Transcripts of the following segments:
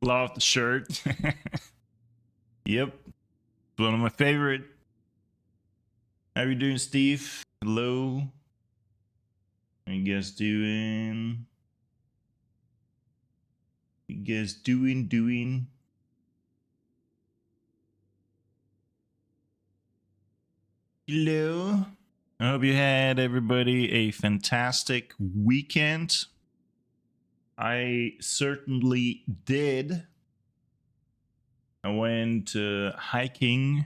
Love the shirt. Yep. One of my favorite. How you doing, Steve? Hello. How you guys doing? You guys doing? Hello. I hope you had, everybody, a fantastic weekend. I certainly did. I went hiking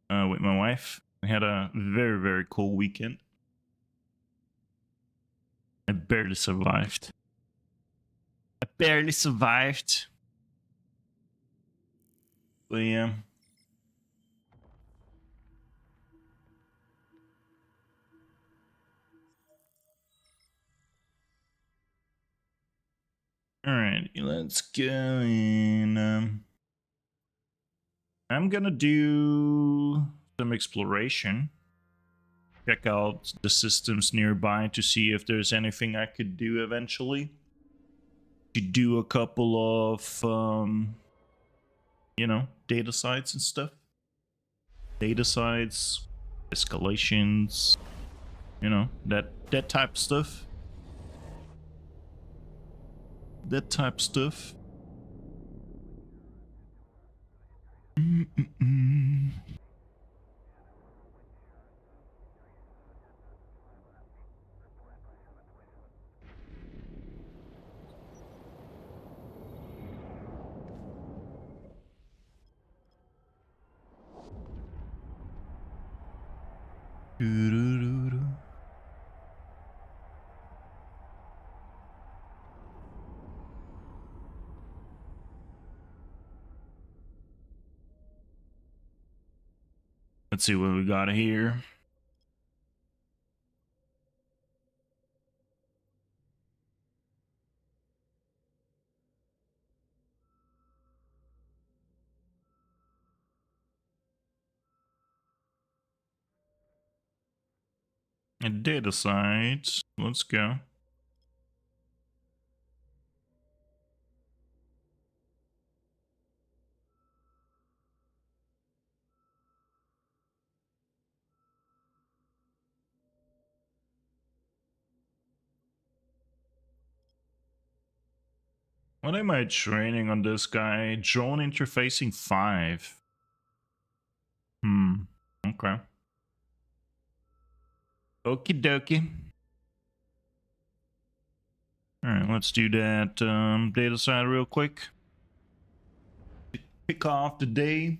with my wife. We had a very, very cool weekend. I barely survived. But yeah. Alright, let's go in. I'm gonna do some exploration. Check out the systems nearby to see if there's anything I could do eventually. To do a couple of, you know, data sites and stuff. Data sites, escalations, you know, that type of stuff. That type of stuff. Let's see what we got here. A data site. Let's go. What am I training on this guy? Drone interfacing 5. Okay. Okie dokie. Alright, let's do that data side real quick. Kick off the day.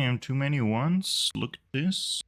Damn, too many ones. Look at this.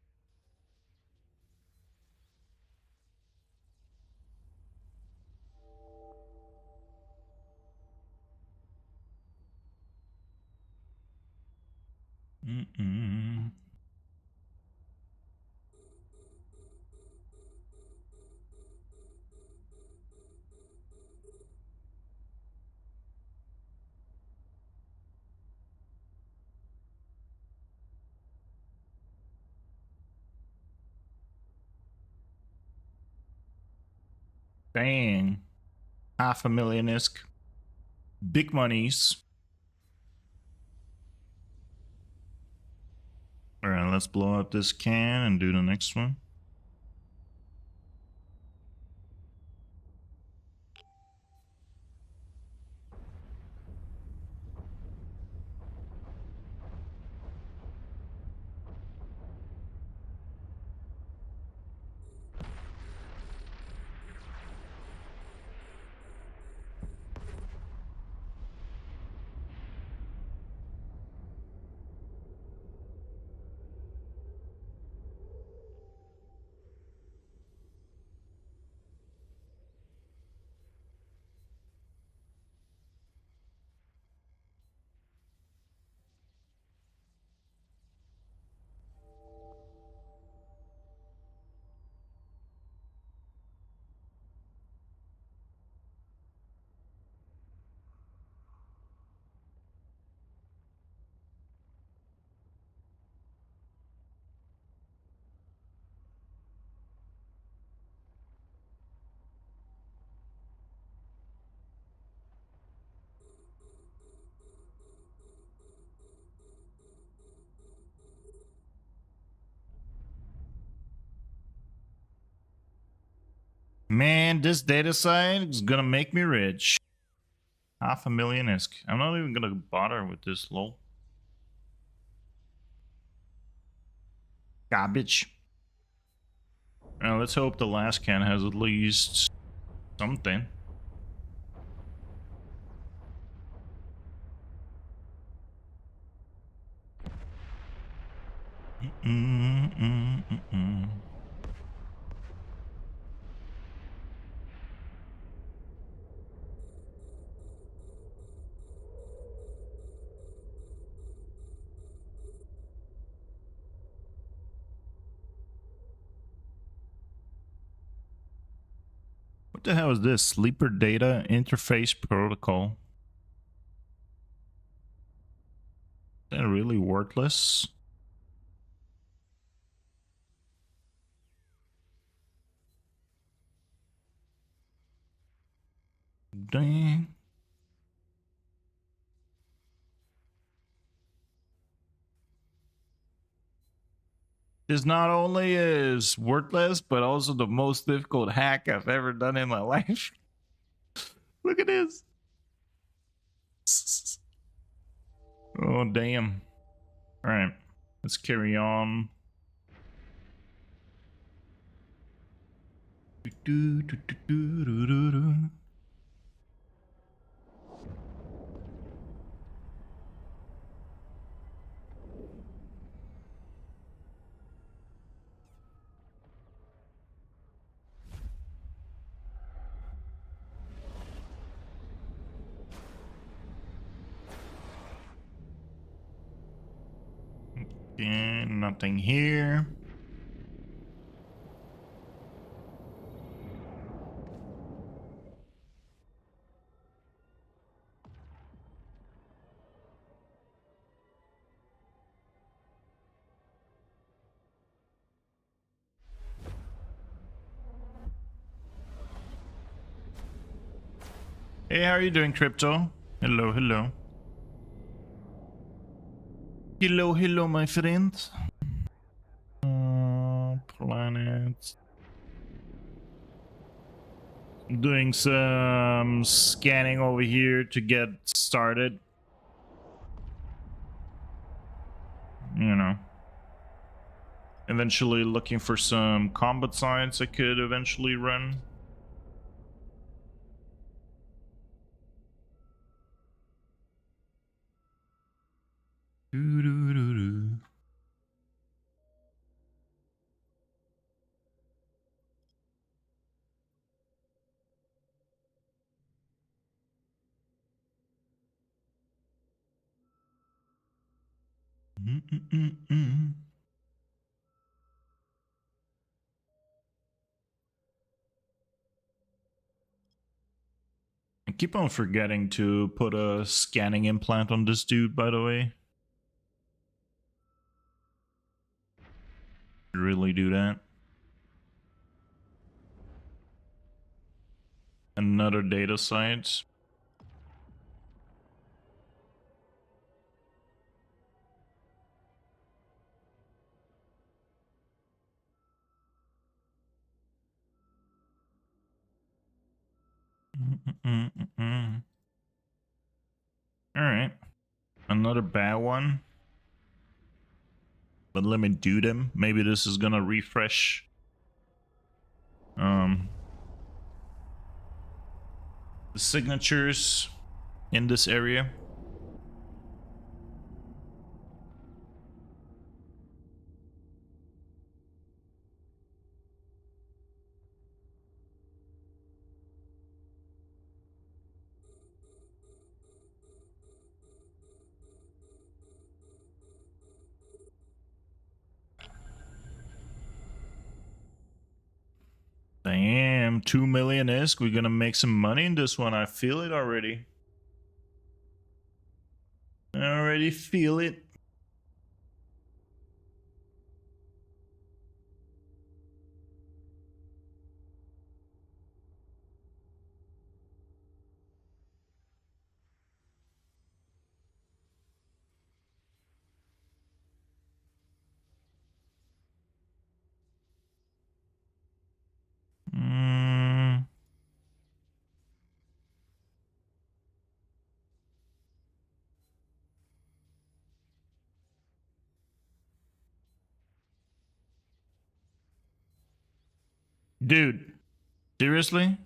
Dang. 500,000 isk. Big monies. Alright, let's blow up this can and do the next one. Man, this data site is gonna make me rich. 500,000 isk. I'm not even gonna bother with this, lol. Garbage. Now let's hope the last can has at least something. What the hell is this? Sleeper data interface protocol. Is that really worthless? Dang. This not only is worthless, but also the most difficult hack I've ever done in my life. Look at this. Oh, damn. All right, let's carry on. Okay, nothing here. Hey, how are you doing, Crypto? Hello, hello. Hello, hello, my friend. Planet. Doing some scanning over here to get started. You know. Eventually looking for some combat sites I could eventually run. I keep on forgetting to put a scanning implant on this dude, by the way. Really do that. Another data site. All right, another bad one. But let me do them. Maybe this is gonna refresh. The signatures in this area. Damn, 2 million ISK. We're gonna make some money in this one. I feel it already. I already feel it. Dude, seriously?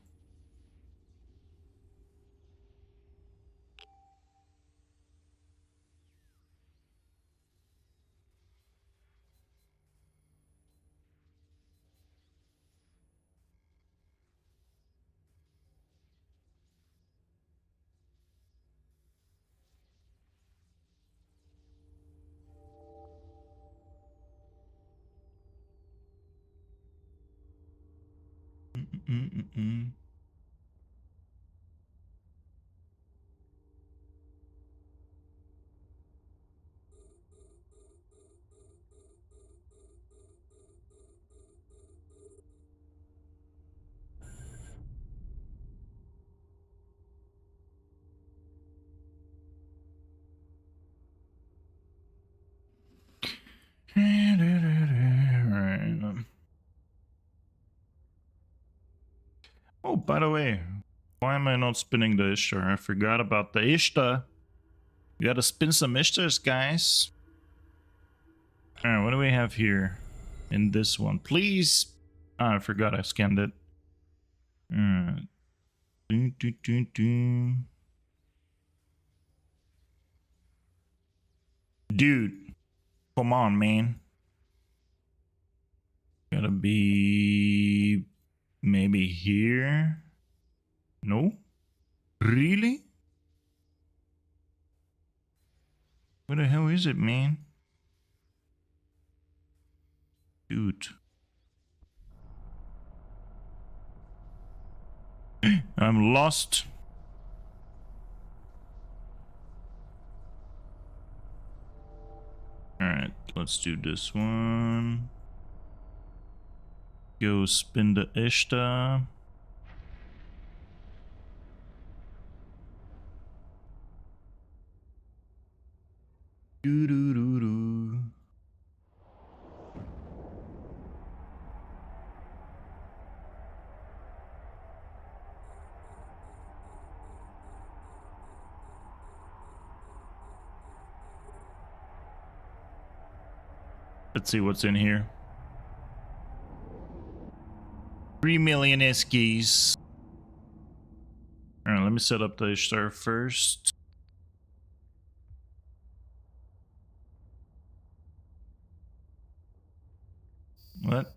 Oh, by the way, why am I not spinning the Ishtar? I forgot about the Ishtar. You gotta spin some Ishtars, guys. Alright, what do we have here in this one? Please. I forgot I scanned it. Alright. Dude, come on, man. Gotta be maybe here. No? Really? Where the hell is it, man? Dude. I'm lost. Alright, let's do this one. Go spin the Ishtar. Doo doo doo doo. Let's see what's in here. 3 million Eskies. Alright, let me set up the Ishtar first. What?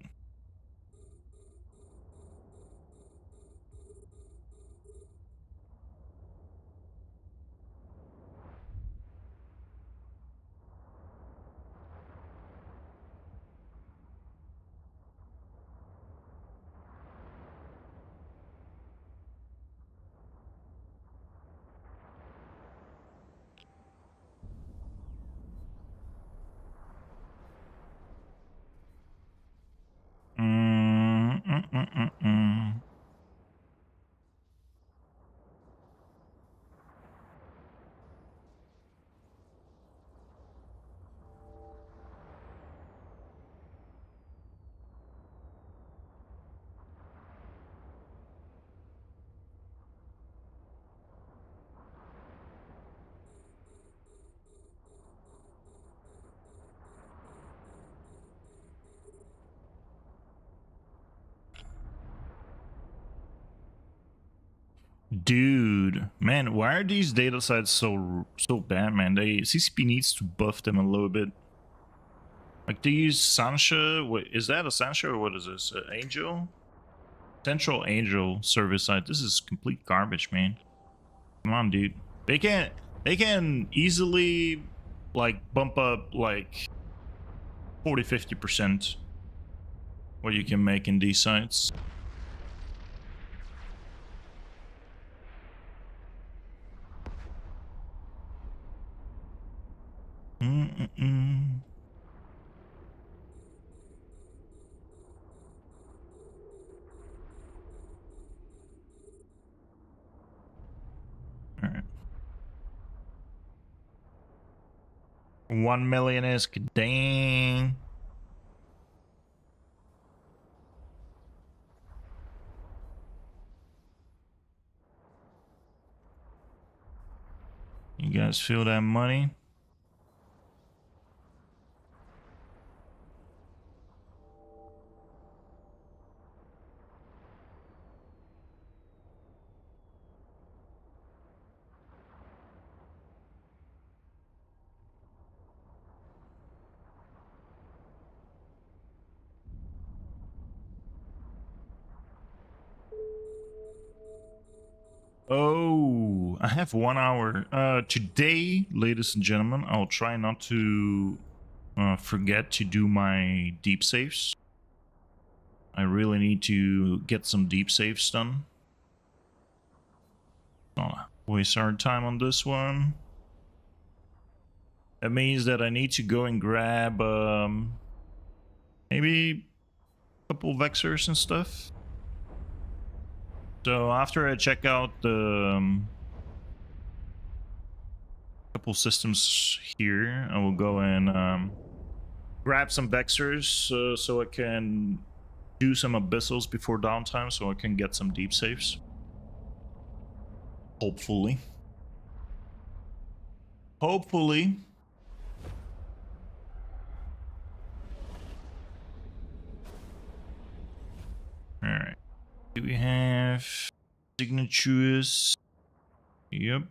Dude, man, why are these data sites so bad, man? CCP needs to buff them a little bit. Like they use Sancha. What is that? A Sancha or what is this? Angel? Central Angel service site. This is complete garbage, man. Come on, dude. They can easily like bump up like 40-50% what you can make in these sites. Mm-mm-mm. All right. 1 million is dang. You guys feel that money? Oh, I have 1 hour. Today, ladies and gentlemen, I'll try not to forget to do my deep saves. I really need to get some deep saves done. Don't waste our time on this one. That means that I need to go and grab maybe a couple vexors and stuff. So after I check out the couple systems here, I will go and grab some vexors so I can do some abyssals before downtime, so I can get some deep saves. Hopefully. Hopefully. All right. Do we have signatures? Yep.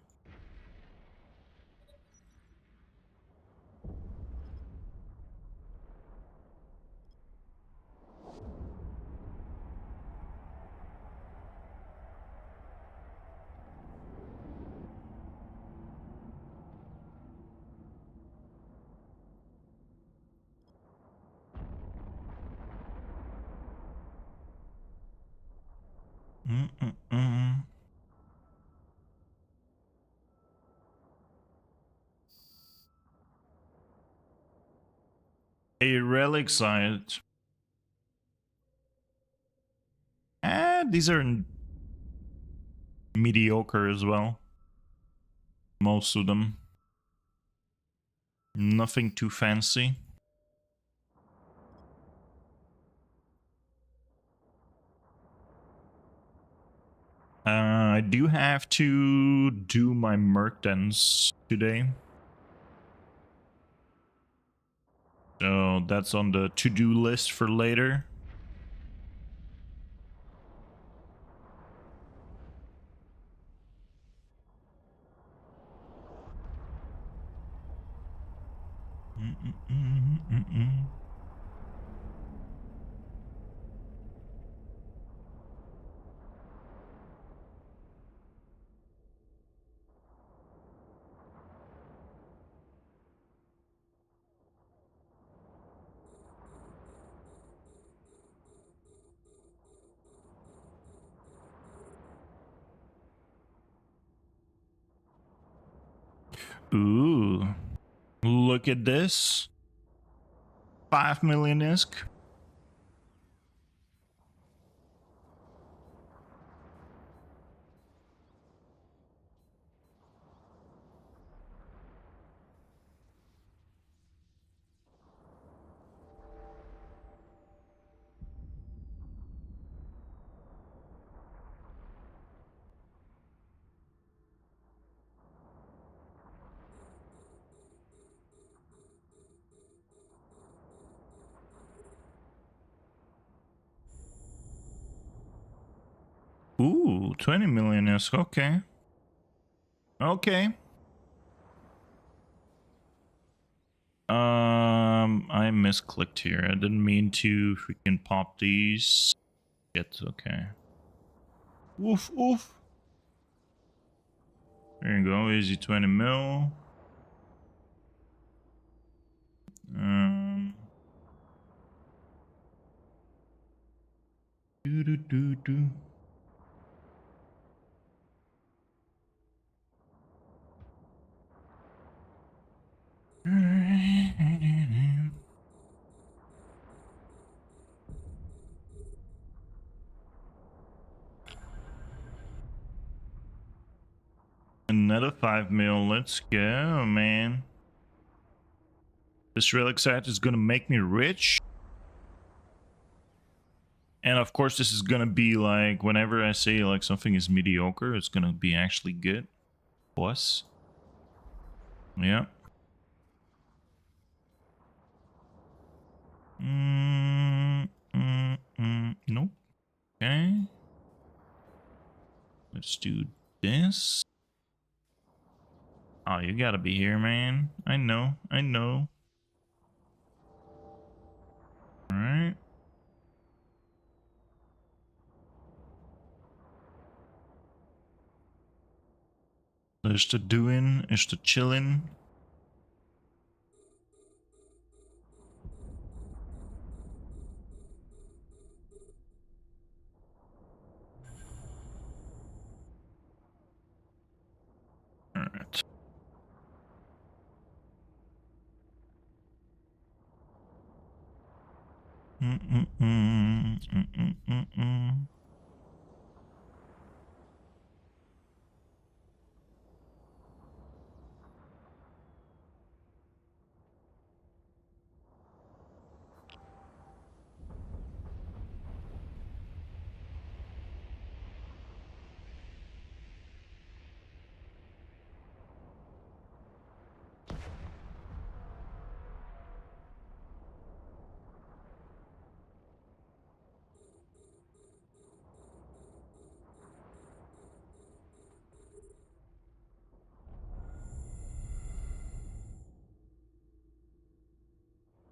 A relic site. These are mediocre as well. Most of them. Nothing too fancy. I do have to do my merc dens today. So that's on the to-do list for later. Ooh, look at this. 5 million ISK. Ooh, 20 million is okay. Okay. I misclicked here. I didn't mean to freaking pop these. Yet, okay. Oof, oof. There you go, easy 20 mil. Do do do do. Another 5 mil. Let's go, man. This relic site is gonna make me rich. And of course, this is gonna be like, whenever I say like something is mediocre, it's gonna be actually good. Plus. Yeah. Nope. Okay. Let's do this. Oh, you gotta be here, man. I know. I know. Alright. There's the doing, there's the chilling. Alright. Mm-mm-mm.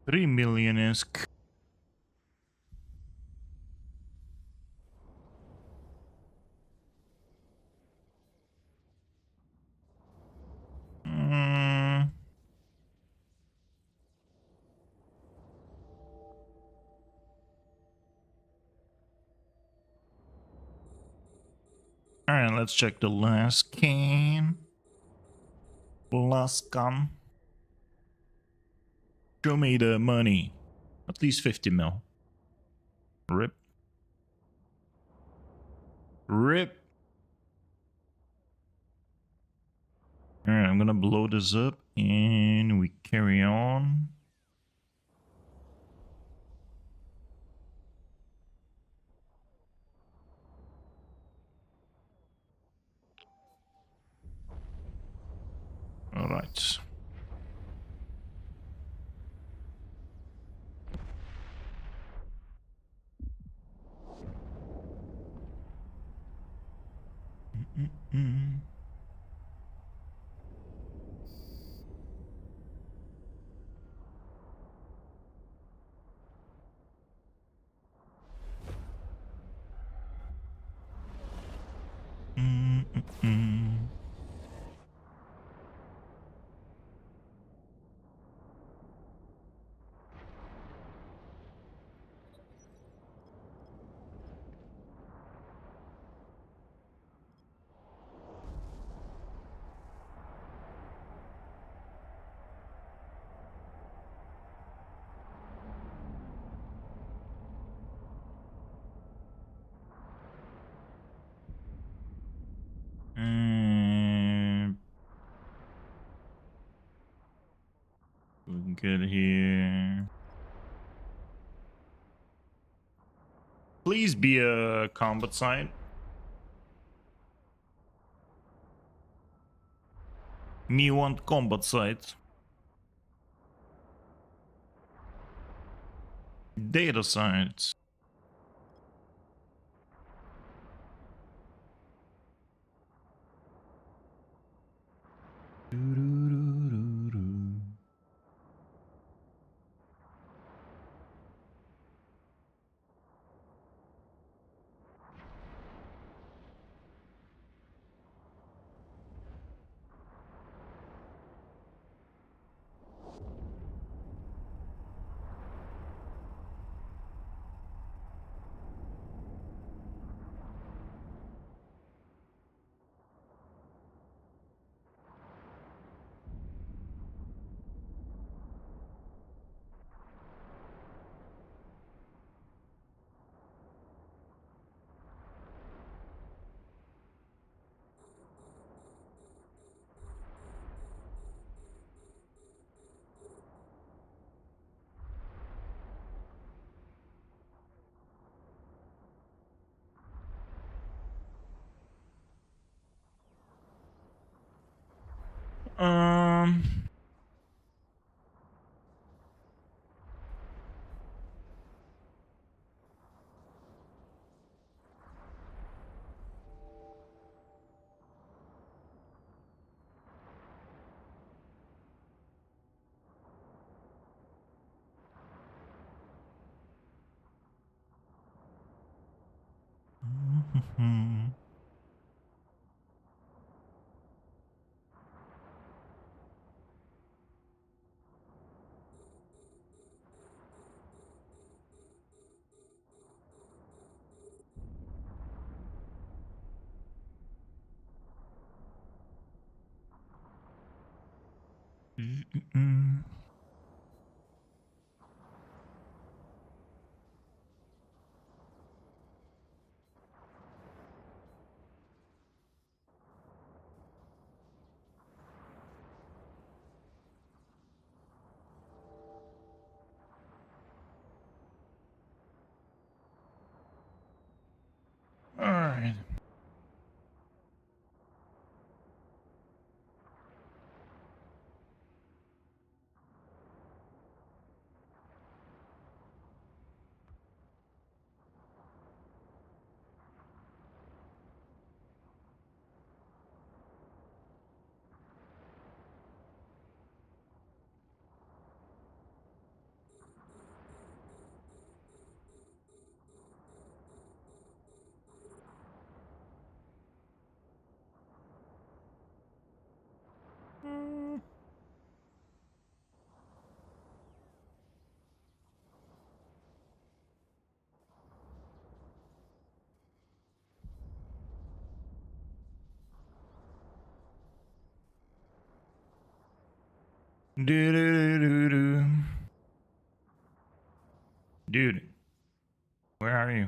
3 million is... Alright, let's check the last can. Last can. Show me the money. At least 50 mil. Rip. Rip. Alright, I'm gonna blow this up and we carry on. Alright. Mm-mm. Mm-mm. And we can get here. Please be a combat site. Me want combat site. Data sites. Doo-doo-doo-doo-doo. Um. All right. Do-do-do-do-do. Dude, where are you?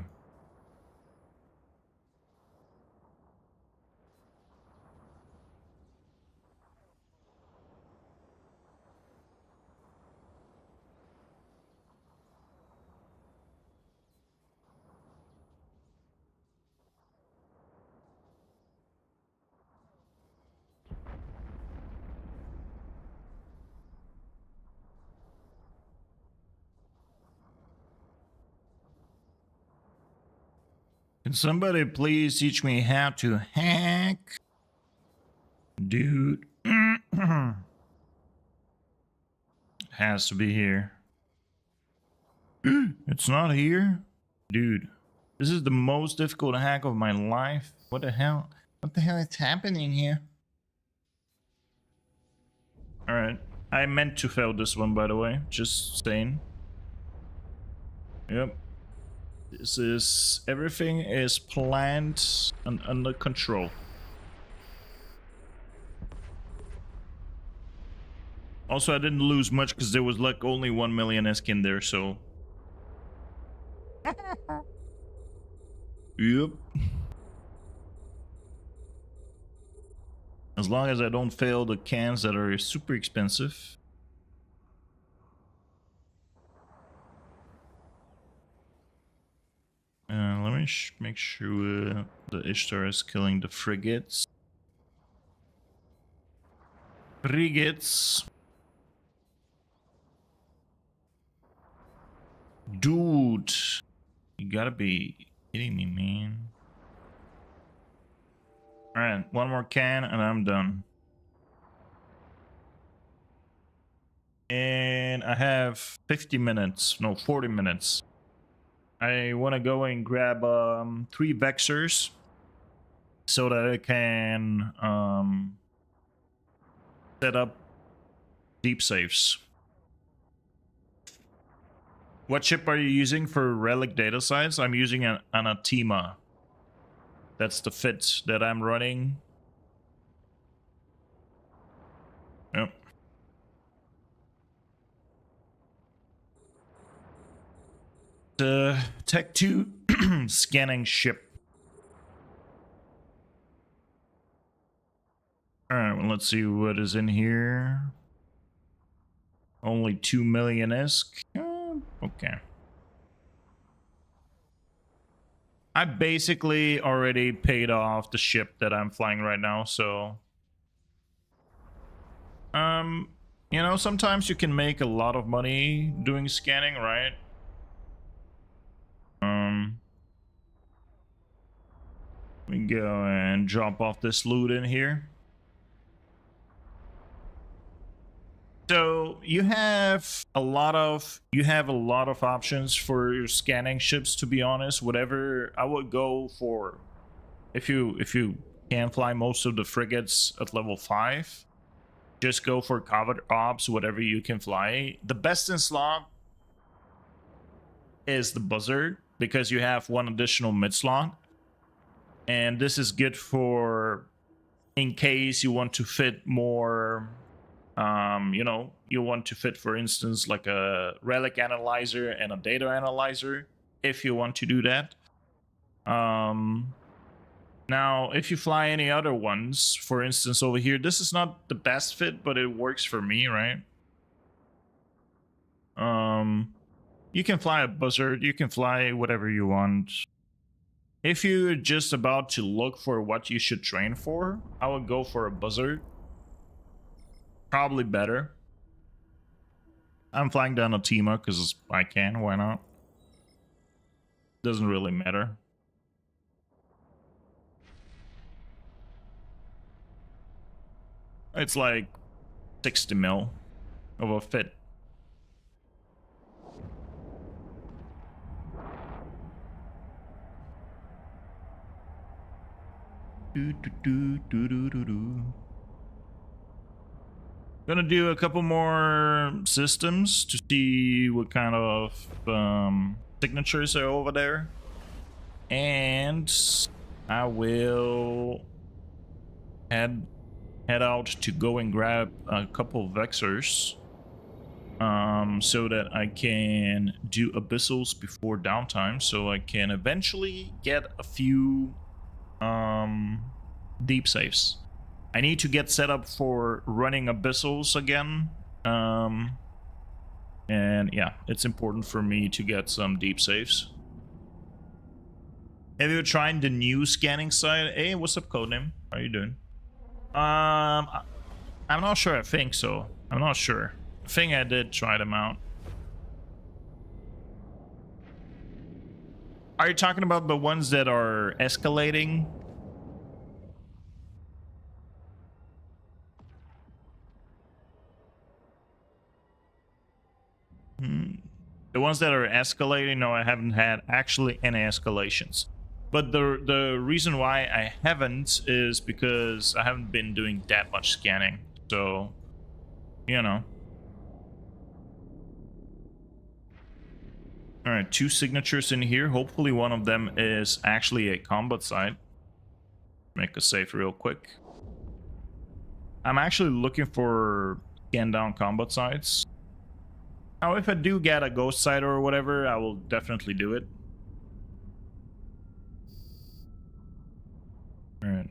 Can somebody please teach me how to hack? Dude. Has to be here. It's not here? Dude, this is the most difficult hack of my life. What the hell? What the hell is happening here? Alright. I meant to fail this one, by the way. Just saying. Yep. This is... Everything is planned and under control. Also, I didn't lose much because there was like only 1 million skin there, so... Yep. As long as I don't fail the cans that are super expensive. Let me make sure the Ishtar is killing the frigates. Frigates. Dude. You gotta be kidding me, man. Alright, one more can and I'm done. And I have 50 minutes, no, 40 minutes. I want to go and grab 3 Vexers so that I can set up deep saves. What ship are you using for relic data sites? I'm using an Anathema. That's the fit that I'm running. Yep. The Tech 2 scanning ship. Alright, well, let's see what is in here. Only 2 million ISK. Okay. I basically already paid off the ship that I'm flying right now, so... you know, sometimes you can make a lot of money doing scanning, right? Let me go and drop off this loot in here. So you have a lot of options for your scanning ships, to be honest. Whatever I would go for, if you can fly most of the frigates at level 5, just go for covert ops, whatever you can fly. The best in slot is the Buzzard, because you have 1 additional mid slot. And this is good for in case you want to fit more, you know, you want to fit, for instance, like a relic analyzer and a data analyzer, if you want to do that. Now, if you fly any other ones, for instance, over here, this is not the best fit, but it works for me, right? You can fly a Buzzard, you can fly whatever you want. If you're just about to look for what you should train for, I would go for a Buzzard. Probably better. I'm flying down a Tima because I can, why not? Doesn't really matter. It's like 60 mil of a fit. Gonna do a couple more systems to see what kind of signatures are over there, and I will head out to go and grab a couple of Vexers, so that I can do Abyssals before downtime, so I can eventually get a few deep saves. I need to get set up for running Abyssals again, and yeah, it's important for me to get some deep saves. Have you tried the new scanning site? Hey, what's up, Codename? How are you doing? I'm not sure. I think so. I'm not sure. I think I did try them out. Are you talking about the ones that are escalating? The ones that are escalating, no, I haven't had actually any escalations. But the reason why I haven't is because I haven't been doing that much scanning. So, you know. Alright, 2 signatures in here. Hopefully one of them is actually a combat site. Make a save real quick. I'm actually looking for scan down combat sites. Now, if I do get a ghost site or whatever, I will definitely do it. Alright.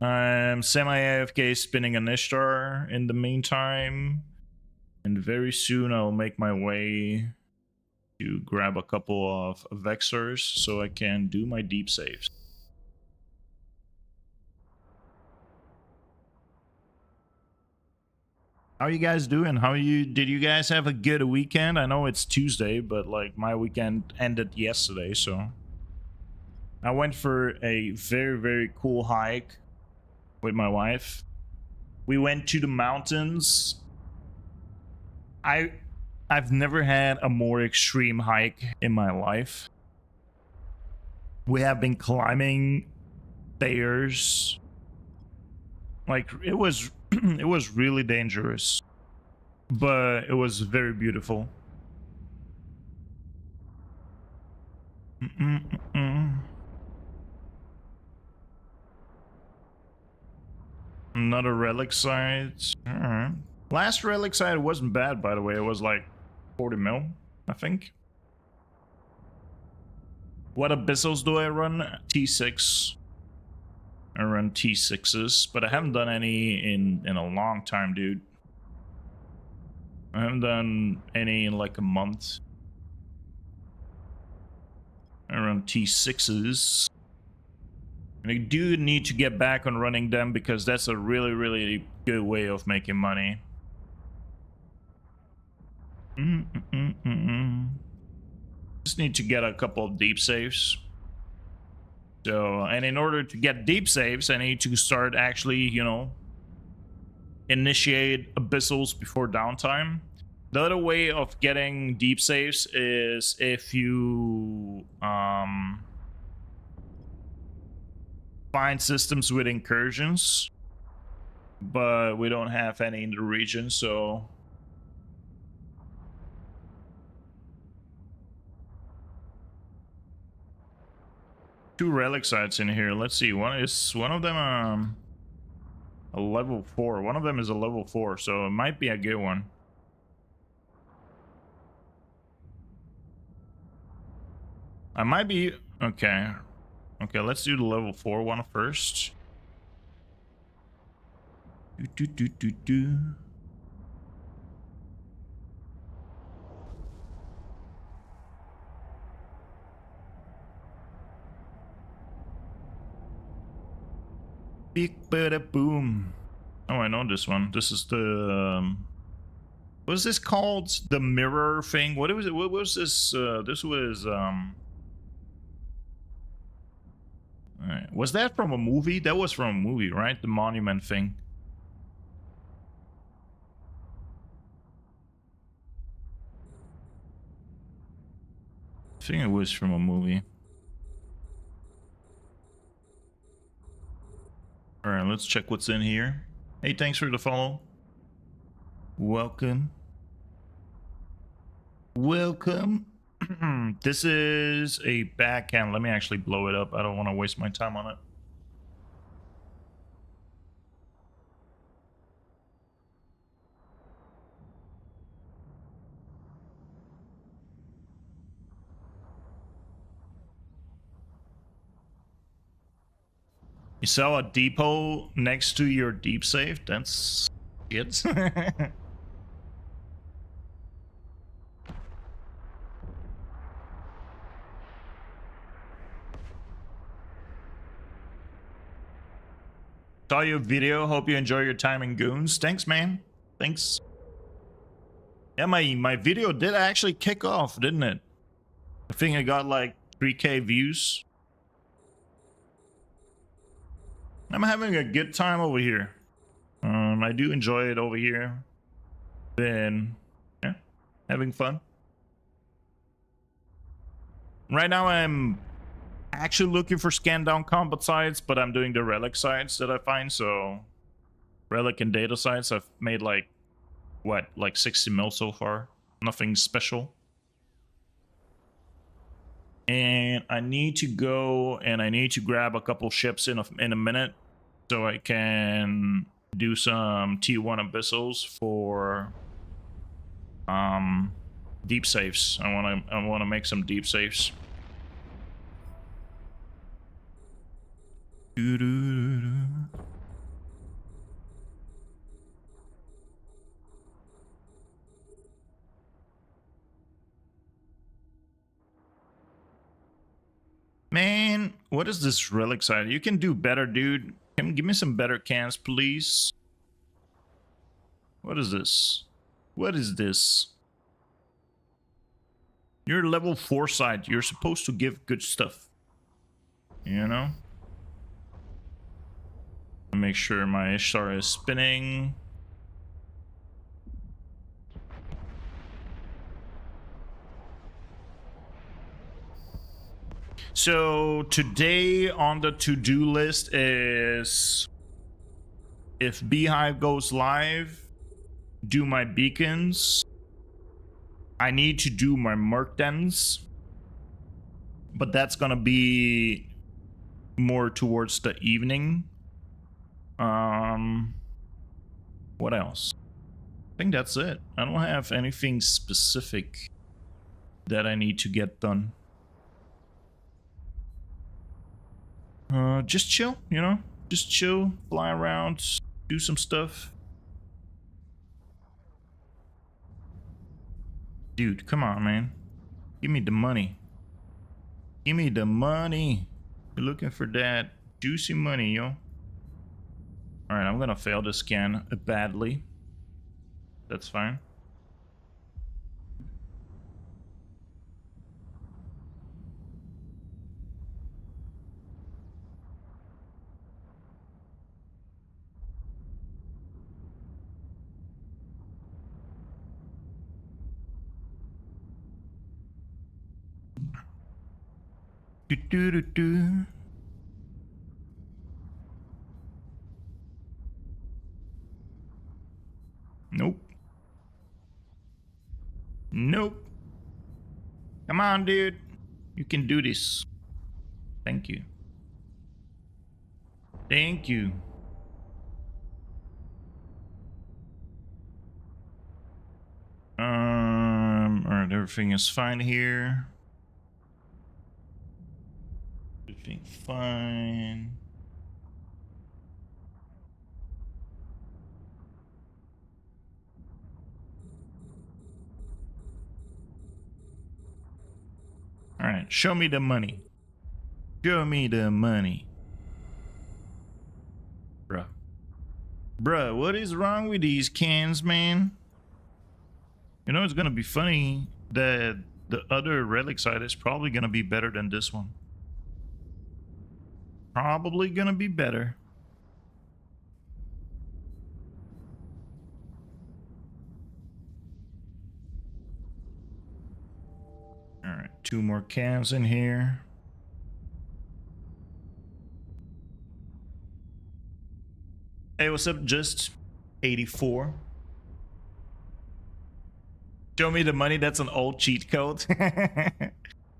I'm semi-AFK spinning an Ishtar in the meantime. And very soon I'll make my way to grab a couple of Vexers so I can do my deep saves. How you guys doing? Did you guys have a good weekend? I know it's Tuesday, but like my weekend ended yesterday, so I went for a very, very cool hike with my wife. We went to the mountains. I've never had a more extreme hike in my life. We have been climbing stairs. Like it was it was really dangerous, but it was very beautiful. Another relic site. Alright. Last relic site wasn't bad, by the way. It was like 40 mil, I think. What abyssals do I run? T6. I run T6s, but I haven't done any in a long time, dude. I haven't done any in like a month. I run T6s. And I do need to get back on running them because that's a really, really good way of making money. Just need to get a couple of deep saves. So, and in order to get deep saves, I need to start actually, you know, initiate abyssals before downtime. The other way of getting deep saves is if you find systems with incursions, but we don't have any in the region, so two relic sites in here. Let's see. One of them a level 4. One of them is a level 4, so it might be a good one. I might be okay. Okay, let's do the level 4 one first. Big bada boom. Oh, I know this one. This is the what is this called? The mirror thing. What was it? What was this? This was Alright. Was that from a movie? That was from a movie, right? The monument thing. I think it was from a movie. Alright, let's check what's in here. Hey, thanks for the follow. Welcome. Welcome. This is a backhand. Let me actually blow it up. I don't want to waste my time on it. You sell a depot next to your deep safe? That's it. Saw your video. Hope you enjoy your time in Goons. Thanks, man. Thanks. Yeah, my video did actually kick off, didn't it? I think I got like 3K views. I'm having a good time over here. I do enjoy it over here. Then, yeah, having fun. Right now I'm actually looking for scan down combat sites, but I'm doing the relic sites that I find. So relic and data sites, I've made like what, like 60 mil so far. Nothing special. And I need to go and I need to grab a couple ships in a minute so I can do some T1 abyssals for deep safes. I want to make some deep safes. Man, what is this relic side? You can do better, dude. Give me some better cans, please. What is this? What is this? You're level 4 side. You're supposed to give good stuff. You know? Make sure my Ishtar is spinning. So today on the to-do list is, if Beehive goes live, do my beacons. I need to do my merc dens, but that's gonna be more towards the evening. What else? I think that's it. I don't have anything specific that I need to get done. Just chill, you know? Just chill, fly around, do some stuff. Dude, come on, man. Give me the money. Give me the money. You're looking for that juicy money, yo. Alright, I'm gonna fail the scan badly. That's fine. Do do do do. Nope. Nope. Come on, dude. You can do this. Thank you. Thank you. Alright, everything is fine here. Everything fine. Alright, show me the money. Show me the money. Bruh. Bruh, what is wrong with these cans, man? You know, it's gonna be funny that the other relic side is probably gonna be better than this one. Probably gonna be better. Alright, 2 more cans in here. Hey, what's up? Just 84. Show me the money. That's an old cheat code.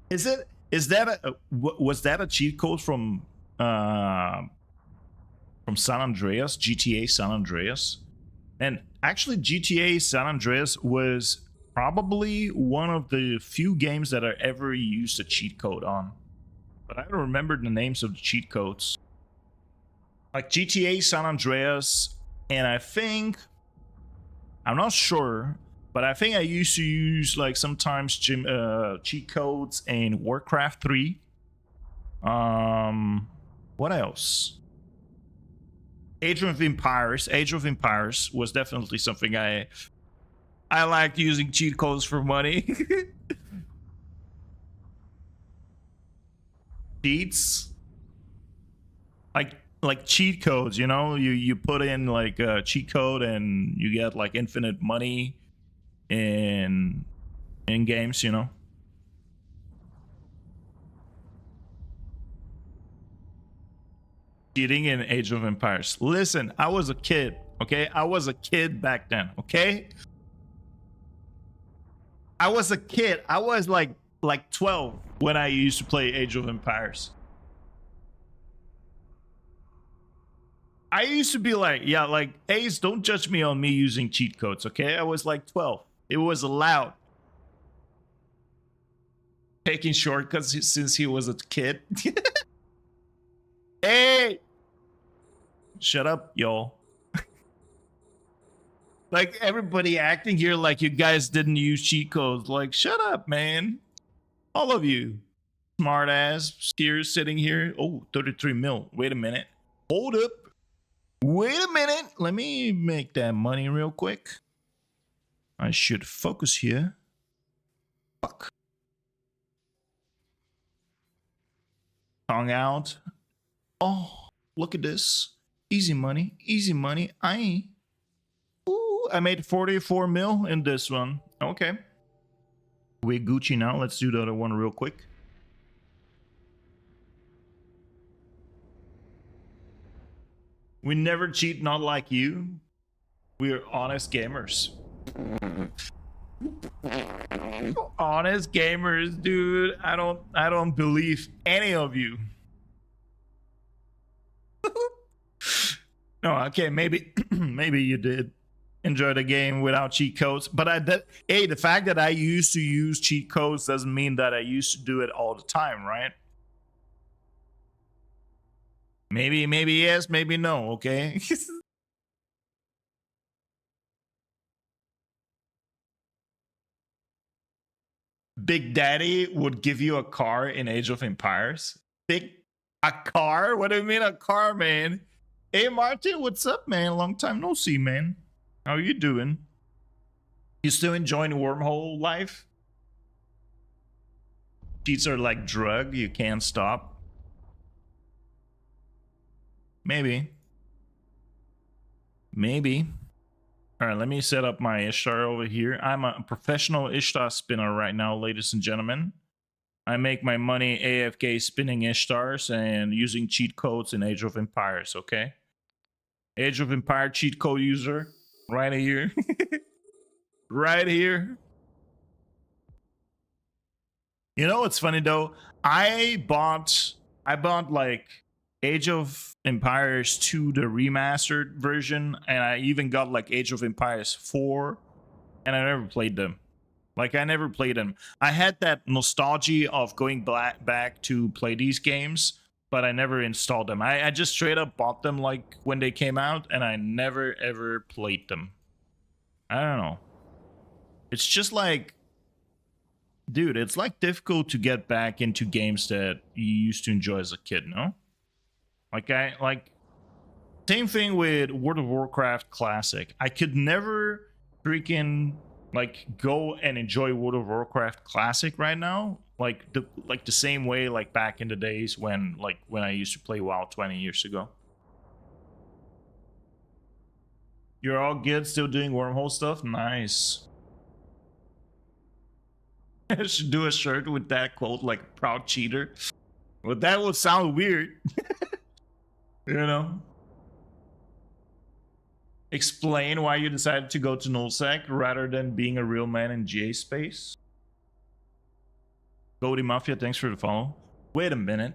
Is it? Is that a? Was that a cheat code from San Andreas? GTA San Andreas? And actually, GTA San Andreas was probably one of the few games that I ever used a cheat code on. But I don't remember the names of the cheat codes. Like GTA San Andreas, and I think, I'm not sure, but I think I used to use like sometimes cheat codes in Warcraft 3. What else? Age of Empires. Age of Empires was definitely something I liked using cheat codes for money. Cheats. Like cheat codes, you know, you put in like a cheat code and you get like infinite money in games, you know. Cheating in Age of Empires. Listen, I was a kid, okay? I was a kid back then, okay? I was a kid. I was like 12 when I used to play Age of Empires. I used to be like, yeah, like, Ace, don't judge me on me using cheat codes, okay? I was like 12. It was allowed. Taking shortcuts since he was a kid. Hey! Shut up, y'all. Like, everybody acting here like you guys didn't use cheat codes. Like, shut up, man. All of you. Smart ass steers sitting here. Oh, 33 mil. Wait a minute. Hold up. Wait a minute. Let me make that money real quick. I should focus here. Fuck. Tongue out. Oh, look at this. Easy money. Easy money. Ooh, I made 44 mil in this one. Okay. We're Gucci now. Let's do the other one real quick. We never cheat, not like you. We're honest gamers. Honest gamers, dude. I don't believe any of you. No, okay, maybe maybe you did enjoy the game without cheat codes, but hey, the fact that I used to use cheat codes doesn't mean that I used to do it all the time, right? Maybe yes, maybe no, okay? Big Daddy would give you a car in Age of Empires. A car? What do you mean a car, man? Hey Martin, what's up, man? Long time no see, man. How are you doing? You still enjoying wormhole life? Cheats are like drug, you can't stop. Maybe. Maybe. All right, let me set up my Ishtar over here. I'm a professional Ishtar spinner right now, ladies and gentlemen. I make my money AFK spinning Ishtars and using cheat codes in Age of Empires, okay? Age of Empire cheat code user, right here. Right here. You know what's funny though? I bought like Age of Empires 2, the remastered version, and I even got like Age of Empires 4, and I never played them. Like, I never played them. I had that nostalgia of going back to play these games, but I never installed them. I just straight up bought them like when they came out, and I never ever played them. I don't know. It's just like, dude, it's like difficult to get back into games that you used to enjoy as a kid, no? Like same thing with World of Warcraft Classic. I could never freaking like go and enjoy World of Warcraft Classic right now, like the same way like back in the days when I used to play WoW 20 years ago. You're all good, still doing wormhole stuff? Nice. I should do a shirt with that quote, like proud cheater. Well, that would sound weird. You know? Explain why you decided to go to nullsec rather than being a real man in GA space. Goldie Mafia, thanks for the follow. Wait a minute.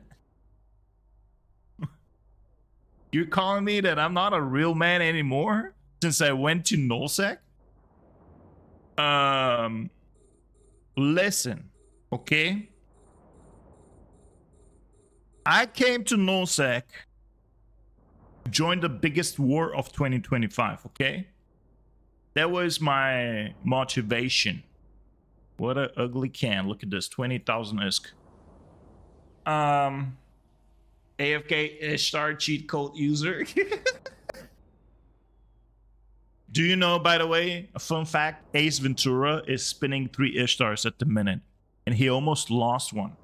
You're calling me that I'm not a real man anymore since I went to nullsec? Listen, okay? I came to nullsec, joined the biggest war of 2025, okay? That was my motivation. What a ugly can. Look at this, 20,000 ISK. AFK Ishtar cheat code user. Do you know, by the way, a fun fact, Ace Ventura is spinning 3 Ishtars at the minute, and he almost lost one.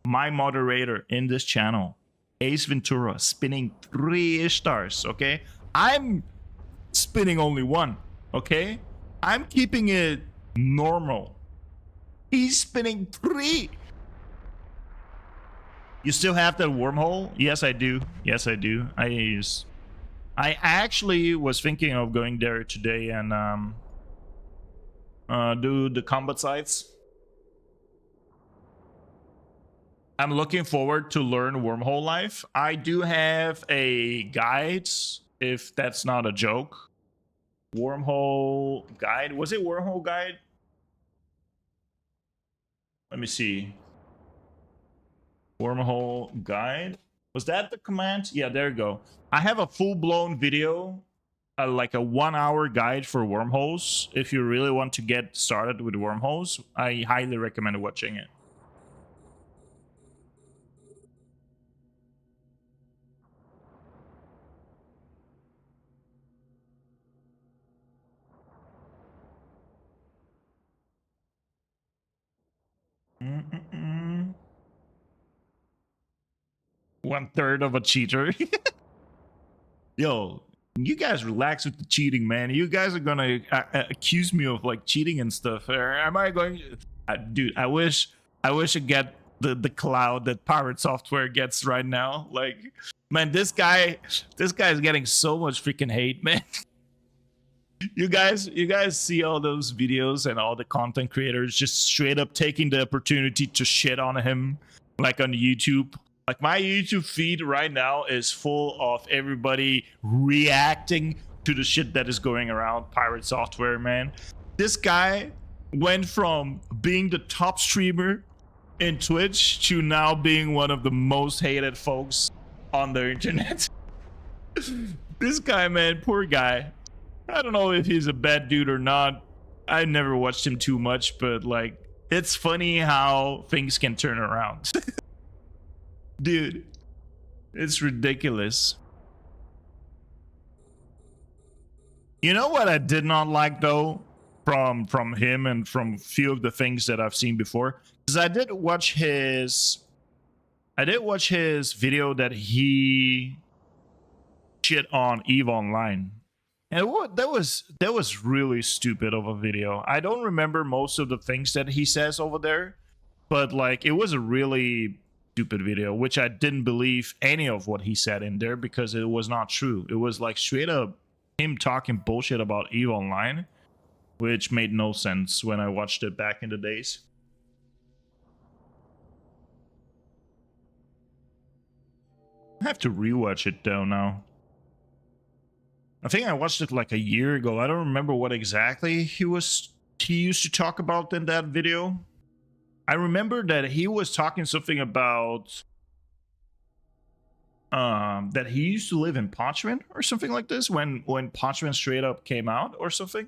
My moderator in this channel, Ace Ventura, spinning 3 Ishtars, okay? I'm spinning only 1, okay? I'm keeping it normal. He's spinning 3. You still have that wormhole? Yes, I do. Yes, I do. I actually was thinking of going there today and do the combat sites. I'm looking forward to learn wormhole life. I do have a guide, if that's not a joke. Wormhole guide. Was it wormhole guide? Let me see. Wormhole guide. Was that the command? Yeah, there you go. I have a full-blown video, like a 1-hour guide for wormholes. If you really want to get started with wormholes, I highly recommend watching it. Mm-mm-mm. 1/3 of a cheater. Yo, you guys relax with the cheating, man. You guys are gonna accuse me of like cheating and stuff. Am I going? Dude, I wish I get the cloud that Pirate Software gets right now. Like, man, this guy is getting so much freaking hate, man. You guys see all those videos and all the content creators just straight up taking the opportunity to shit on him, like on YouTube. Like, my YouTube feed right now is full of everybody reacting to the shit that is going around Pirate Software, man. This guy went from being the top streamer in Twitch to now being one of the most hated folks on the internet. This guy, man, poor guy. I don't know if he's a bad dude or not. I never watched him too much, but like, it's funny how things can turn around. Dude, it's ridiculous. You know what I did not like though from him and from a few of the things that I've seen before? Because I did watch his video that he shit on EVE Online. And that was really stupid of a video. I don't remember most of the things that he says over there, but like, it was a really stupid video, which I didn't believe any of what he said in there because it was not true. It was like straight up him talking bullshit about EVE Online, which made no sense when I watched it back in the days. I have to rewatch it though now. I think I watched it like a year ago. I don't remember what exactly he used to talk about in that video. I remember that he was talking something about that he used to live in Parchment or something like this when Parchment straight up came out or something.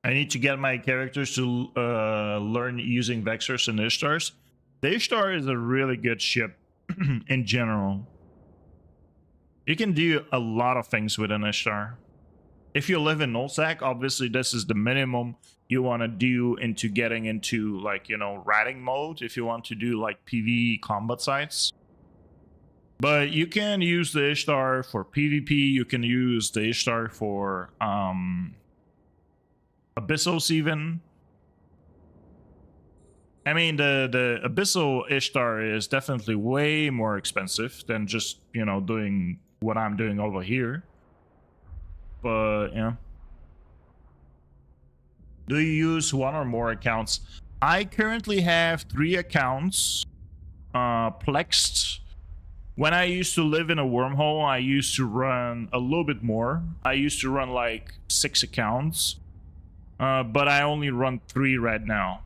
I need to get my characters to learn using Vexors and Ishtars. The Ishtar is a really good ship in general. You can do a lot of things with an Ishtar. If you live in Nullsack, obviously this is the minimum you want to do into getting into, like, you know, ratting mode if you want to do like PvE combat sites. But you can use the Ishtar for PvP, you can use the Ishtar for Abyssals even. I mean, the Abyssal Ishtar is definitely way more expensive than just, you know, doing what I'm doing over here. But, yeah. Do you use one or more accounts? I currently have 3 accounts plexed. When I used to live in a wormhole, I used to run a little bit more. I used to run like 6 accounts. But I only run 3 right now.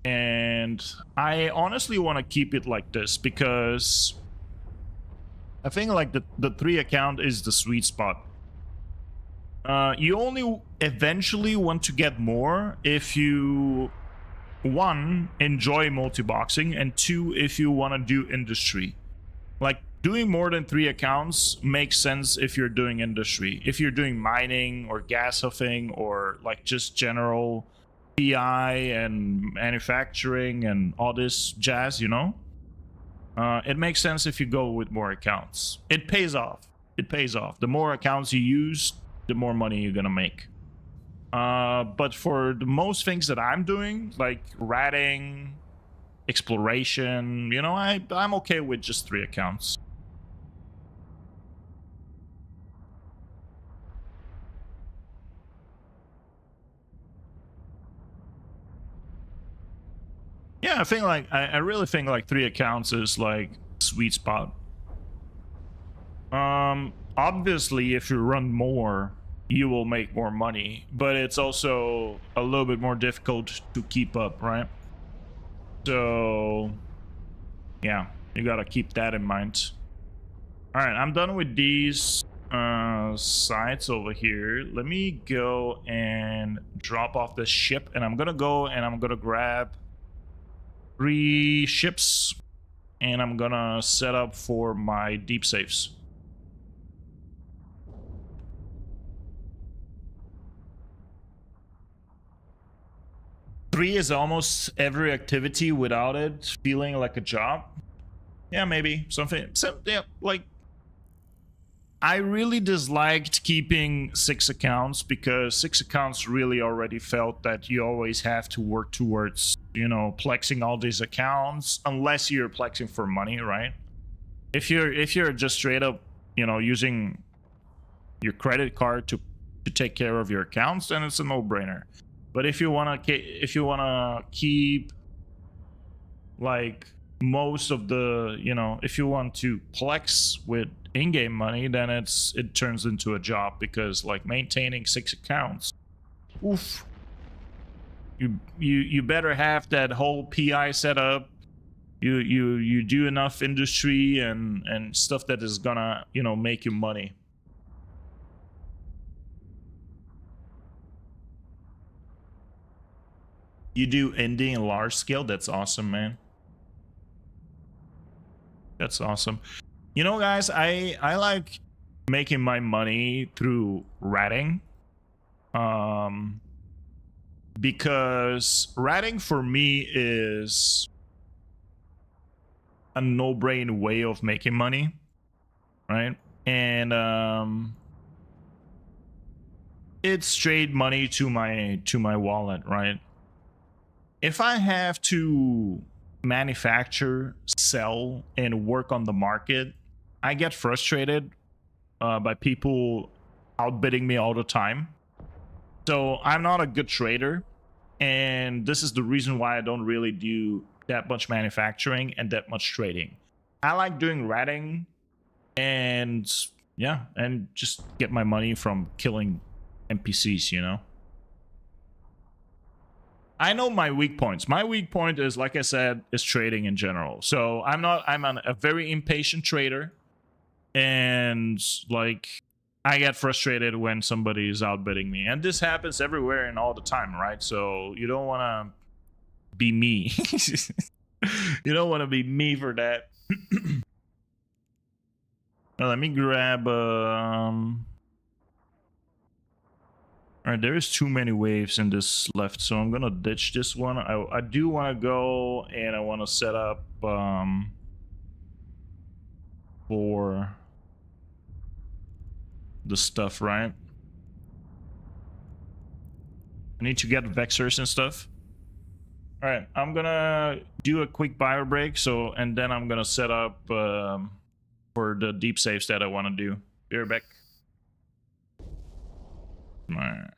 And I honestly want to keep it like this because I think like the 3 account is the sweet spot. You only eventually want to get more if you, 1, enjoy multi-boxing, and 2, if you want to do industry. Like, doing more than 3 accounts makes sense if you're doing industry. If you're doing mining or gas huffing or like just general PI and manufacturing and all this jazz, you know? It makes sense if you go with more accounts. It pays off. It pays off. The more accounts you use, the more money you're gonna make. But for the most things that I'm doing, like ratting, exploration, you know, I'm okay with just 3 accounts. Yeah, I think like I really think like 3 accounts is like sweet spot. Obviously if you run more, you will make more money, but it's also a little bit more difficult to keep up, right? So yeah, you gotta keep that in mind. All right, I'm done with these sites over here. Let me go and drop off the ship, and I'm gonna go and I'm gonna grab 3 ships, and I'm gonna set up for my deep safes. 3 is almost every activity without it feeling like a job. Yeah, maybe something. Yeah, like I really disliked keeping 6 accounts because 6 accounts really already felt that you always have to work towards, you know, plexing all these accounts unless you're plexing for money, right? If you're just straight up, you know, using your credit card to take care of your accounts, then it's a no-brainer. But if you wanna keep like most of the, you know, if you want to plex with in-game money, then it turns into a job because like maintaining 6 accounts, oof. You better have that whole PI set up. You do enough industry and stuff that is gonna, you know, make you money. You do indie and large scale. That's awesome, man. That's awesome. You know, guys, I like making my money through ratting. Because ratting for me is a no-brain way of making money, right? And it's straight money to my wallet, right? If I have to manufacture, sell, and work on the market, I get frustrated by people outbidding me all the time. So I'm not a good trader, and this is the reason why I don't really do that much manufacturing and that much trading. I like doing ratting and yeah, and just get my money from killing NPCs, you know. I know my weak points. My weak point is, like I said, is trading in general. So I'm a very impatient trader, and like I get frustrated when somebody is outbidding me, and this happens everywhere and all the time, right? So you don't want to be me. You don't want to be me for that. Well, let me grab all right, there is too many waves in this left, so I'm gonna ditch this one. I do want to go and I want to set up for the stuff, right? I need to get vexers and stuff. All right, I'm gonna do a quick bio break, so and then I'm gonna set up for the deep saves that I want to do. Be right back. All right.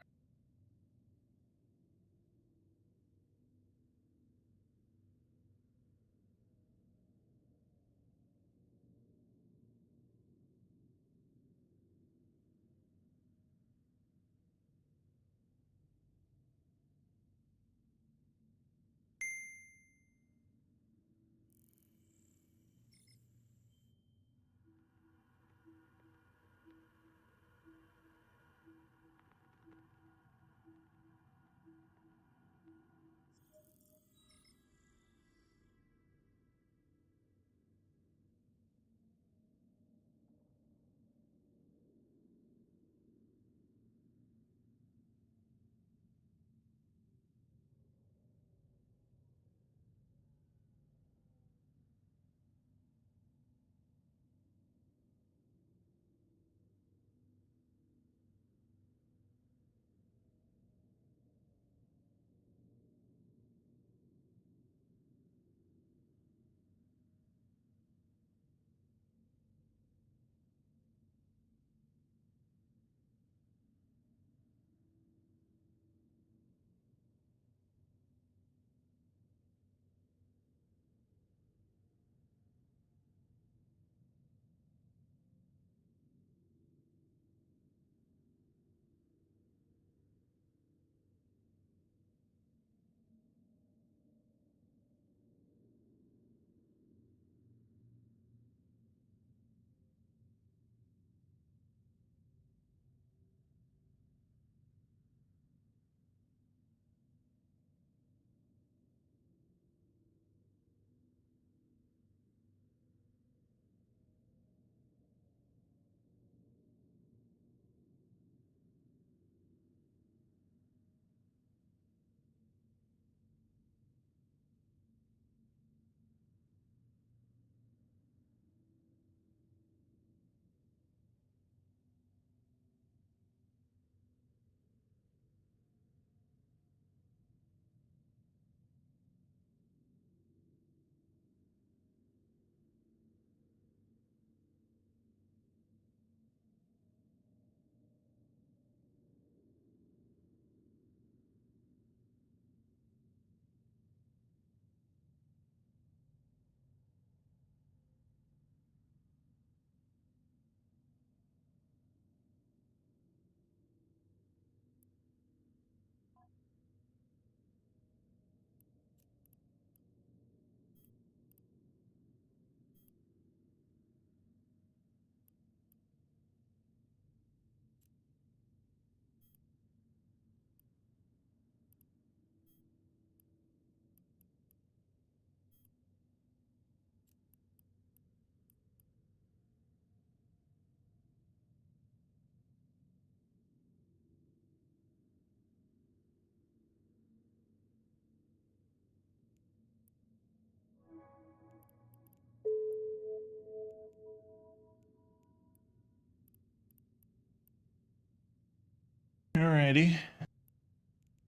Alrighty.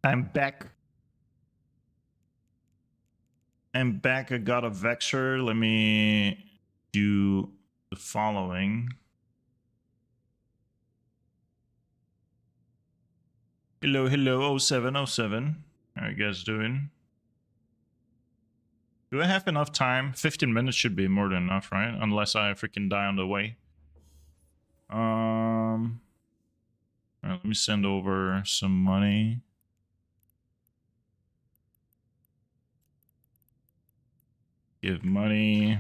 I'm back. I'm back. I got a Vexer. Let me do the following. Hello, hello, 0707. How are you guys doing? Do I have enough time? 15 minutes should be more than enough, right? Unless I freaking die on the way. All right, let me send over some money. Give money.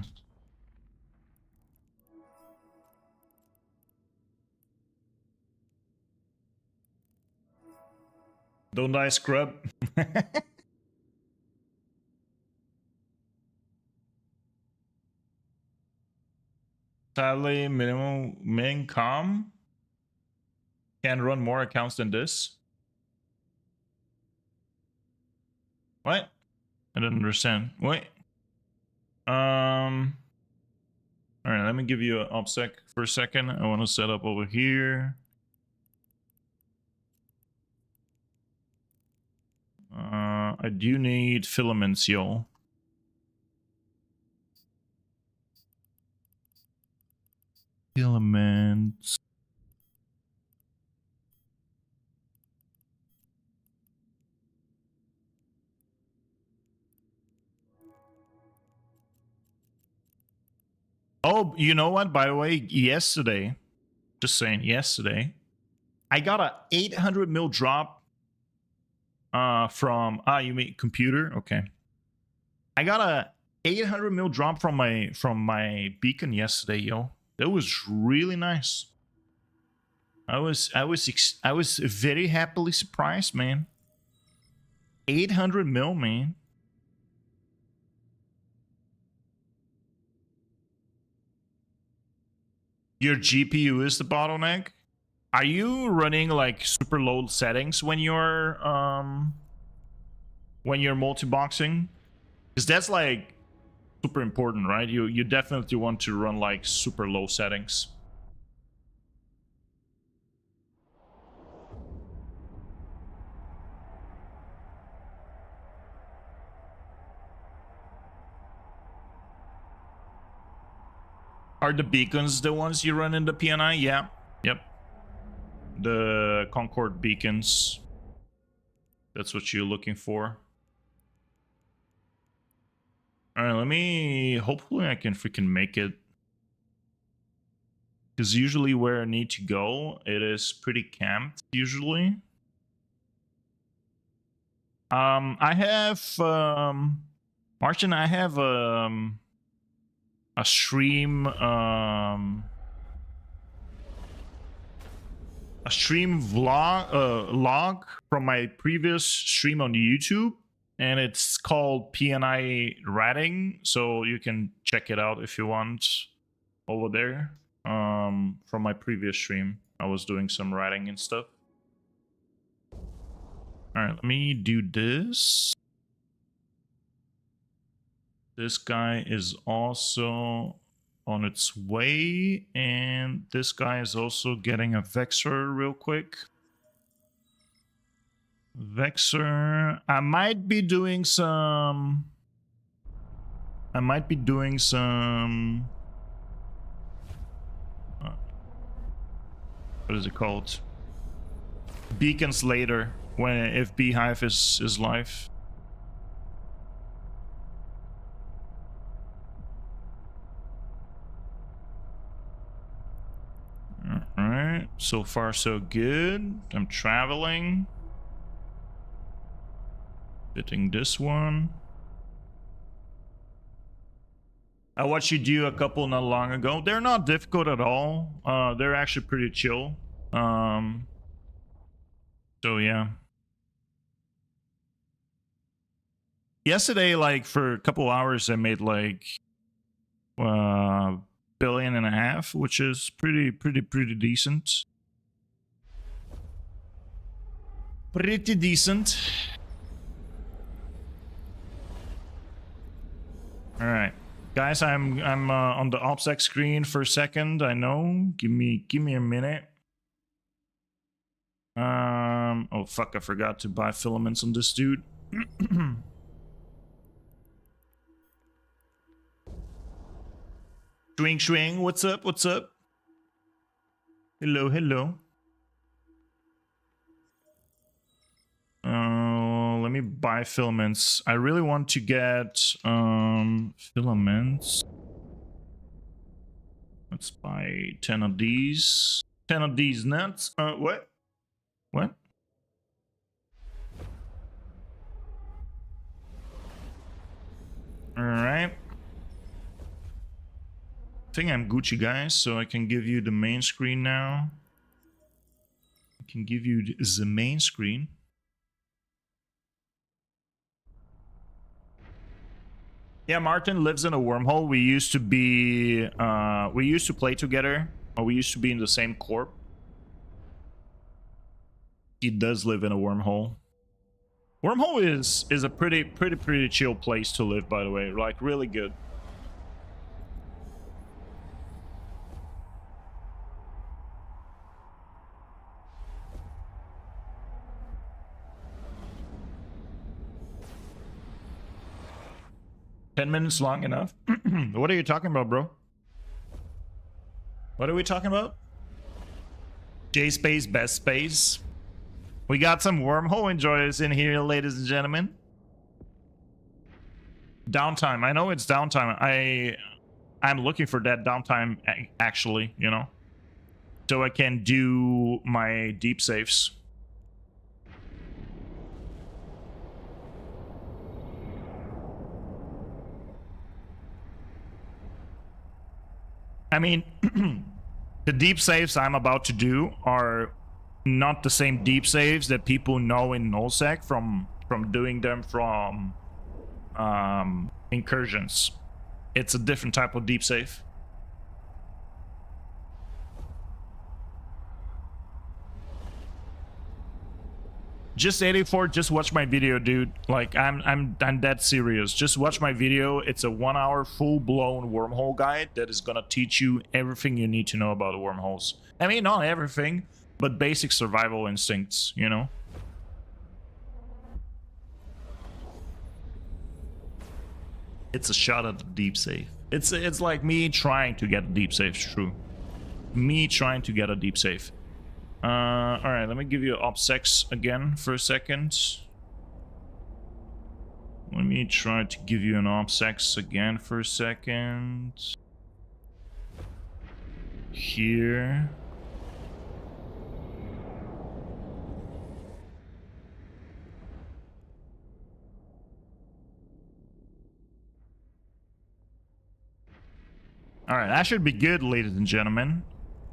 Don't die, scrub. Sadly, minimum income. Can run more accounts than this. What? I don't understand. Wait. All right, let me give you an OPSEC for a second. I want to set up over here. I do need filaments, yo. Filaments. Oh, you know what? By the way, yesterday, just saying, yesterday, I got a 800 mil drop from you mean computer? Okay. I got a 800 mil drop from my beacon yesterday, yo. That was really nice. I was very happily surprised, man. 800 mil, man. Your GPU is the bottleneck? Are you running like super low settings when you're multi-boxing? Because that's like super important, right? You definitely want to run like super low settings. Are the beacons the ones you run in the PNI? Yeah. Yep. The Concord beacons. That's what you're looking for. Alright, let me... Hopefully I can freaking make it. Because usually where I need to go, it is pretty camped, usually. I have... Martin, I have a stream... a stream vlog log from my previous stream on YouTube, and it's called PNI ratting, so you can check it out if you want over there. From my previous stream, I was doing some ratting and stuff. All right, let me do this. This guy is also on its way, and this guy is also getting a Vexer real quick. Vexer. I might be doing some... what is it called? Beacons later, if Beehive is live. Alright, so far so good. I'm traveling. Fitting this one. I watched you do a couple not long ago. They're not difficult at all. They're actually pretty chill. So yeah. Yesterday, like for a couple hours, I made like $1.5 billion, which is pretty decent. Pretty decent. All right, guys, I'm on the OPSEC screen for a second. I know. Give me a minute. Oh, Oh fuck, I forgot to buy filaments on this dude. Swing, swing, what's up, what's up? Hello, hello. Let me buy filaments. I really want to get filaments. Let's buy 10 of these. 10 of these nuts. What? What? Alright. I think I'm Gucci, guys, so I can give you the main screen now. I can give you the main screen. Yeah, Martin lives in a wormhole. We used to be, we used to play together. Or we used to be in the same corp. He does live in a wormhole. Wormhole is a pretty chill place to live, by the way. Like, really good. $10 long enough? What are you talking about, bro? What are we talking about? J-Space, best space. We got some wormhole enjoyers in here, ladies and gentlemen. Downtime. I know it's downtime. I'm looking for that downtime, actually, you know, so I can do my deep saves. I mean, the deep saves I'm about to do are not the same deep saves that people know in nullsec from doing them from incursions. It's a different type of deep save. Just 84, just watch my video, dude. Like, I'm that serious. Just watch my video. It's a 1 hour full-blown wormhole guide that is gonna teach you everything you need to know about the wormholes. I mean, not everything, but basic survival instincts, you know? It's a shot at the deep save. It's like me trying to get a deep save, true. Me trying to get a deep save. Alright, let me give you OPSEC again for a second. Let me try to give you an OPSEC again for a second. Here. Alright, that should be good, ladies and gentlemen.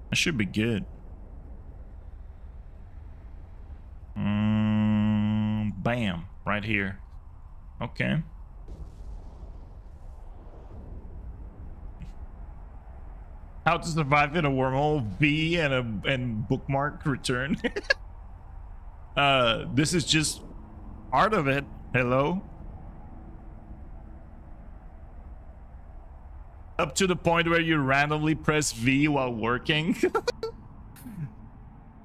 That should be good. Bam, right here. Okay. How to survive in a wormhole, V and bookmark return. This is just part of it. Hello. Up to the point where you randomly press V while working.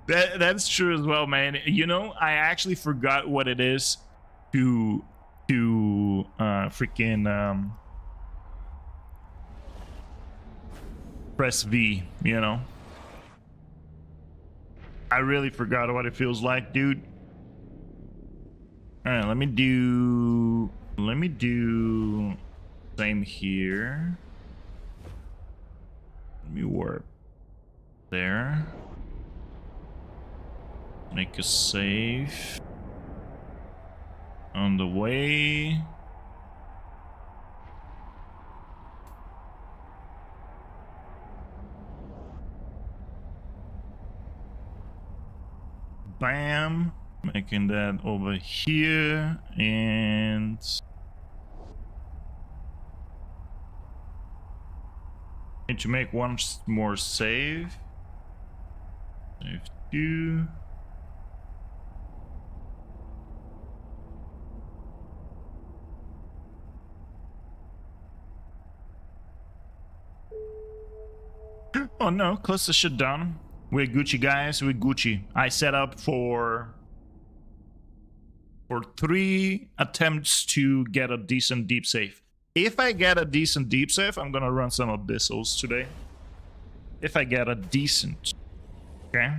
That's true as well, man. You know, I actually forgot what it is to freaking press V, you know. I really forgot what it feels like, dude. All right, let me do same here. Let me warp there. Make a save. On the way. Bam. Making that over here. And need to make one more save. Save 2. Oh no, close the shit down. We're Gucci, guys. We're Gucci. I set up for for 3 attempts to get a decent deep save. If I get a decent deep save, I'm gonna run some Abyssals today. If I get a decent, okay?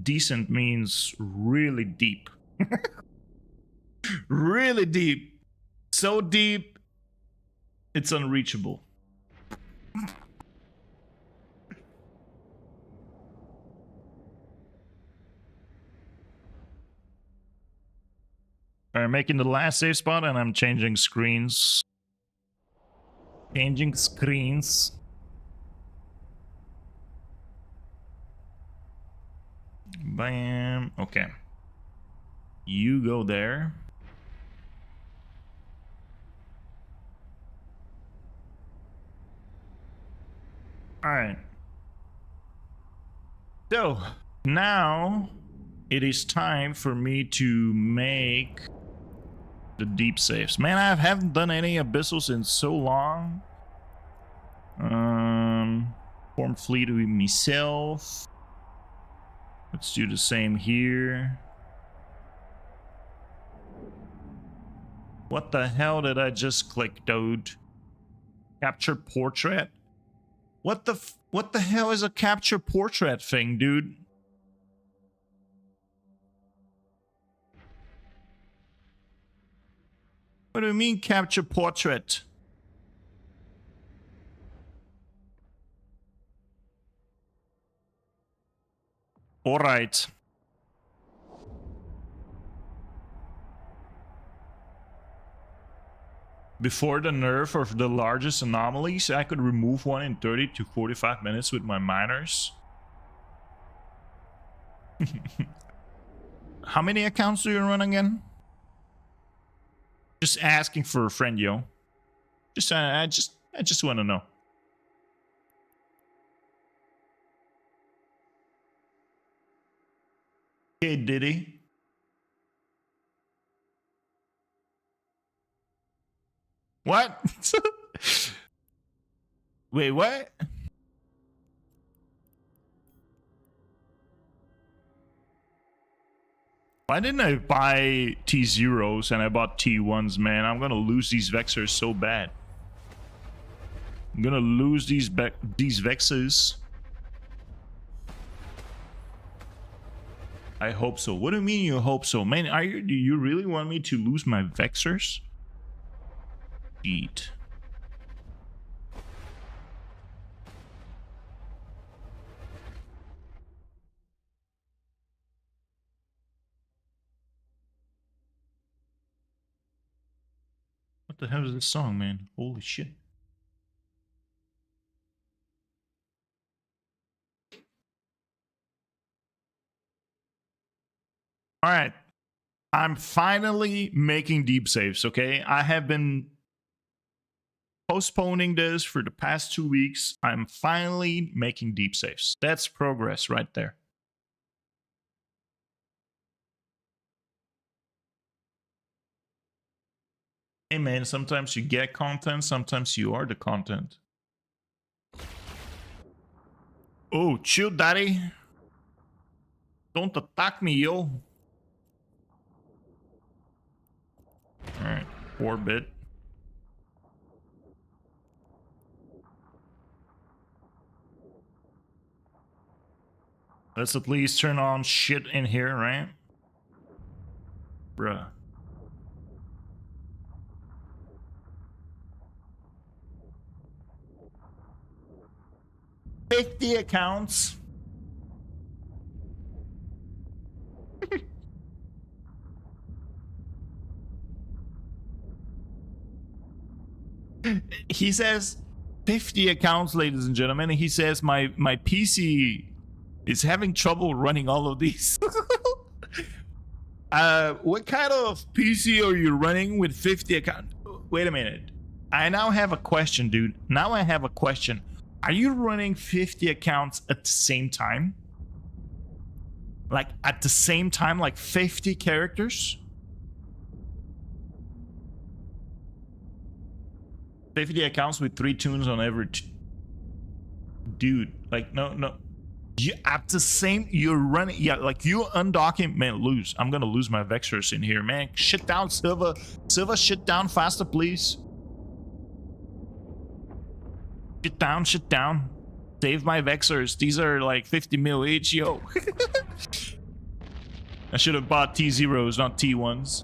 Decent means really deep. Really deep. So deep, it's unreachable. I'm making the last save spot and I'm changing screens. Changing screens. Bam. Okay. You go there. Alright. So, now it is time for me to make the deep saves. Man, I haven't done any Abyssals in so long. Form fleet with myself. Let's do the same here. What the hell did I just click, dude? Capture portrait? What the hell is a capture portrait thing, dude? What do you mean capture portrait? All right. Before the nerf of the largest anomalies, I could remove one in 30 to 45 minutes with my miners. How many accounts do you run again? Just asking for a friend, yo. I just want to know. Hey, Diddy. What? Wait, what? Why didn't I buy T0s and I bought T1s, man? I'm gonna lose these Vexers so bad. I'm gonna lose these Vexers. I hope so. What do you mean you hope so? Man, do you really want me to lose my Vexers? Eat. What the hell is this song, man? Holy shit. All right. I'm finally making deep saves, okay? I have been postponing this for the past 2 weeks. I'm finally making deep saves. That's progress right there. Hey man, sometimes you get content, sometimes you are the content. Oh, chill, daddy. Don't attack me, yo. Alright, 4-bit. Let's at least turn on shit in here, right? Bruh. $50 accounts. He says 50 accounts, ladies and gentlemen. And he says my PC is having trouble running all of these. What kind of PC are you running with 50 accounts? Wait a minute. I now have a question, dude. Now I have a question. Are you running 50 accounts at the same time? Like at the same time, like 50 characters? 50 accounts with 3 tunes on every... Dude, like, no. You at the same, you're running, yeah, like you undocking, man, lose. I'm gonna lose my Vexers in here, man. Shit down, Silva. Silva, shit down faster, please. Shit down, shit down. Save my Vexers. These are like 50 mil each, yo. I should have bought T0s, not T1s.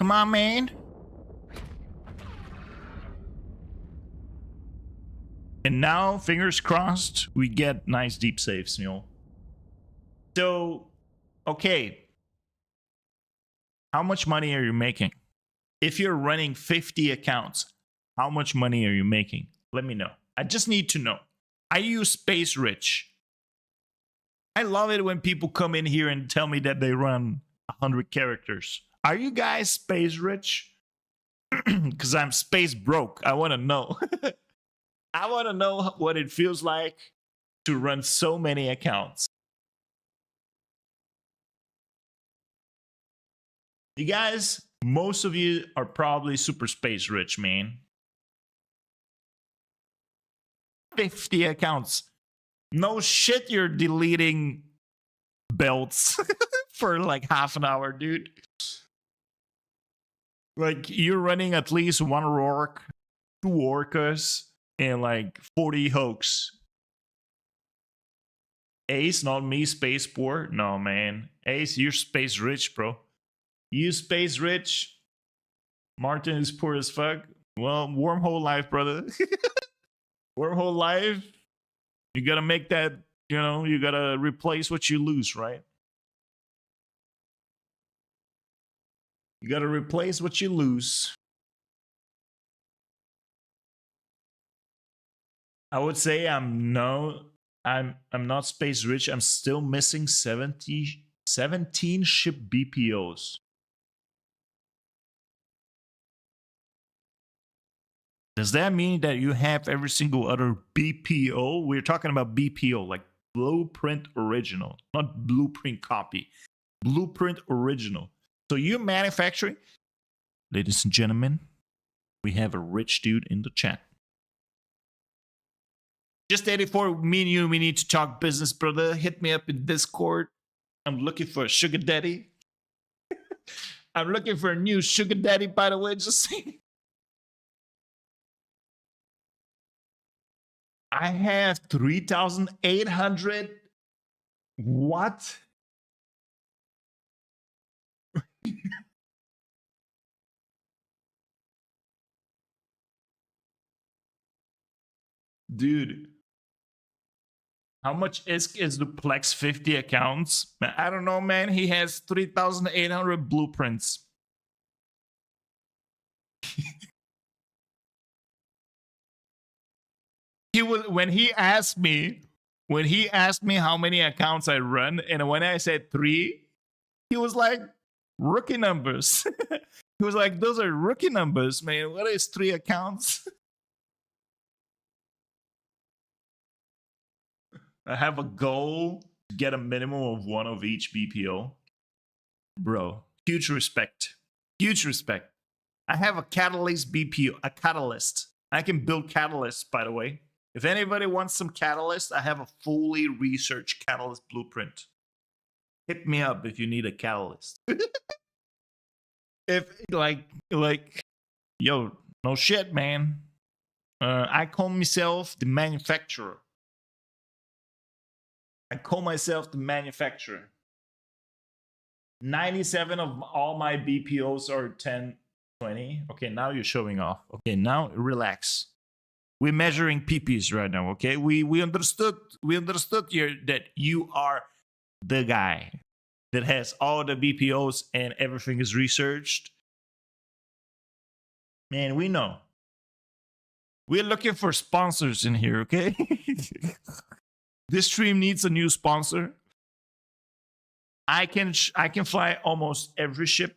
Come on, man. And now, fingers crossed, we get nice deep saves, you know. So, okay. How much money are you making? If you're running 50 accounts, how much money are you making? Let me know. I just need to know. Are you space rich? I love it when people come in here and tell me that they run 100 characters. Are you guys space rich? Because I'm space broke. I want to know. I want to know what it feels like to run so many accounts. You guys, most of you are probably super space rich, man. 50 accounts. No shit, you're deleting belts for like half an hour, dude. Like, you're running at least one Rourke, 2 Orcas, and like 40 Hoax. Ace, not me, space poor. No, man. Ace, you're space rich, bro. You space rich. Martin is poor as fuck. Well, wormhole life, brother. Wormhole life. You gotta make that, you know, you gotta replace what you lose, right? You gotta replace what you lose. I would say I'm not space rich. I'm still missing 17 ship BPOs. Does that mean that you have every single other BPO? We're talking about BPO, like Blueprint Original, not Blueprint Copy. Blueprint Original. So you're manufacturing? Ladies and gentlemen, we have a rich dude in the chat. Just 84, me and you, we need to talk business, brother. Hit me up in Discord. I'm looking for a sugar daddy. I'm looking for a new sugar daddy, by the way, just saying. I have 3,800. What? Dude. How much is the Plex 50 accounts? I don't know, man. He has 3,800 blueprints. When he asked me how many accounts I run, and when I said 3, he was like, rookie numbers. He was like, those are rookie numbers, man. What is 3 accounts? I have a goal to get a minimum of 1 of each BPO. Bro, huge respect. Huge respect. I have a Catalyst BPO, a Catalyst. I can build Catalyst, by the way. If anybody wants some Catalyst, I have a fully researched Catalyst blueprint. Hit me up if you need a Catalyst. If, like, yo, no shit, man. I call myself the manufacturer. I call myself the manufacturer. 97 of all my BPOs are 10, 20. Okay, now you're showing off. Okay, now relax. We're measuring PPs right now, okay? We understood here that you are the guy that has all the BPOs and everything is researched. Man, we know. We're looking for sponsors in here, okay? This stream needs a new sponsor. I can fly almost every ship.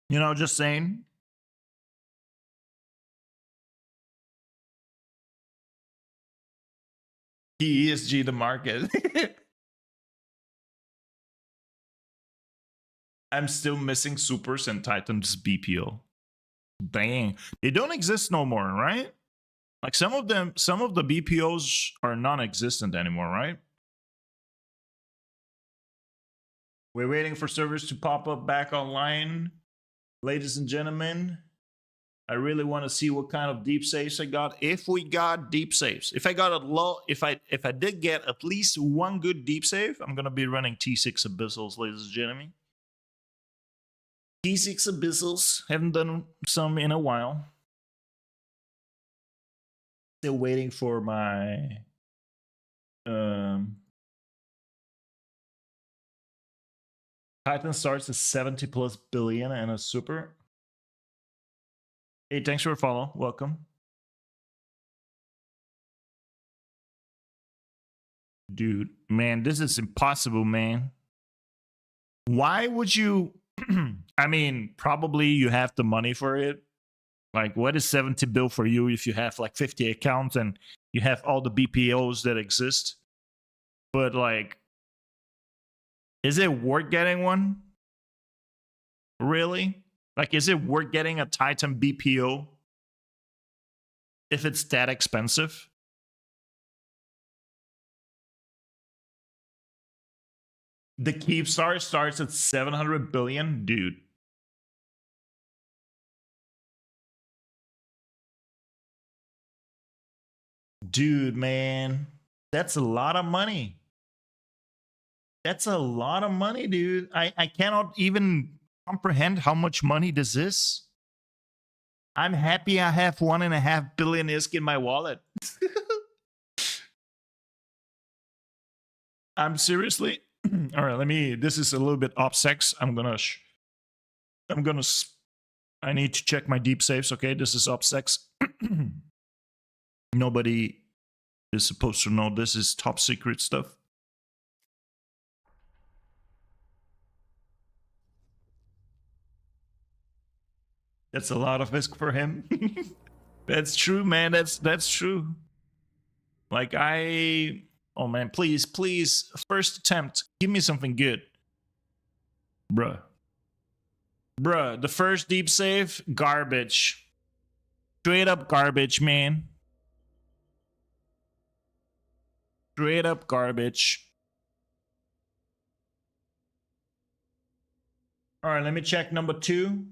You know, just saying. He ESG the market. I'm still missing Supers and Titans BPO. Dang. They don't exist no more, right? Like some of the BPOs are non-existent anymore, right? We're waiting for servers to pop up back online. Ladies and gentlemen, I really want to see what kind of deep saves I got. If we got deep saves, if I got a low, if I did get at least one good deep save, I'm gonna be running T6 Abyssals, ladies and gentlemen. T6 Abyssals, haven't done some in a while. Still waiting for my Titan starts at 70 plus billion and a super. Hey, thanks for the follow. Welcome. Dude, man, this is impossible, man. Why would you? I mean, probably you have the money for it. Like, what is 70 bill for you if you have like 50 accounts and you have all the BPOs that exist? But like, is it worth getting one? Really? Like, is it worth getting a Titan BPO if it's that expensive? The Keepstar starts at 700 billion, dude. Dude, man, that's a lot of money. That's a lot of money, dude. I cannot even comprehend how much money this is. I'm happy I have 1.5 billion ISK in my wallet. I'm seriously. All right, let me. This is a little bit obsex. I need to check my deep saves. Okay, this is obsex. Nobody is supposed to know this is top secret stuff. That's a lot of risk for him. That's true, man. That's true. Like oh man, please, first attempt, give me something good. Bruh, the first deep save, garbage. Straight up garbage, man. Straight up garbage. All right, let me check number 2.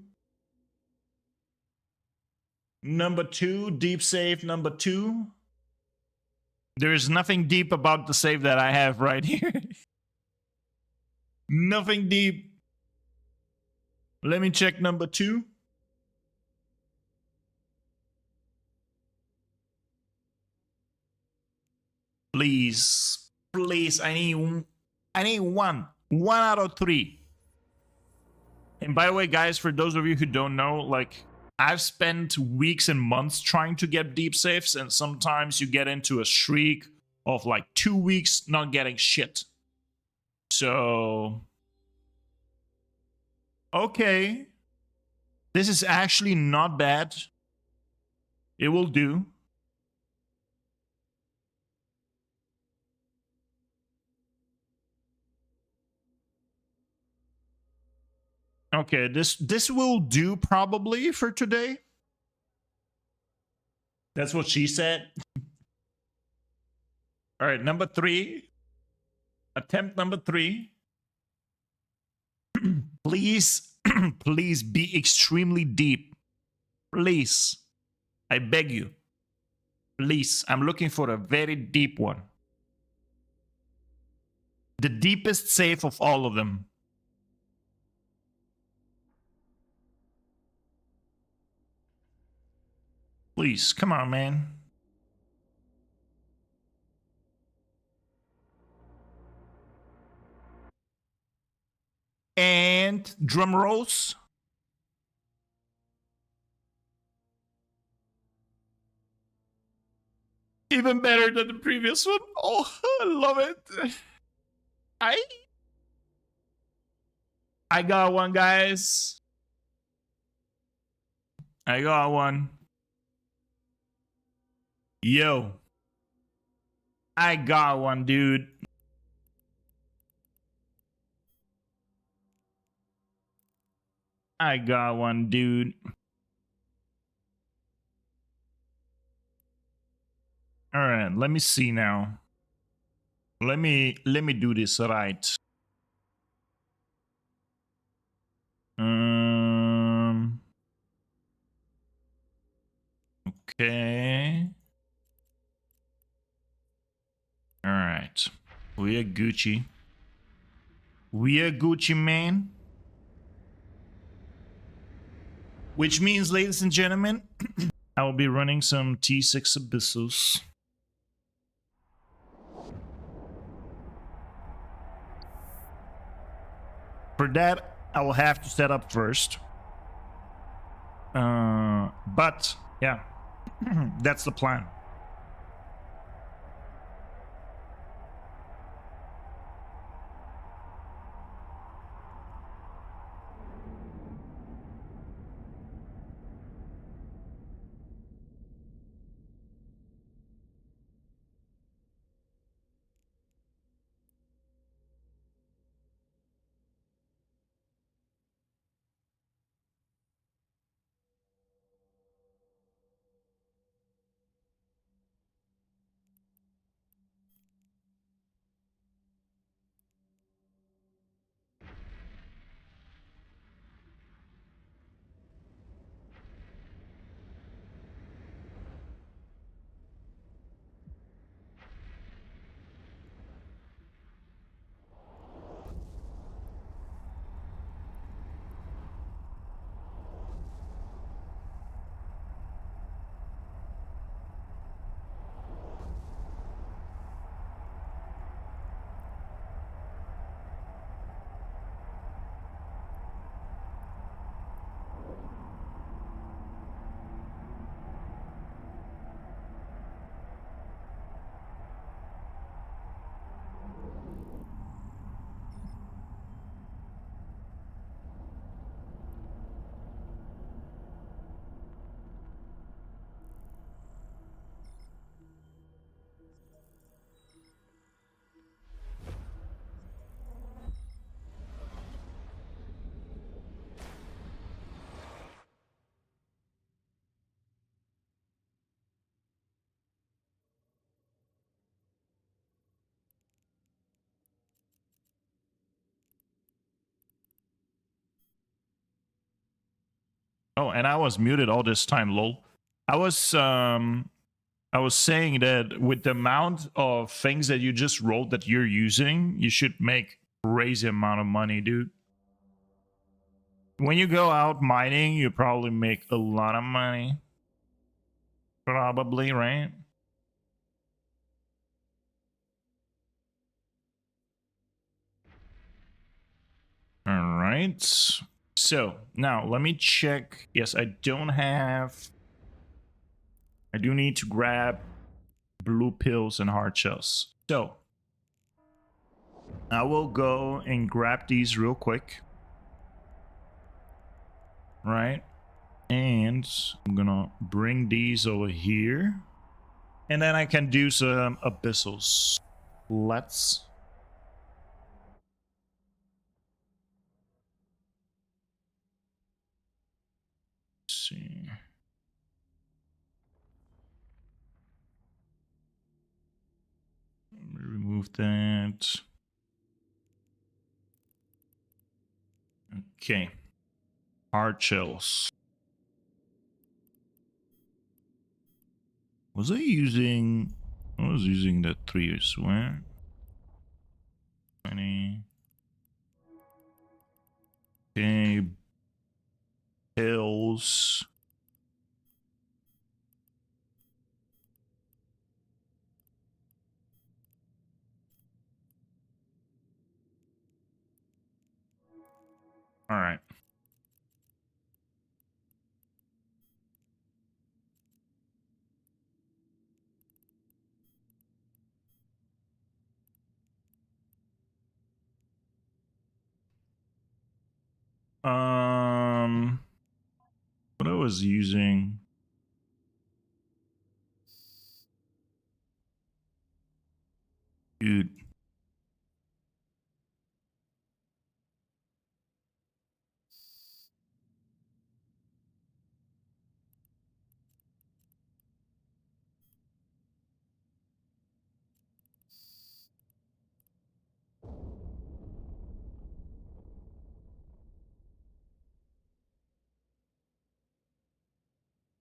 Number 2, deep save number 2. There is nothing deep about the save that I have right here. Nothing deep. Let me check number 2. Please, I need one out of 3. And by the way, guys, for those of you who don't know, like, I've spent weeks and months trying to get deep saves, and sometimes you get into a streak of like 2 weeks not getting shit. So, okay, this is actually not bad. It will do. Okay, this will do probably for today. That's what she said. All right, number 3. Attempt number 3. Please, please be extremely deep. Please. I beg you. Please, I'm looking for a very deep one. The deepest save of all of them. Please, come on, man. And drum rolls. Even better than the previous one. Oh, I love it. I got one, guys. I got one. Yo. I got one, dude. I got one, dude. All right, let me see now. Let me do this right. Okay. All right. We are Gucci. We are Gucci, man. Which means, ladies and gentlemen, I will be running some T6 Abyssals. For that, I will have to set up first. But, yeah, that's the plan. Oh, and I was muted all this time, lol. I was saying that with the amount of things that you just rolled that you're using, you should make crazy amount of money, dude. When you go out mining, you probably make a lot of money. Probably, right? All right. So now let me check. Yes, I don't have. I do need to grab blue pills and hard shells. So I will go and grab these real quick. Right. And I'm gonna bring these over here. And then I can do some abyssals. Let's see. Let me remove that. Okay. Hard shells. Was I using... I was using that 3, I swear. 20. Okay. Pills. All right. What I was using... Dude.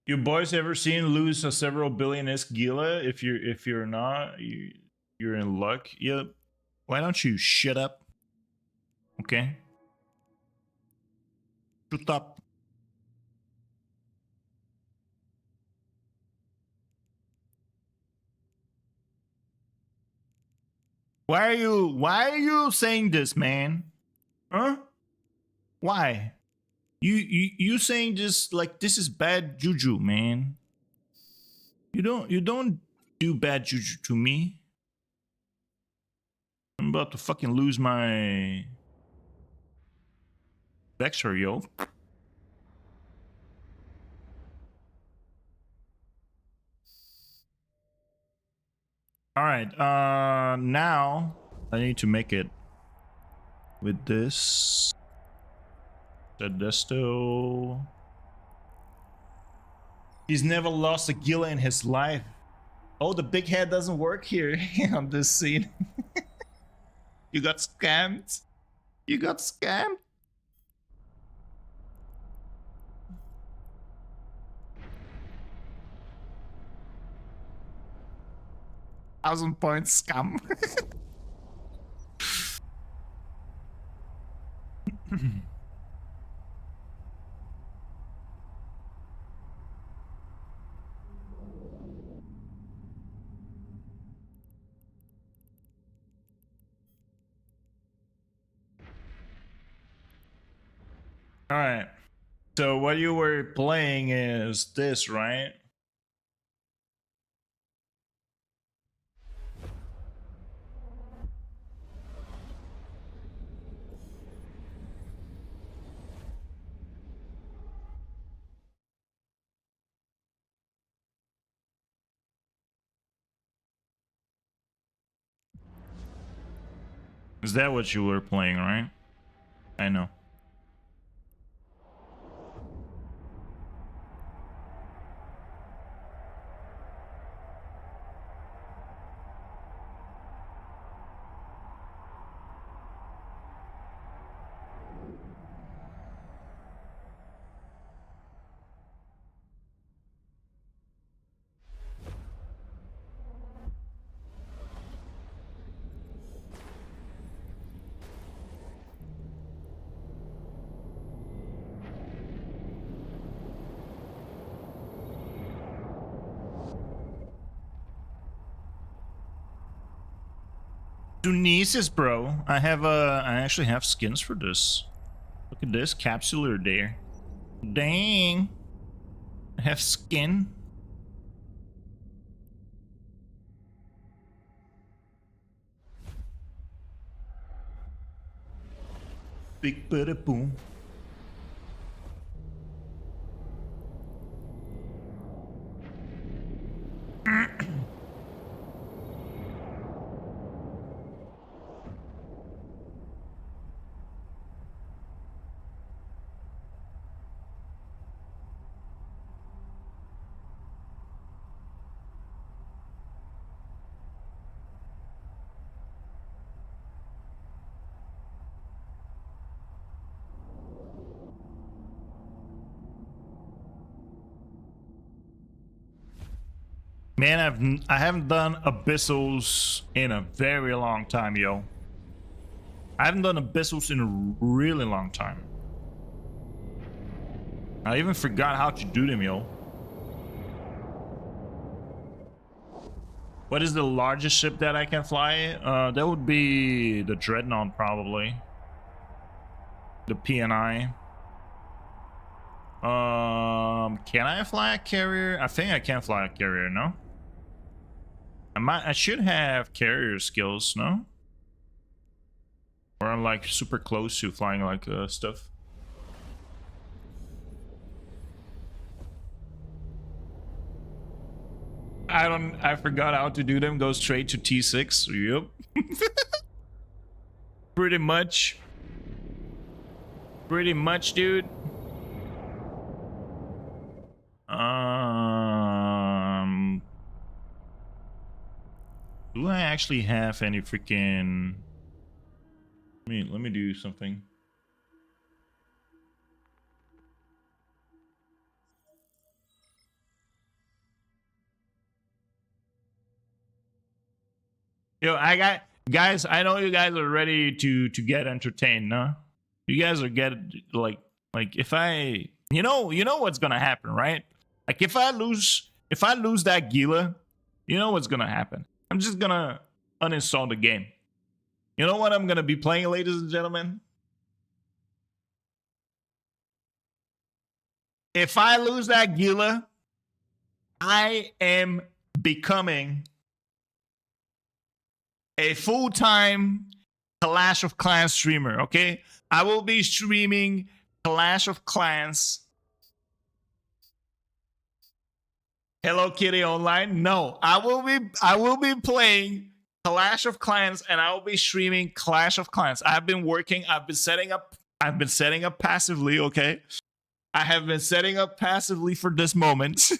You boys ever seen lose a several billion-isk gila? If you're not, you're in luck. Yep. Why don't you shut up? Okay. Shut up. Why are you saying this, man? Huh? Why? You saying just like this is bad juju, man. You don't do bad juju to me. I'm about to fucking lose my Vexor, yo. Alright, now I need to make it with this. Desto. He's never lost a Gila in his life. Oh, the big head doesn't work here on this scene. You got scammed. You got scammed. Thousand points scam. All right. So what you were playing is this, right? Is that what you were playing, right? I know. Dunices, bro. I actually have skins for this. Look at this capsular there. Dang. I have skin. Big bada boom. Man, I haven't done Abyssals in a very long time, yo. I haven't done Abyssals in a really long time. I even forgot how to do them, yo. What is the largest ship that I can fly? That would be the Dreadnought, probably. The PNI. Can I fly a carrier? I think I can fly a carrier, no? I should have carrier skills, no? Or I'm like super close to flying like stuff. I forgot how to do them. Go straight to T6. Yep. Pretty much. Pretty much, dude. Do I actually have any freaking... Let me do something. Yo, I got guys. I know you guys are ready to get entertained. No, you guys are like if I, you know what's gonna happen, right? Like if I lose that Gila, you know what's gonna happen. I'm just gonna uninstall the game. You know what I'm gonna be playing, ladies and gentlemen? If I lose that Gila, I am becoming a full-time Clash of Clans streamer, okay? I will be streaming Clash of Clans. Hello Kitty Online? No, I will be playing Clash of Clans and I will be streaming Clash of Clans. I've been setting up passively, okay? I have been setting up passively for this moment.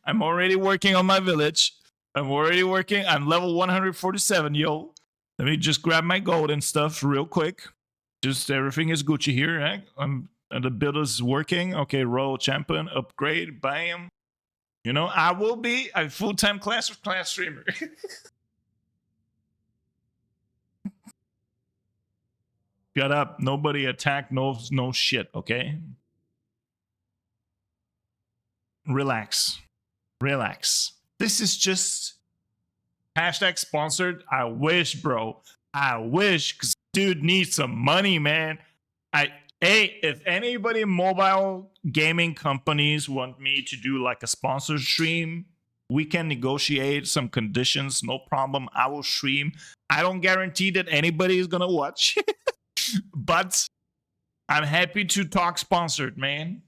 I'm already working on my village. I'm already working. I'm level 147, yo. Let me just grab my gold and stuff real quick. Just everything is Gucci here. Right? The build is working. Okay, Royal Champion, upgrade, bam. You know, I will be a full-time Clash of Clans streamer. Shut up. Nobody attack, no shit, okay? Relax. Relax. This is just hashtag sponsored. I wish, bro. I wish, because dude needs some money, man. Hey, if anybody mobile gaming companies want me to do like a sponsor stream, we can negotiate some conditions, no problem. I will stream. I don't guarantee that anybody is gonna watch, but I'm happy to talk sponsored, man.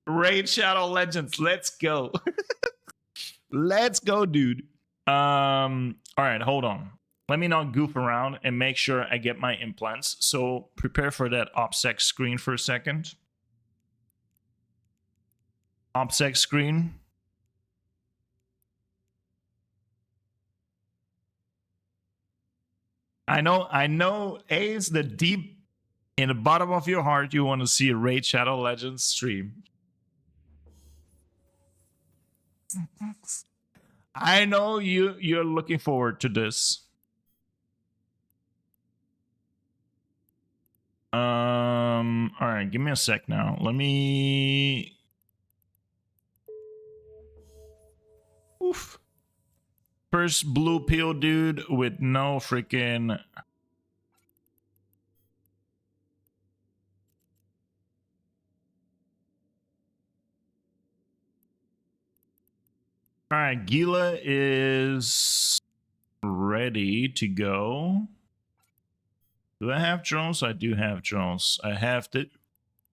Raid Shadow Legends, let's go. Let's go, dude. All right, hold on. Let me not goof around and make sure I get my implants. So prepare for that OPSEC screen for a second. OPSEC screen. I know, Ace, the deep in the bottom of your heart, you want to see a Raid Shadow Legends stream. I know you're looking forward to this. All right, give me a sec now. Let me. Oof. First blue pill dude with no freaking. All right, Gila is ready to go. Do I have drones? I do have drones. I have to.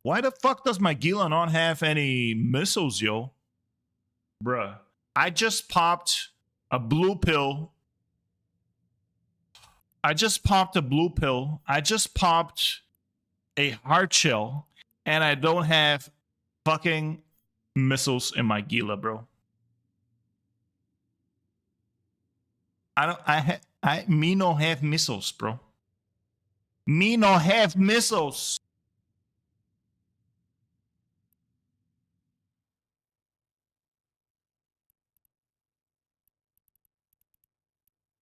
Why the fuck does my Gila not have any missiles, yo? Bruh. I just popped a blue pill. I just popped a blue pill. I just popped a hard shell. And I don't have fucking missiles in my Gila, bro. Me no have missiles, bro. Me no have missiles.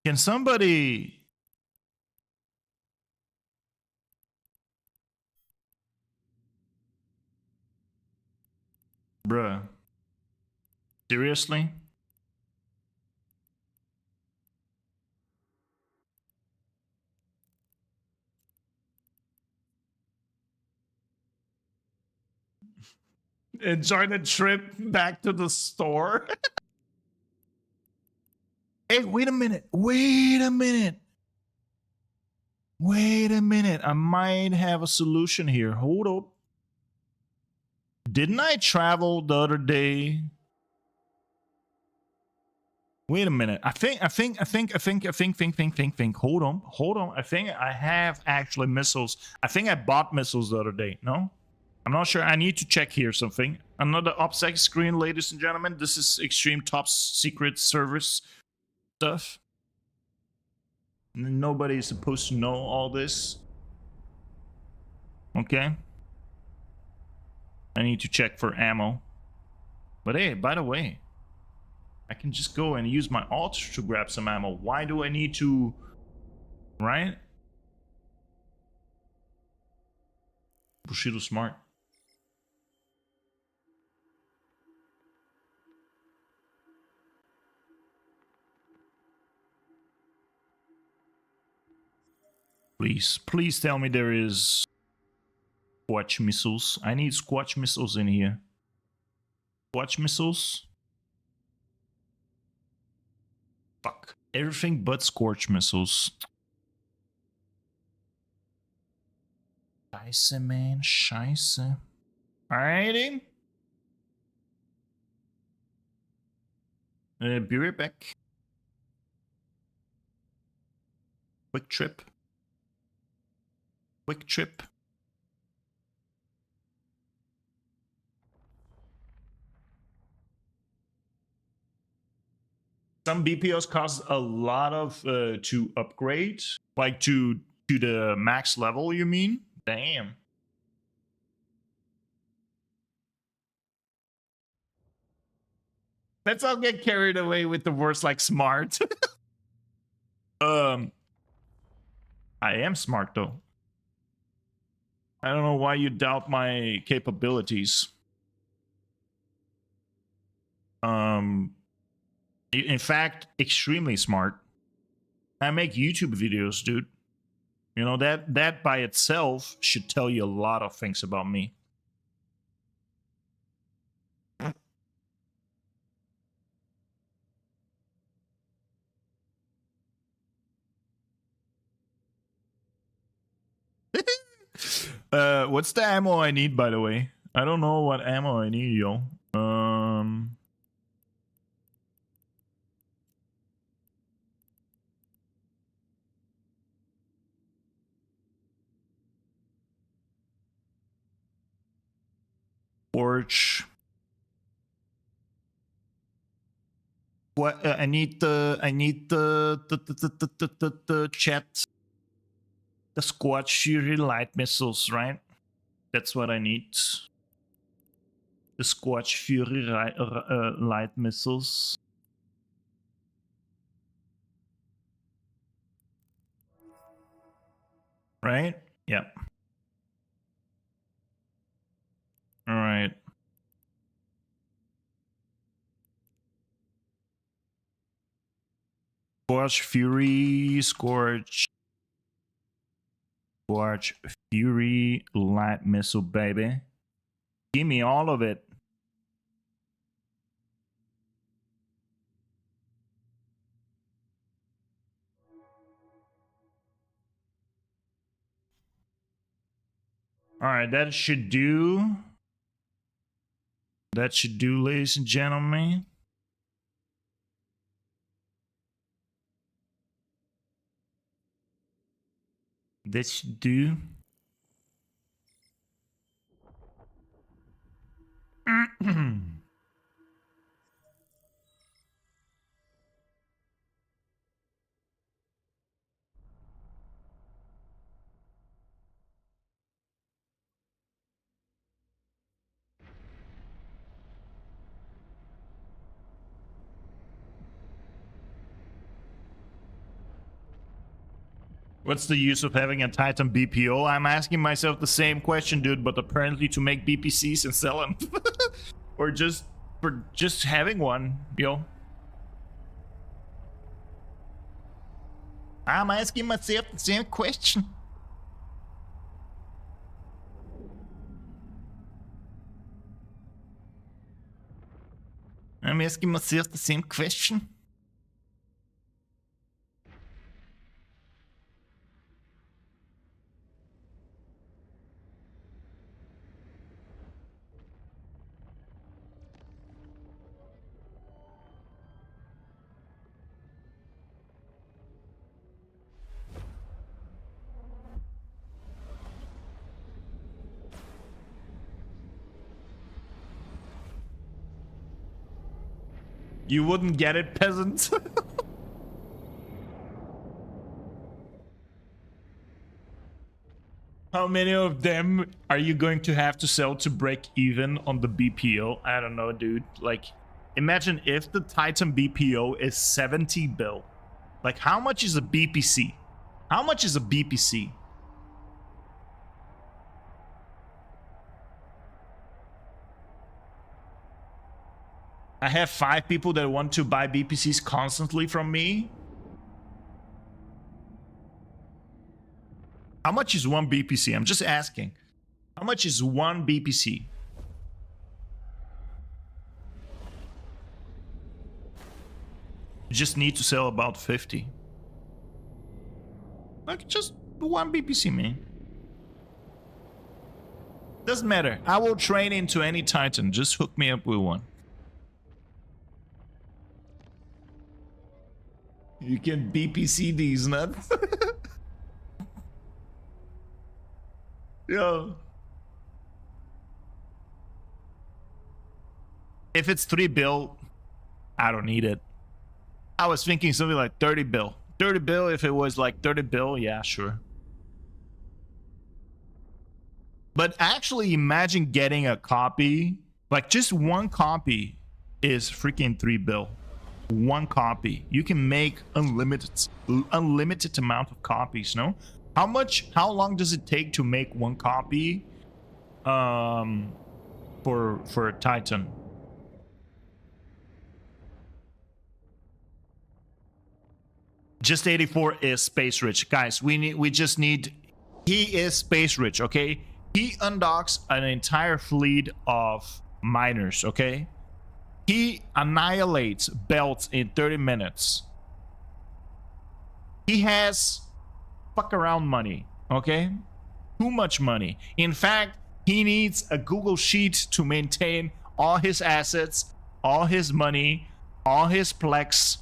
Can somebody... Bruh. Seriously? Enjoy the trip back to the store. Hey, wait a minute. Wait a minute. Wait a minute. I might have a solution here. Hold up. Didn't I travel the other day? Wait a minute. I think. Hold on. I think I have actually missiles. I think I bought missiles the other day. No? I'm not sure. I need to check here something. Another OPSEC screen, ladies and gentlemen. This is extreme top secret service stuff. Nobody is supposed to know all this. Okay. I need to check for ammo. But hey, by the way, I can just go and use my alt to grab some ammo. Why do I need to... Right? Bushido smart. Please, please tell me there is squash missiles. I need squash missiles in here. Squash missiles? Fuck. Everything but scorch missiles. Scheiße, man. Scheiße. Alrighty. Be right back. Quick trip. Quick trip. Some BPOs cost a lot of to upgrade, like to the max level. You mean? Damn. Let's all get carried away with the words like smart. I am smart though. I don't know why you doubt my capabilities. In fact, extremely smart. I make YouTube videos, dude. You know, that by itself should tell you a lot of things about me. What's the ammo I need, by the way? I don't know what ammo I need, yo. Forge. What I need the chat. The Squatch Fury light missiles, right? That's what I need. The Squatch Fury light missiles. Right? Yep. All right. Scorch Fury, Scorch Fury light missile, baby. Give me all of it. All right, that should do. That should do, ladies and gentlemen. That should do. What's the use of having a Titan BPO? I'm asking myself the same question, dude, but apparently to make BPCs and sell them. Or just for just having one, yo. I'm asking myself the same question. I'm asking myself the same question. You wouldn't get it, peasant. How many of them are you going to have to sell to break even on the BPO? I don't know, dude. Like, Imagine if the Titan BPO is 70 bill. Like, how much is a BPC? How much is a BPC? I have 5 people that want to buy BPCs constantly from me. How much is one BPC? I'm just asking. How much is one BPC? You just need to sell about 50. Like, just one BPC, man. Doesn't matter. I will train into any Titan. Just hook me up with one. You can BPC these nuts. Yo. If it's 3 bill, I don't need it. I was thinking something like 30 bill. 30 bill, if it was like 30 bill, yeah, sure. But actually imagine getting a copy. Like, just one copy is freaking 3 bill. One copy. You can make unlimited amount of copies, no? How long does it take to make one copy for a Titan? Just 84 is space rich. Guys, we just need, he is space rich, okay? He undocks an entire fleet of miners, okay? He annihilates belts in 30 minutes. He has fuck around money, okay? Too much money. In fact, he needs a Google Sheet to maintain all his assets, all his money, all his plex.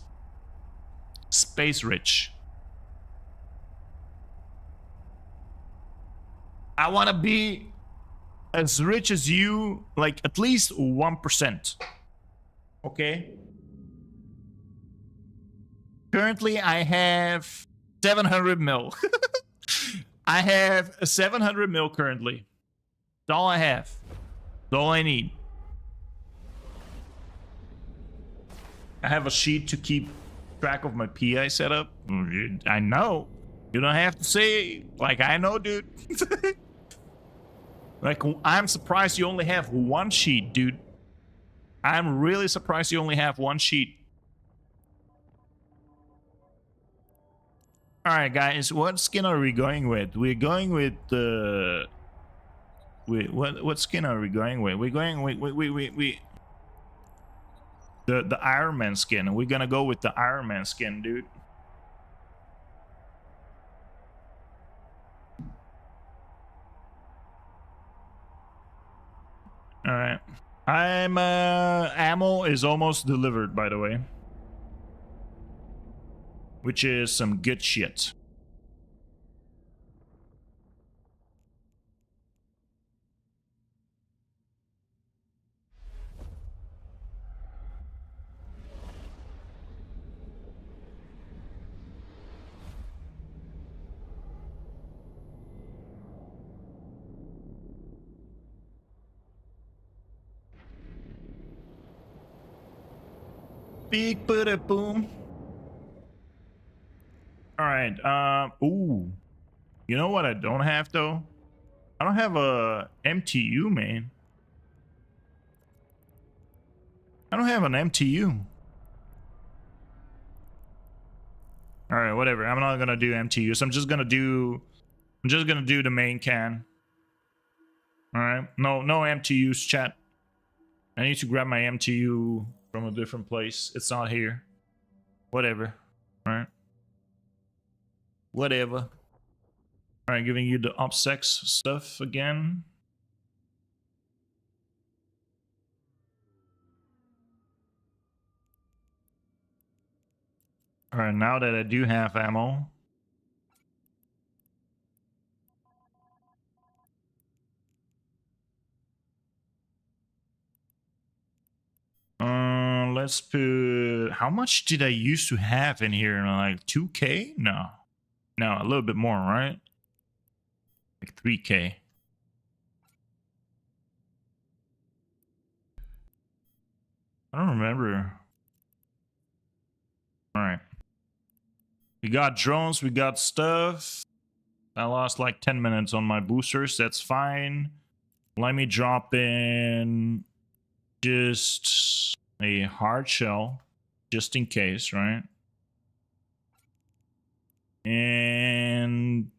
Space rich. I want to be as rich as you, like at least 1%. Okay? Currently, I have 700 mil. I have 700 mil currently. That's all I have. That's all I need. I have a sheet to keep track of my PI setup. I know. You don't have to say, like, I know, dude. Like, I'm surprised you only have one sheet, dude. I'm really surprised you only have one sheet. Alright, guys, what skin are we going with? We're going with the... what skin are we going with? We're going with... The Iron Man skin. We're gonna go with the Iron Man skin, dude. Alright. I'm ammo is almost delivered, by the way. Which is some good shit. Big booty boom. Alright, ooh. You know what I don't have though? I don't have a MTU, man. I don't have an MTU. Alright, whatever. I'm not gonna do MTUs. I'm just gonna do the main can. Alright. No MTUs, chat. I need to grab my MTU from a different place. It's not here. Whatever. Alright. Whatever. Alright, giving you the OPSEC stuff again. Alright, now that I do have ammo. Let's put... How much did I used to have in here? Like 2K? No. No, a little bit more, right? Like 3K. I don't remember. All right. We got drones, we got stuff. I lost like 10 minutes on my boosters. That's fine. Let me drop in just a hard shell, just in case, right? And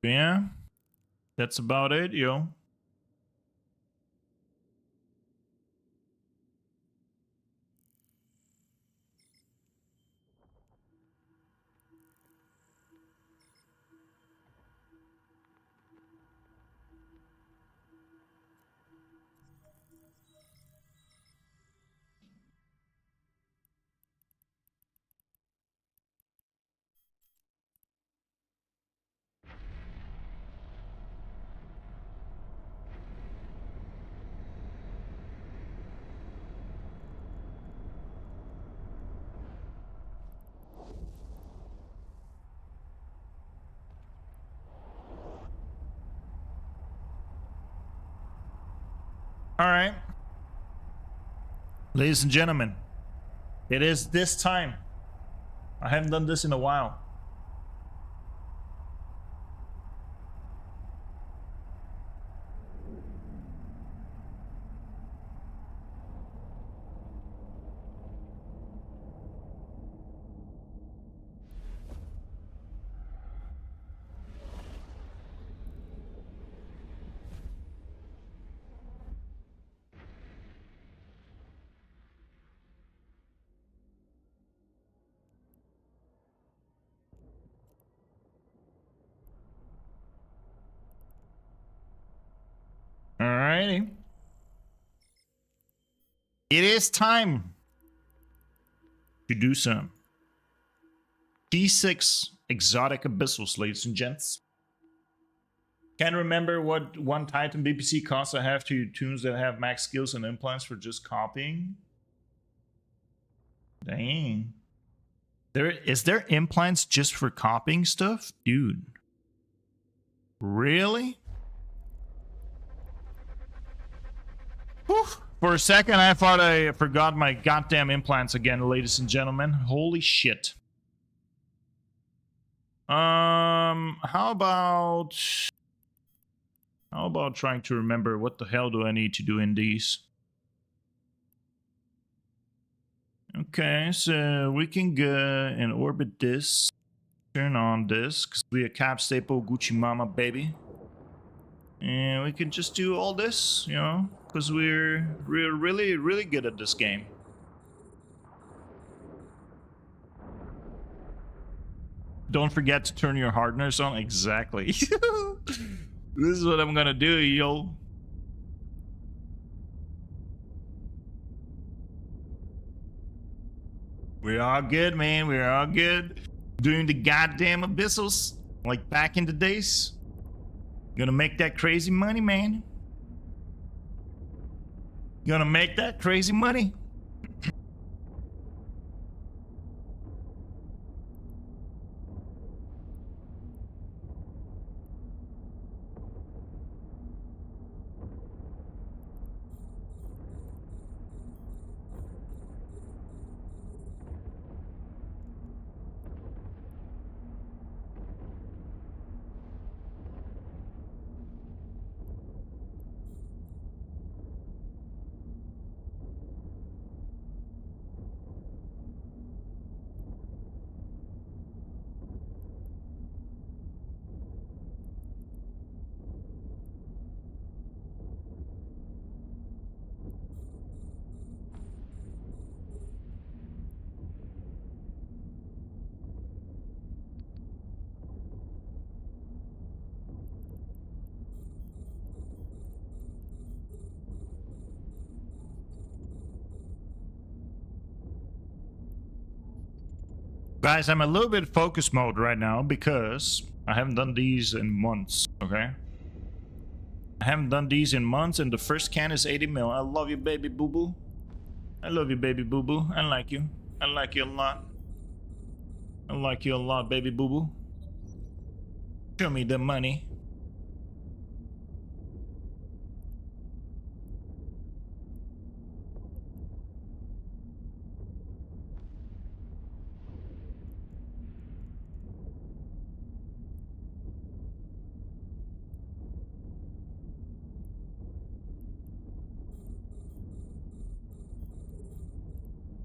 yeah, that's about it, yo. All right. Ladies and gentlemen, it is this time. I haven't done this in a while. Alrighty. It is time to do some T6 exotic abyssals, ladies and gents. Can't remember what one Titan BPC costs. I have two tunes that have max skills and implants for just copying. Dang. Is there implants just for copying stuff? Dude. Really? Whew. For a second, I thought I forgot my goddamn implants again, ladies and gentlemen. Holy shit. How about trying to remember what the hell do I need to do in these? Okay, so we can go and orbit this. Turn on this, because we a cap staple Gucci Mama, baby. And we can just do all this, you know, because we're really, really good at this game. Don't forget to turn your hardeners on. Exactly. This is what I'm gonna do, yo. We're all good, man. We're all good. Doing the goddamn abyssals like back in the days. Gonna make that crazy money, man. Gonna make that crazy money. Guys, I'm a little bit focus mode right now because I haven't done these in months, okay? I haven't done these in months and the first can is 80 mil. I love you, baby boo-boo. I love you, baby boo-boo. I like you. I like you a lot. I like you a lot, baby boo-boo. Show me the money.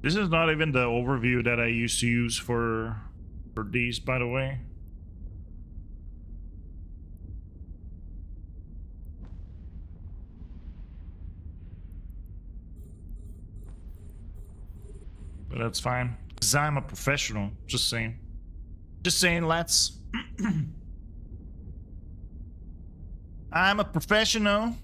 This is not even the overview that I used to use for these, by the way. But that's fine. Because I'm a professional. Just saying. Just saying, lads. I'm a professional.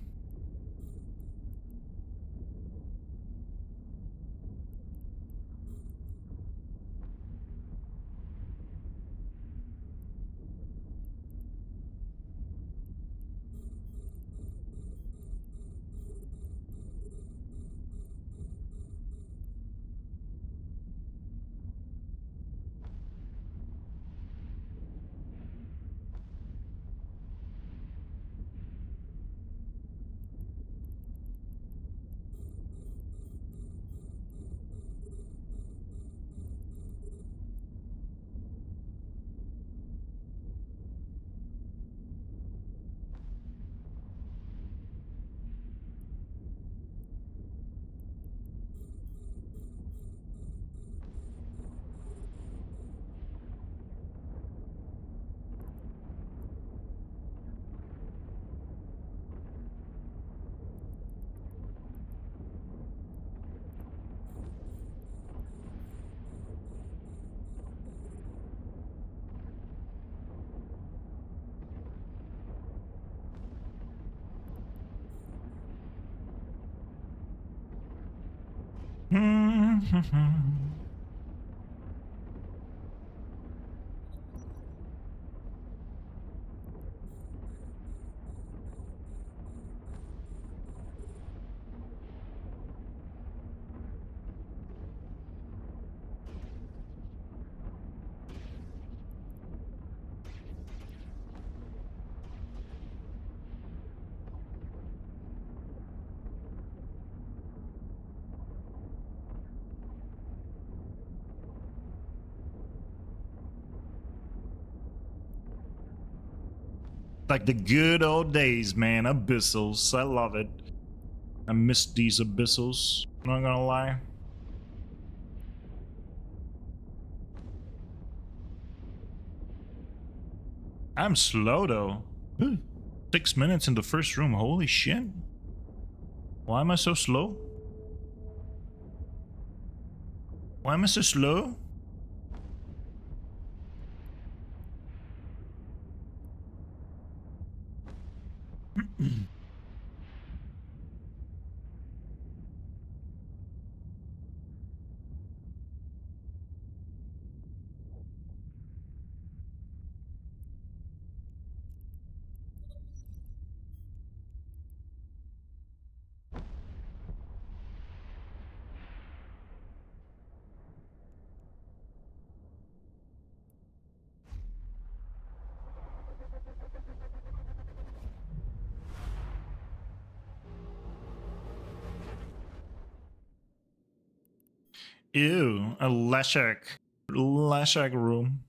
Like the good old days, man. Abyssals. I love it. I miss these Abyssals. I'm not gonna lie. I'm slow though. 6 minutes in the first room. Holy shit. Why am I so slow? Why am I so slow? Ew, a Leshak room.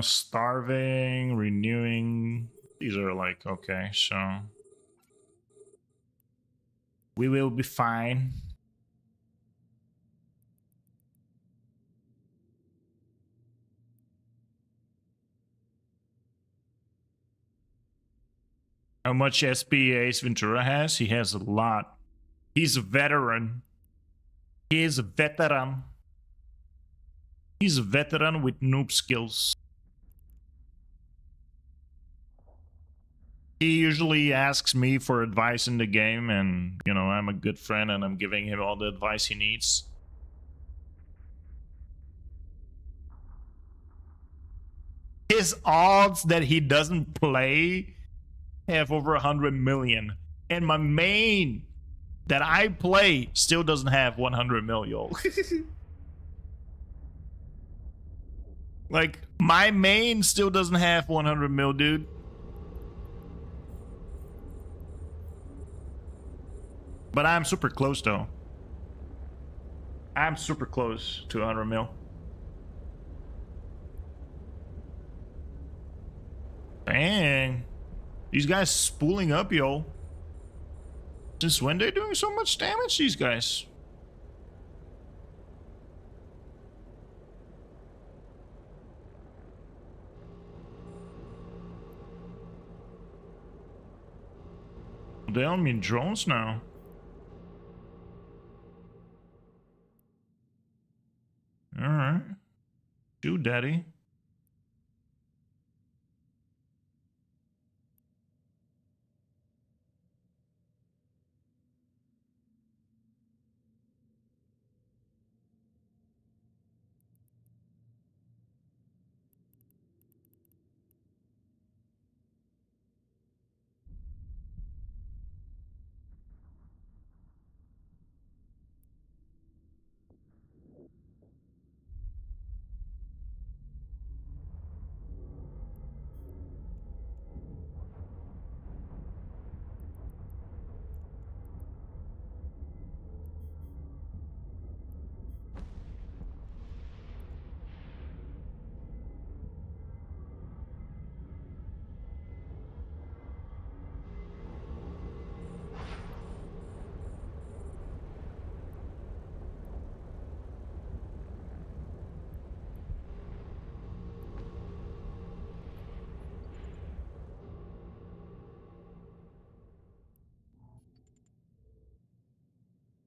Starving, renewing. These are like, okay, so we will be fine. How much SP Ace Ventura has? He has a lot. He's a veteran. He is a veteran. He's a veteran with noob skills. He usually asks me for advice in the game, and, you know, I'm a good friend and I'm giving him all the advice he needs. His odds that he doesn't play have over 100 million. And my main that I play still doesn't have 100 million. Like, my main still doesn't have 100 mil, dude. But I'm super close, though. I'm super close to 100 mil. Dang. These guys spooling up, yo. Since when they're doing so much damage, these guys? They don't mean drones now. Alright. Shoot, daddy.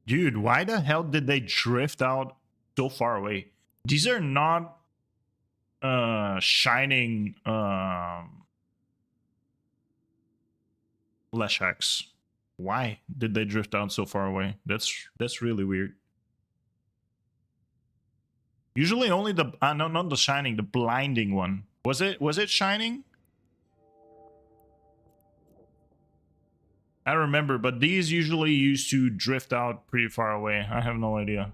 Dude, why the hell did they drift out so far away? These are not shining Leshaks. Why did they drift out so far away? That's really weird. Usually only the no, not the shining, the blinding one. Was it shining? I remember, but these usually used to drift out pretty far away. I have no idea.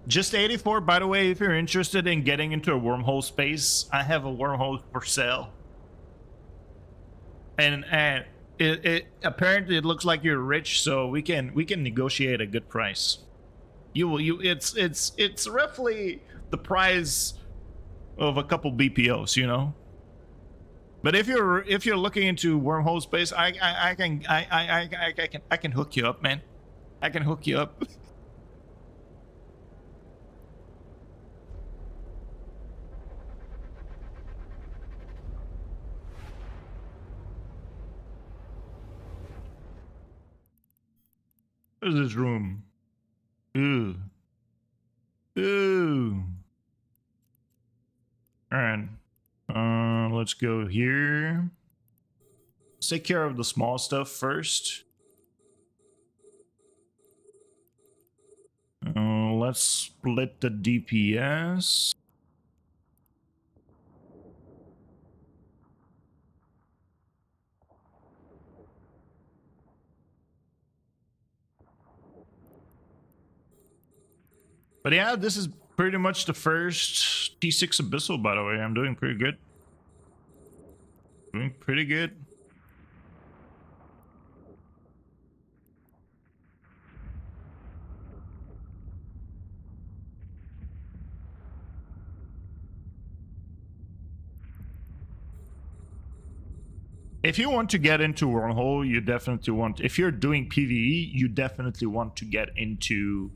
Just 84, by the way, if you're interested in getting into a wormhole space, I have a wormhole for sale. And it apparently it looks like you're rich, so we can negotiate a good price. It's roughly the price of a couple BPOs, you know. But if you're looking into wormhole space, I can hook you up, man. I can hook you up. What is this room? Ooh. Ooh. Alright. Let's go here. Let's take care of the small stuff first. Let's split the DPS. But yeah, this is pretty much the first T6 Abyssal, by the way. I'm doing pretty good. Doing pretty good. If you want to get into Wormhole, you definitely want... If you're doing PvE, you definitely want to get into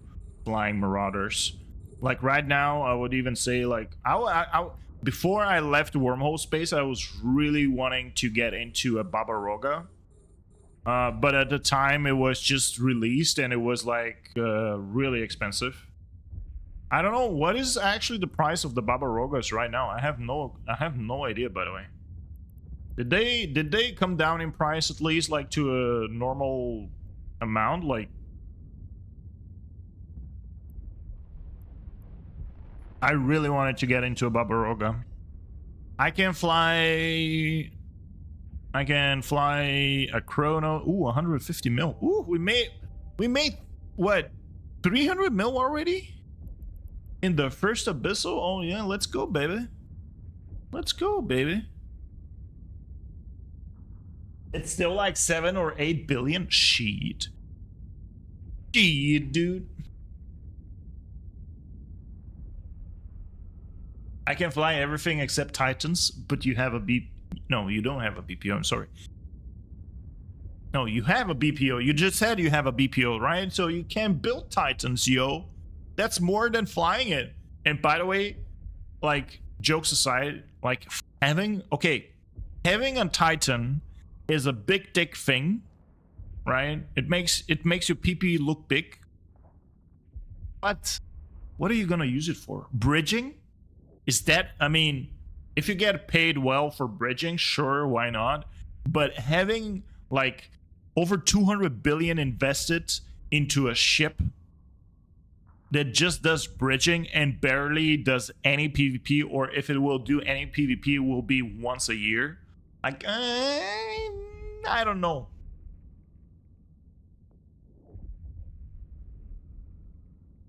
Flying Marauders. Like right now, I would even say like... before I left Wormhole space, I was really wanting to get into a Baba Roga. But at the time, it was just released and it was like really expensive. I don't know, what is actually the price of the Baba Rogas right now? I have no idea, by the way. Did they come down in price at least like to a normal amount? Like, I really wanted to get into a Baba Roga. I can fly a Chrono. Ooh, 150 mil. Ooh, we made what, 300 mil already? In the first Abyssal? Oh yeah, let's go, baby. Let's go, baby. It's still like 7 or 8 billion. Shit. Shit, dude. I can fly everything except Titans, but you have a B... No, you don't have a BPO, I'm sorry. No, you have a BPO. You just said you have a BPO, right? So you can build Titans, yo. That's more than flying it. And by the way, like, jokes aside, like, having a Titan is a big dick thing, right? It makes your PP look big. But what are you gonna use it for? Bridging? Is that, I mean, if you get paid well for bridging, sure, why not? But having like over 200 billion invested into a ship that just does bridging and barely does any PvP, or if it will do any PvP, will be once a year. Like, I don't know.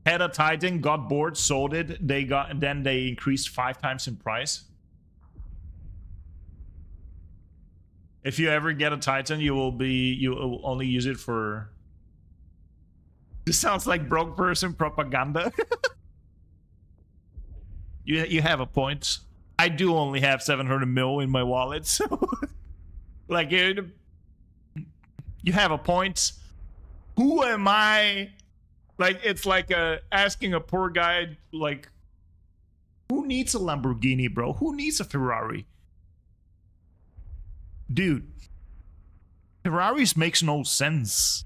Had a Titan, got bored, sold it. Then they increased 5 times in price. If you ever get a Titan, you will only use it for... This sounds like broke person propaganda. You have a point. I do only have 700 mil in my wallet, so like you have a point. Who am I? Like, it's like asking a poor guy, like, who needs a Lamborghini, bro? Who needs a Ferrari? Dude, Ferraris makes no sense.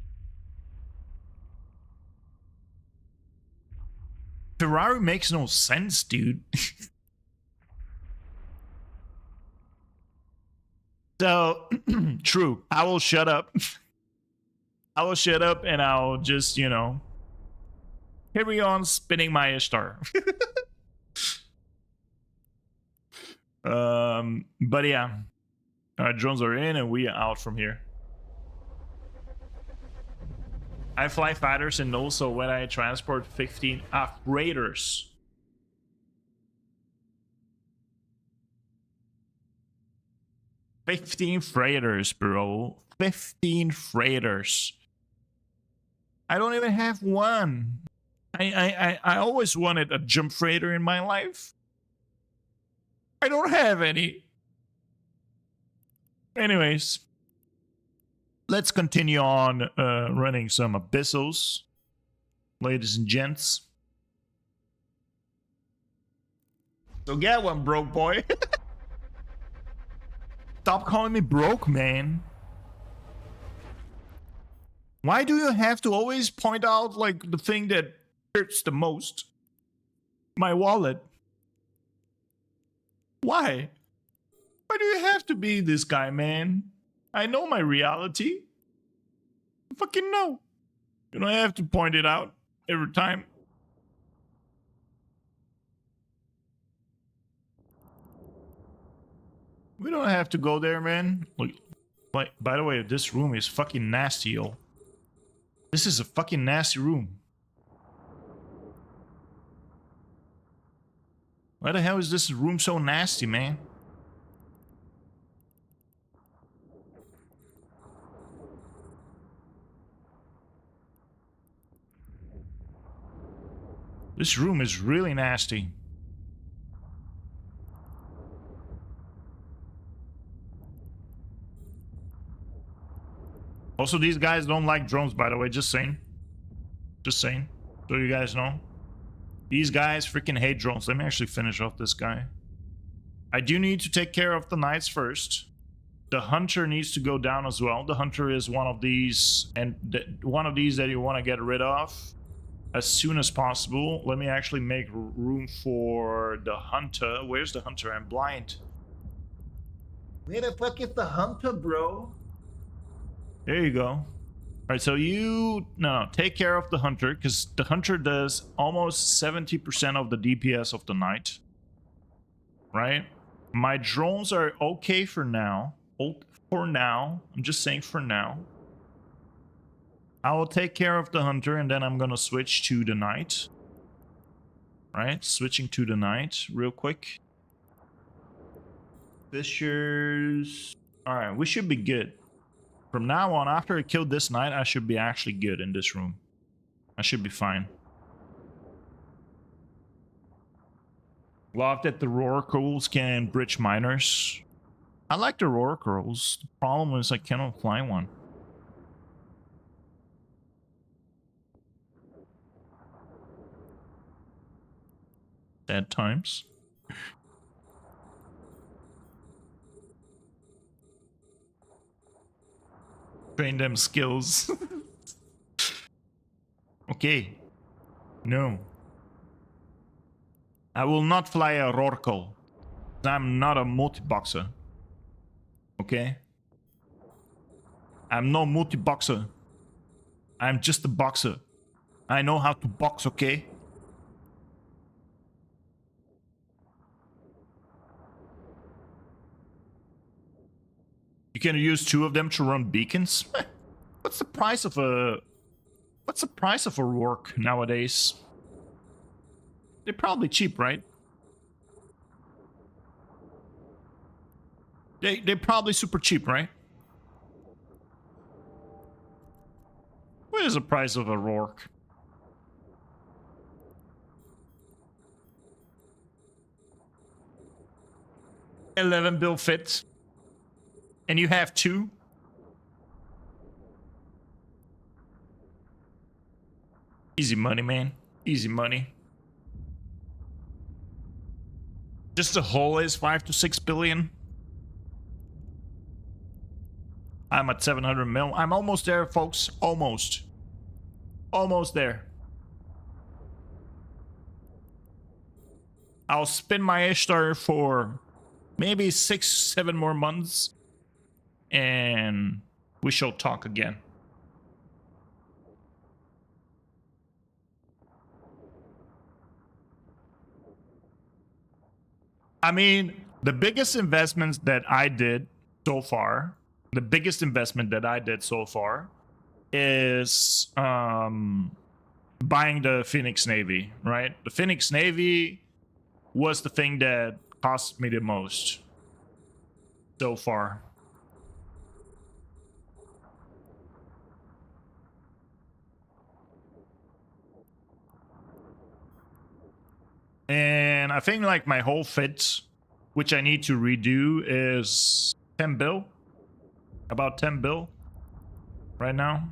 Ferrari makes no sense, dude. So, true. I will shut up. I will shut up and I'll just, you know, carry on spinning my Ishtar. But yeah. Drones are in and we are out from here. I fly fighters and also when I transport 15 freighters. 15 freighters, bro. 15 freighters. I don't even have one. I always wanted a jump freighter in my life. I don't have any. Anyways, let's continue on running some Abyssals, ladies and gents. So get one, broke boy. Stop calling me broke, man. Why do you have to always point out, like, the thing that hurts the most? My wallet. Why? Why do you have to be this guy, man? I know my reality. I fucking know. You don't have to point it out every time. We don't have to go there, man. Like, by the way, this room is fucking nasty, yo. This is a fucking nasty room. Why the hell is this room so nasty, man? This room is really nasty. Also, these guys don't like drones, by the way. Just saying. Just saying. So you guys know. These guys freaking hate drones. Let me actually finish off this guy. I do need to take care of the knights first. The hunter needs to go down as well. The hunter is one of these, and one of these that you want to get rid of as soon as possible. Let me actually make room for the hunter. Where's the hunter? I'm blind. Where the fuck is the hunter, bro? There you go. Alright, so you... No, take care of the hunter, because the hunter does almost 70% of the DPS of the knight. Right? My drones are okay for now. For now. I'm just saying for now. I will take care of the hunter, and then I'm gonna switch to the knight. Right, switching to the night real quick. Fishers. Alright, we should be good. From now on, after I kill this knight, I should be actually good in this room. I should be fine. Love that the Rorquals can bridge miners. I like the Rorquals. The problem is I cannot fly one. Sad times. Train them skills. Okay. No. I will not fly a Rorqual. I'm not a multi-boxer. Okay? I'm no multi-boxer. I'm just a boxer. I know how to box, okay? You can use 2 of them to run beacons? What's the price of a... What's the price of a Rourke nowadays? They're probably cheap, right? They're probably super cheap, right? What is the price of a Rourke? $11 bill fit. And you have 2? Easy money, man. Easy money. Just the hull is 5 to 6 billion. I'm at 700 mil. I'm almost there, folks. Almost. Almost there. I'll spin my Ishtar for maybe 6-7 more months. And we shall talk again. I mean, the biggest investments that I did so far, is buying the Phoenix Navy, right? The Phoenix Navy was the thing that cost me the most so far. And I think like my whole fit, which I need to redo, is 10 bill. About 10 bill right now.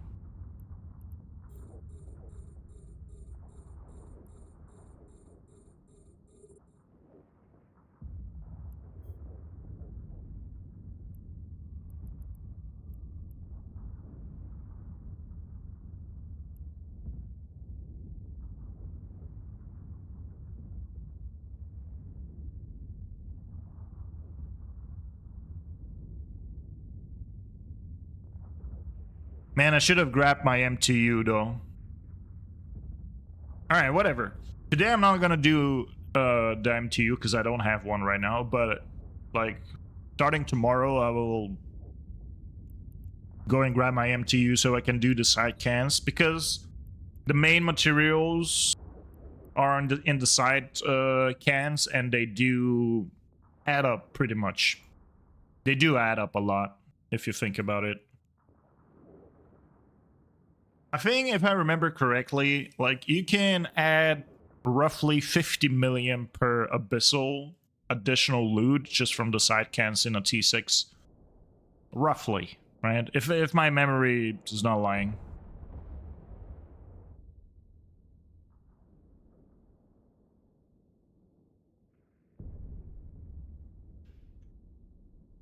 Man, I should have grabbed my MTU though. Alright, whatever. Today I'm not gonna do the MTU because I don't have one right now, but like starting tomorrow I will go and grab my MTU so I can do the side cans, because the main materials are in the side cans, and they do add up pretty much. They do add up a lot if you think about it. I think if I remember correctly, like you can add roughly 50 million per Abyssal additional loot just from the side cans in a T6. Roughly, right? If my memory is not lying.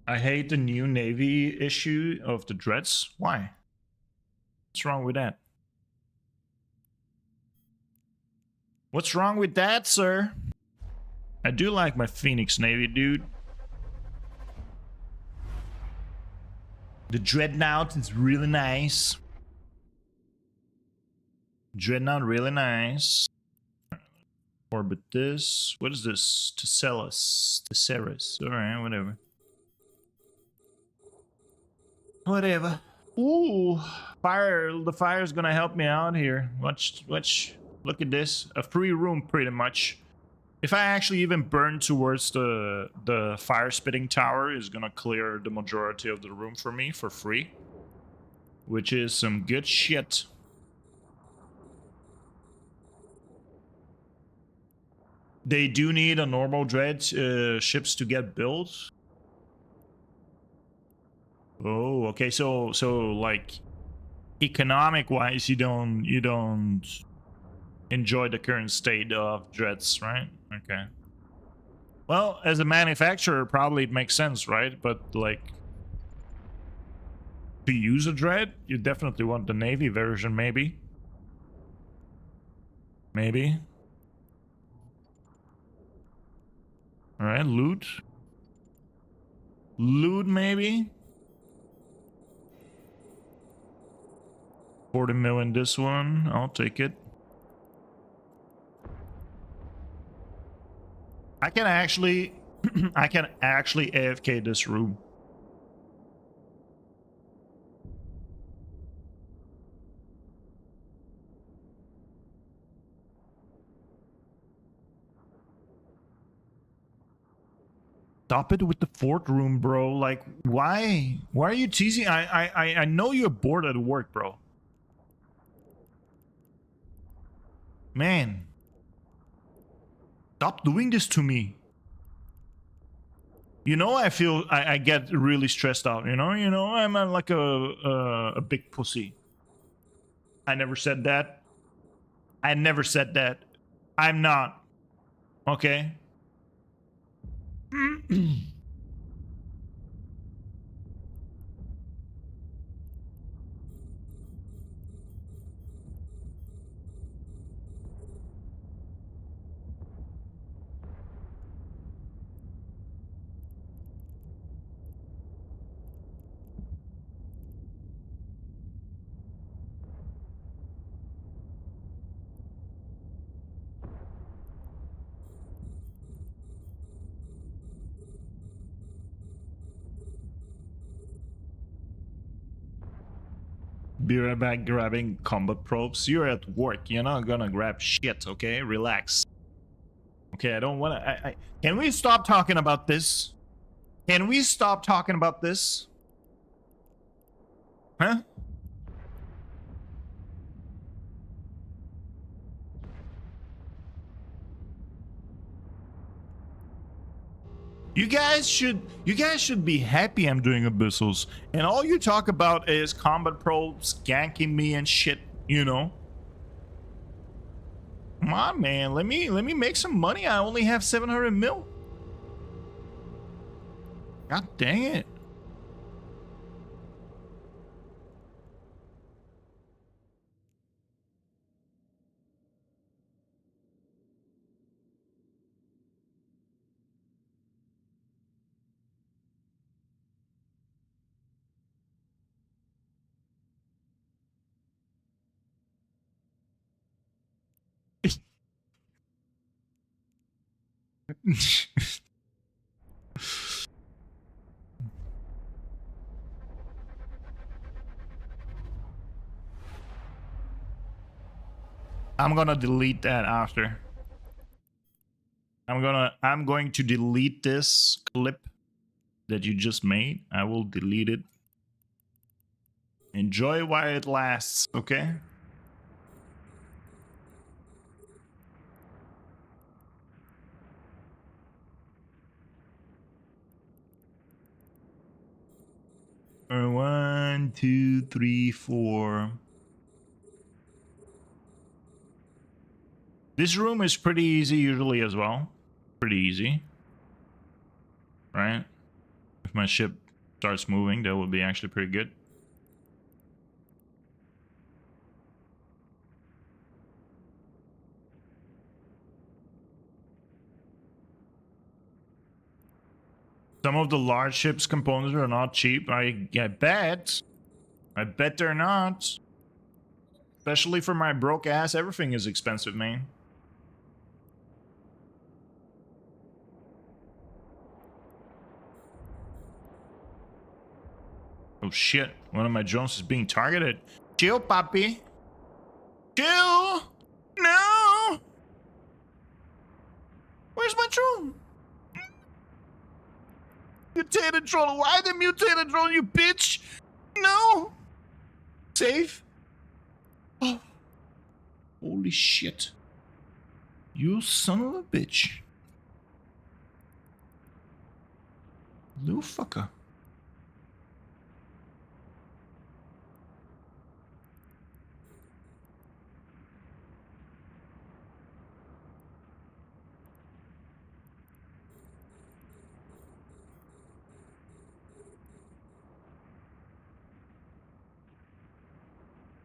I hate the new Navy issue of the Dreads. Why? What's wrong with that? What's wrong with that, sir? I do like my Phoenix Navy, dude. The Dreadnought is really nice. Dreadnought, really nice. Orbit this. What is this? Tesserus. Alright, whatever. Whatever. Ooh, fire. The fire's gonna help me out here. Watch. Look at this. A free room, pretty much. If I actually even burn towards the fire spitting tower, is gonna clear the majority of the room for me for free, which is some good shit. They do need a normal dread ships to get built. Oh, okay. So like economic wise, you don't enjoy the current state of dreads, right? Okay. Well, as a manufacturer, probably it makes sense, right? But like to use a dread, you definitely want the Navy version, maybe. Maybe. All right, loot. Loot, maybe. 40 million this one. I'll take it. I can actually I can actually AFK this room. Stop it with the fort room, bro. Like, why? Why are you teasing? I know you're bored at work, bro. Man. Stop doing this to me. You know, I get really stressed out, you know? I'm like a big pussy. I never said that. I never said that. I'm not. Okay? Be right back grabbing combat probes. You're at work. You're not gonna grab shit, okay? Relax. Okay, I don't wanna... Can we stop talking about this? Can we stop talking about this? Huh? You guys should be happy I'm doing Abyssals. And all you talk about is combat probes ganking me and shit, you know? Come on, man. Let me make some money. I only have 700 mil. God dang it. I'm gonna delete that after. I'm going to delete this clip that you just made. I will delete it. Enjoy while it lasts, okay? One, two, three, four. This room is pretty easy usually as well. Pretty easy. Right? If my ship starts moving, that would be actually pretty good. Some of the large ships components are not cheap. I bet. I bet they're not. Especially for my broke ass, everything is expensive, man. Oh shit, one of my drones is being targeted. Chill, papi. Chill! No! What Where's my drone? Mutated drone. Why the mutated drone, you bitch? No. Save. Oh. Holy shit. You son of a bitch. Little fucker.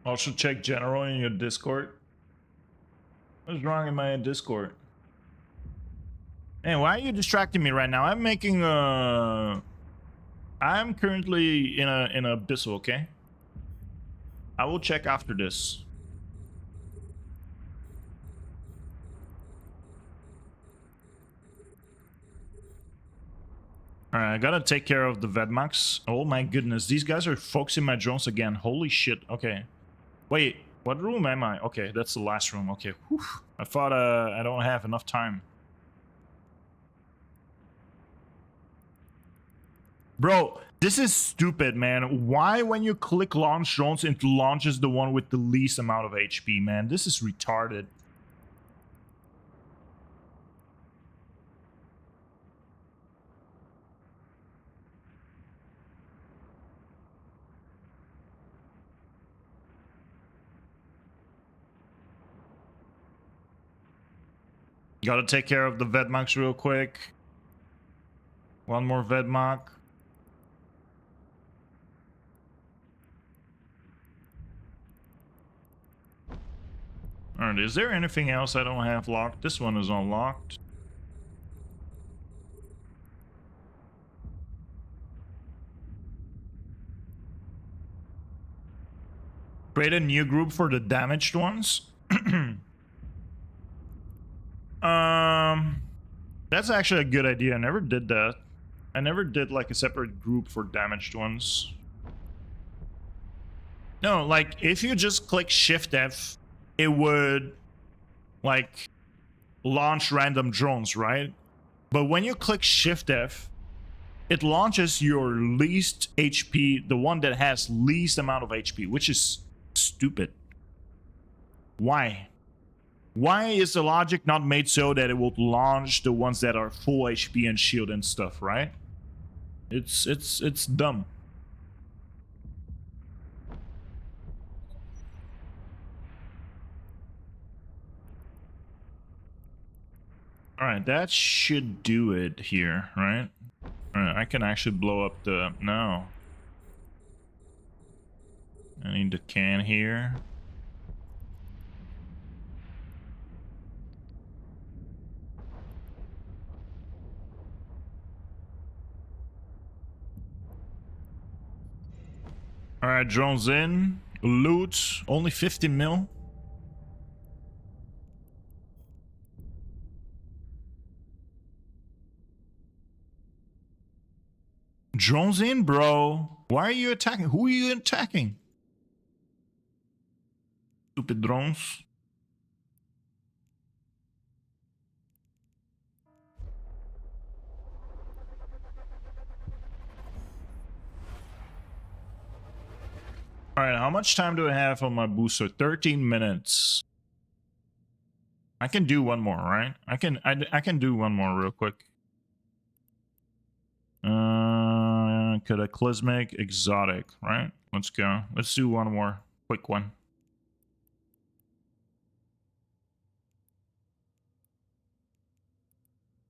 Also check general in your Discord. What's wrong in my Discord? Man, why are you distracting me right now? I'm making I'm currently in a Abyssal, okay? I will check after this. Alright, I gotta take care of the Vedmax. Oh my goodness, these guys are focusing my drones again. Holy shit. Okay. Wait, what room am I? Okay, that's the last room. Okay. Whew. I thought I don't have enough time. Bro, this is stupid, man. Why when you click launch drones, it launches the one with the least amount of HP, man? This is retarded. Gotta take care of the Vedmax real quick. One more Vedmak. Alright, is there anything else I don't have locked? This one is unlocked. Create a new group for the damaged ones. That's actually a good idea. I never did that. I never did like a separate group for damaged ones. No, like if you just click Shift F, it would like launch random drones, right? But when you click Shift F, it launches your least HP, the one that has least amount of HP, which is stupid. Why? Why is the logic not made so that it will launch the ones that are full HP and shield and stuff, right? It's dumb. Alright, that should do it here, right? Alright, I can actually blow up the... No. I need the can here. Alright, drones in. Loot. Only 50 mil. Drones in, bro. Why are you attacking? Who are you attacking? Stupid drones. Alright, how much time do I have on my booster? 13 minutes. I can do one more, right? I can do one more real quick. Cataclysmic, exotic, right? Let's go. Let's do one more quick one.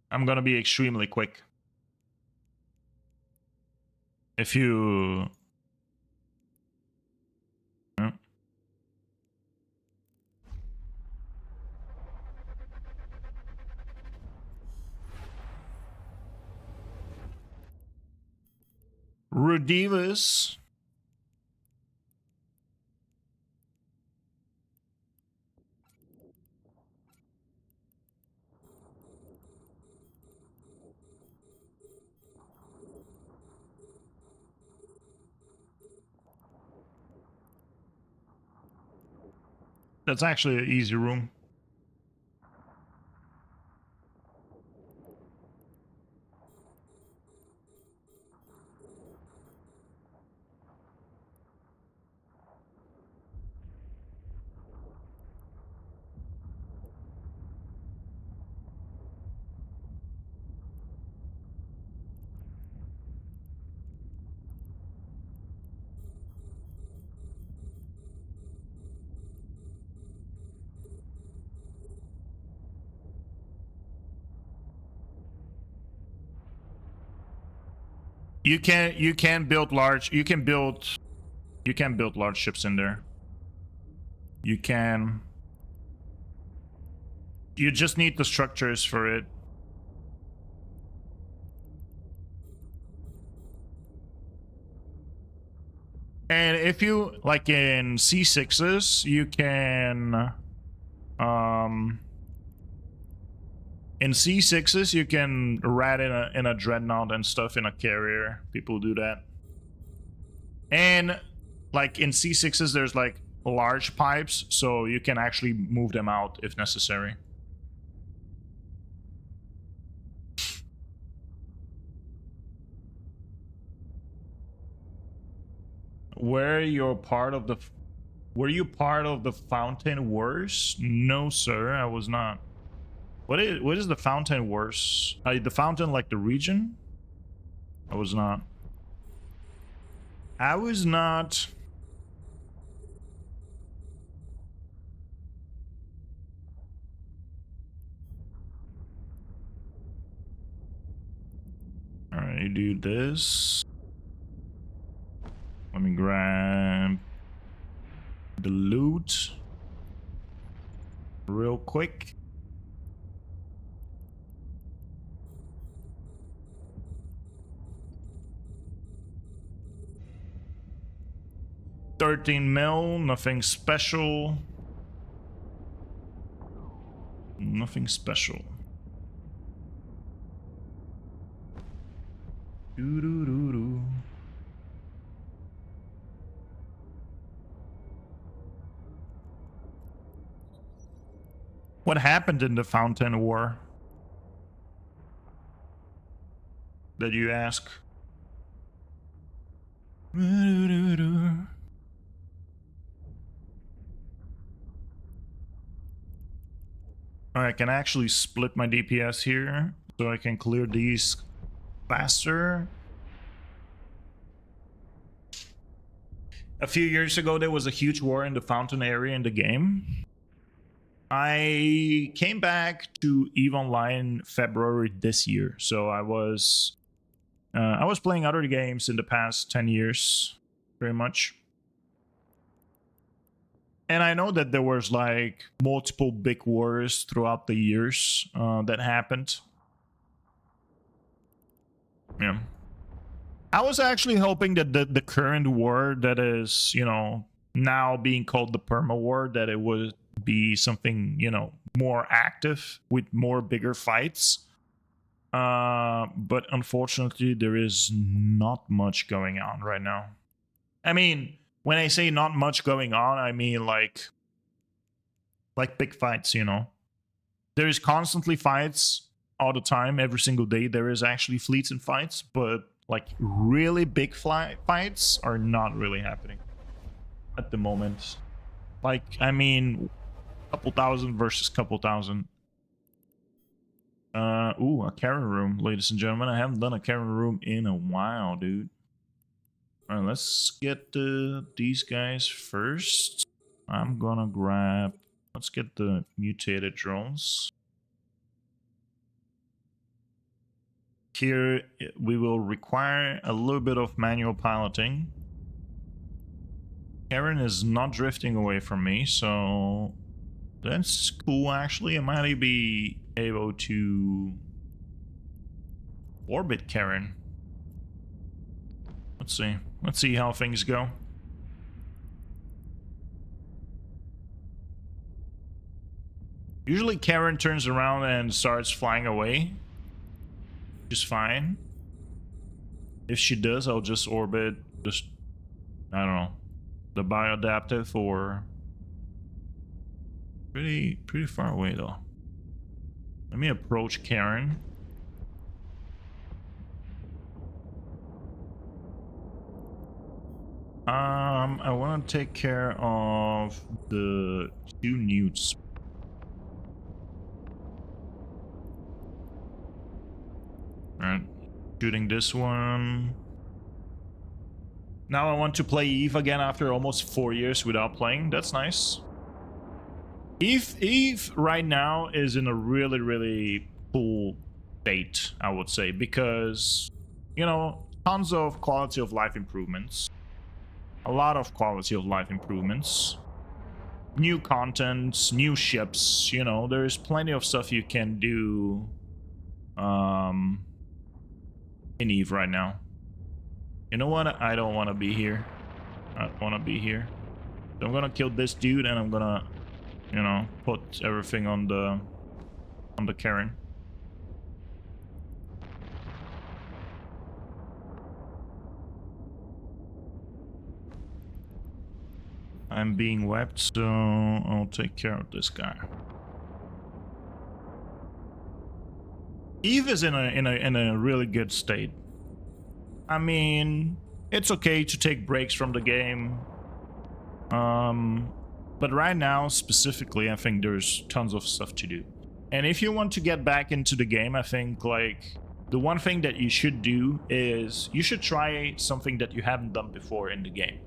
I'm gonna be extremely quick. If you... Yeah. Rudivus. That's actually an easy room. You can build large large ships in there. You can. You just need the structures for it. And if you like in C6s, you can in C6s you can rat in a dreadnought and stuff in a carrier. People do that. And like in C6s there's like large pipes, so you can actually move them out if necessary. Were you part of the Fountain Wars? No, sir, I was not. What is the Fountain Wars? The Fountain, like the region? I was not. I was not. All right, you do this. Let me grab the loot real quick. $13 mil, nothing special. Nothing special. Doo-doo-doo-doo. What happened in the Fountain War? That you ask? Alright, I can actually split my DPS here, so I can clear these faster. A few years ago, there was a huge war in the Fountain area in the game. I came back to EVE Online February this year, so I was playing other games in the past 10 years, very much. And I know that there was like multiple big wars throughout the years that happened. Yeah. I was actually hoping that the current war that is, you know, now being called the Perma War, that it would be something, you know, more active with more bigger fights. But unfortunately, there is not much going on right now. I mean, when I say not much going on, I mean like big fights, you know. There is constantly fights all the time, every single day. There is actually fleets and fights, but like really big fights are not really happening at the moment. Like, I mean, couple thousand versus couple thousand. Ooh, a Karen room, ladies and gentlemen. I haven't done a Karen room in a while, dude. All right, let's get these guys first. I'm gonna grab. Let's get the mutated drones. Here we will require a little bit of manual piloting. Karen is not drifting away from me, so that's cool. Actually, I might be able to orbit Karen. Let's see. Let's see how things go. Usually Karen turns around and starts flying away. Just fine. If she does, I'll just orbit just, I don't know, the bioadaptive or pretty far away though. Let me approach Karen. I want to take care of the 2 newts. Alright, shooting this one. Now I want to play EVE again after almost 4 years without playing. That's nice. EVE right now is in a really cool state, I would say, because, you know, tons of quality of life improvements. A lot of quality of life improvements. New content, new ships, you know, there's plenty of stuff you can do in EVE right now. You know what? I don't want to be here. I don't want to be here. So I'm gonna kill this dude and I'm gonna, you know, put everything on the Karen. I'm being wept, so I'll take care of this guy. EVE is in a really good state. I mean, it's okay to take breaks from the game. But right now, specifically, I think there's tons of stuff to do. And if you want to get back into the game, I think, like, the one thing that you should do is you should try something that you haven't done before in the game.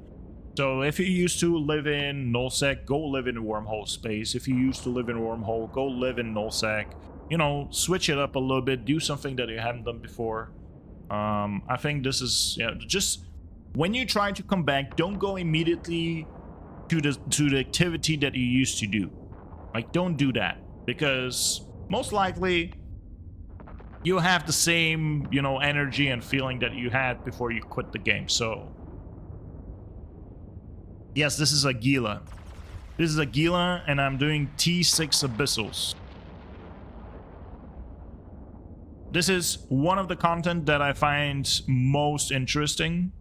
So if you used to live in nullsec, go live in a wormhole space. If you used to live in wormhole, go live in nullsec. You know, switch it up a little bit, do something that you haven't done before. I think this is, yeah, just when you try to come back, don't go immediately to the activity that you used to do. Like, don't do that, because most likely you have the same, you know, energy and feeling that you had before you quit the game. So yes, this is Aguila. This is Aguila, and I'm doing T6 Abyssals. This is one of the content that I find most interesting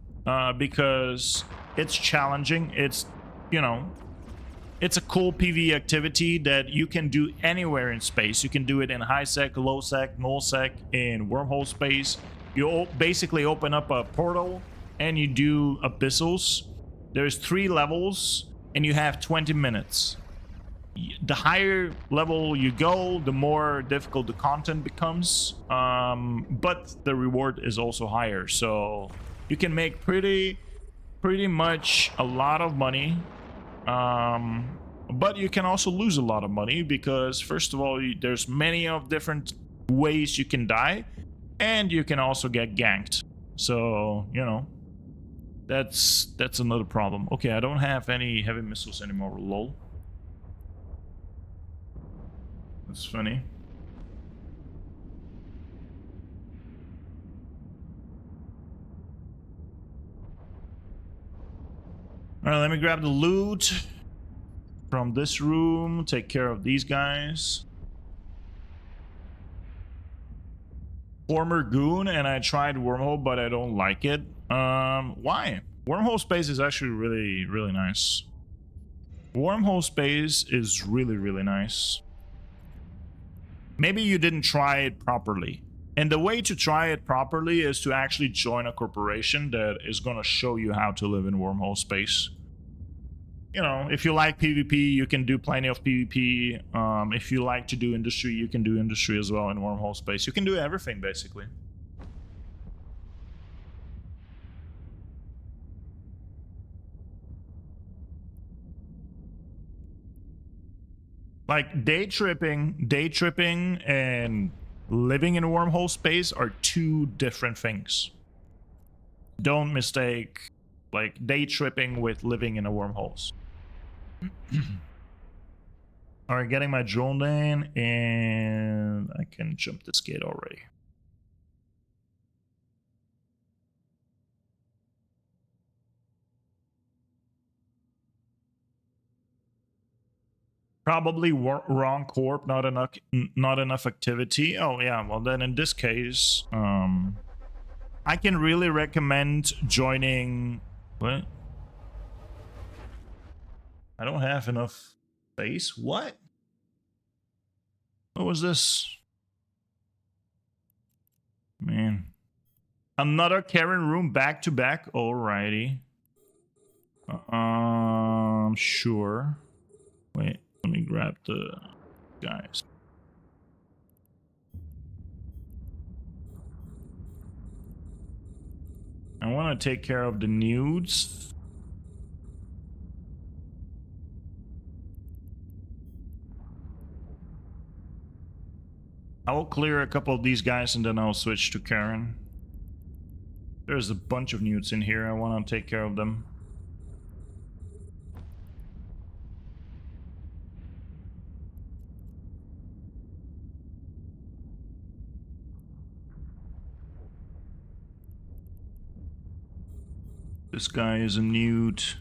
because it's challenging. It's, you know, it's a cool PvE activity that you can do anywhere in space. You can do it in high sec, low sec, null sec, in wormhole space. You basically open up a portal and you do Abyssals. There's 3 levels and you have 20 minutes. The higher level you go, the more difficult the content becomes, but the reward is also higher, so you can make pretty much a lot of money, but you can also lose a lot of money because, first of all, there's many of different ways you can die, and you can also get ganked. So, you know, that's another problem. Okay, I don't have any heavy missiles anymore, lol. That's funny. All right, let me grab the loot from this room, take care of these guys. Former goon, and I tried wormhole, but I don't like it. Why? Wormhole space is actually really nice. Wormhole space is really nice. Maybe you didn't try it properly. And the way to try it properly is to actually join a corporation that is going to show you how to live in wormhole space. You know, if you like PvP, you can do plenty of PvP. If you like to do industry, you can do industry as well in wormhole space. You can do everything, basically. Like, day tripping and living in a wormhole space are 2 different things. Don't mistake, like, day tripping with living in a wormholes. All right, getting my drone in, and I can jump this gate already. Probably wrong corp, not enough activity. Oh yeah, well then in this case, I can really recommend joining. What? I don't have enough space. What? What was this? Man, another Karen room back to back. Alrighty. Sure. Wait. Let me grab the guys. I want to take care of the nudes. I will clear a couple of these guys and then I'll switch to Karen. There's a bunch of newts in here. I want to take care of them. This guy is a newt.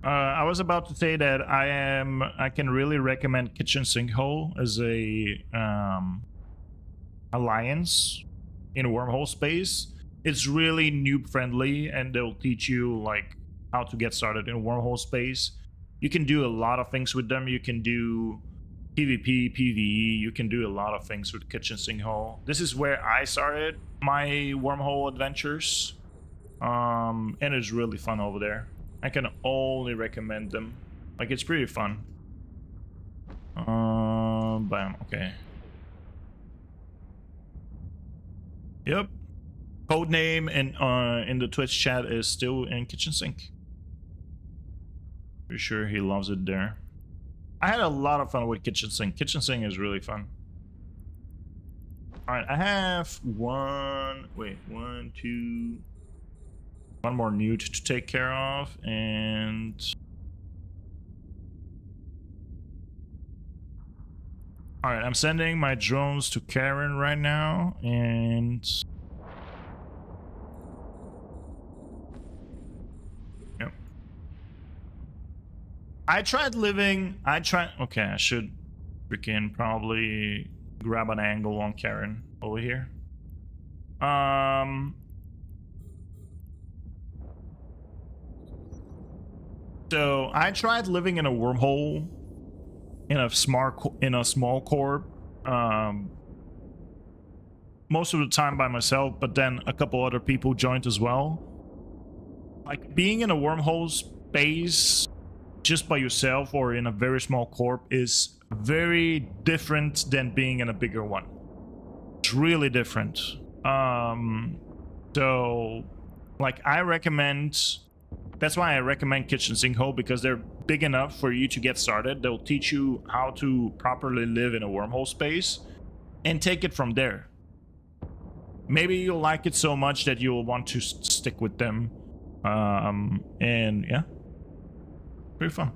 I was about to say that I can really recommend Kitchen Sinkhole as a alliance in wormhole space. It's really noob friendly, and they'll teach you like how to get started in wormhole space. You can do a lot of things with them. You can do PvP, PvE. You can do a lot of things with Kitchen Sinkhole. This is where I started my wormhole adventures, and it's really fun over there. I can only recommend them. Like, it's pretty fun. Bam, okay. Yep. Codename in the Twitch chat is still in Kitchen Sink. Pretty sure he loves it there. I had a lot of fun with Kitchen Sink. Kitchen Sink is really fun. Alright, I have one more newt to take care of, and all right, I'm sending my drones to Karen right now, and yep. Okay, I should freaking probably grab an angle on Karen over here. So I tried living in a wormhole in a small corp, most of the time by myself, but then a couple other people joined as well. Like, being in a wormhole space just by yourself or in a very small corp is very different than being in a bigger one. It's really different. So like, that's why I recommend Kitchen Sinkhole, because they're big enough for you to get started. They'll teach you how to properly live in a wormhole space and take it from there. Maybe you'll like it so much that you'll want to stick with them. And yeah, pretty fun.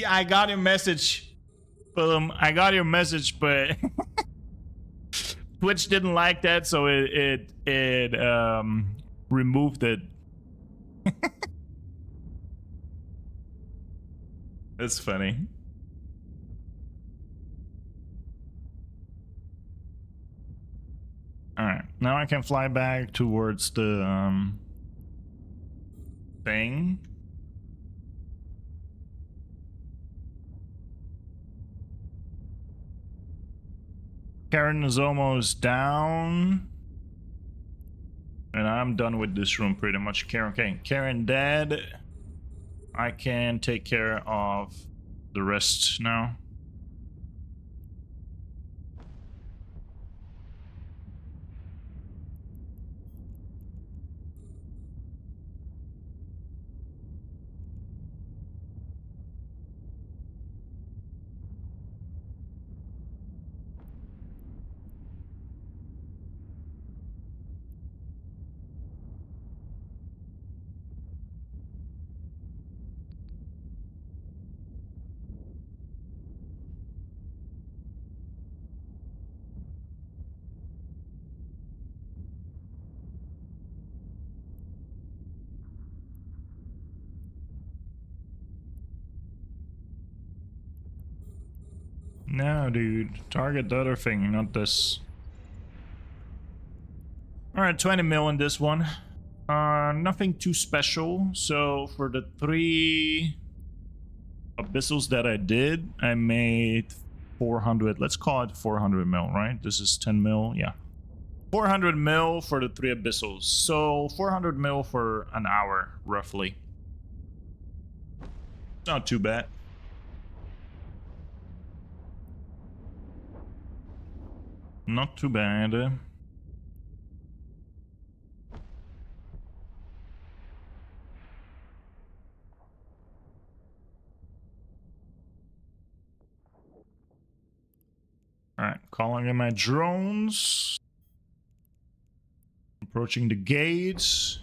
I got your message, I got your message, but Twitch didn't like that, so it removed it. That's funny. All right, now I can fly back towards the thing. Karen is almost down. And I'm done with this room pretty much. Karen dead. I can take care of the rest now. No, dude. Target the other thing, not this. Alright, 20 mil in this one. Nothing too special. So for the 3 Abyssals that I did, I made 400. Let's call it 400 mil, right? This is 10 mil, yeah. 400 mil for the 3 Abyssals. So 400 mil for an hour, roughly. Not too bad. Not too bad. Alright, calling in my drones. Approaching the gates.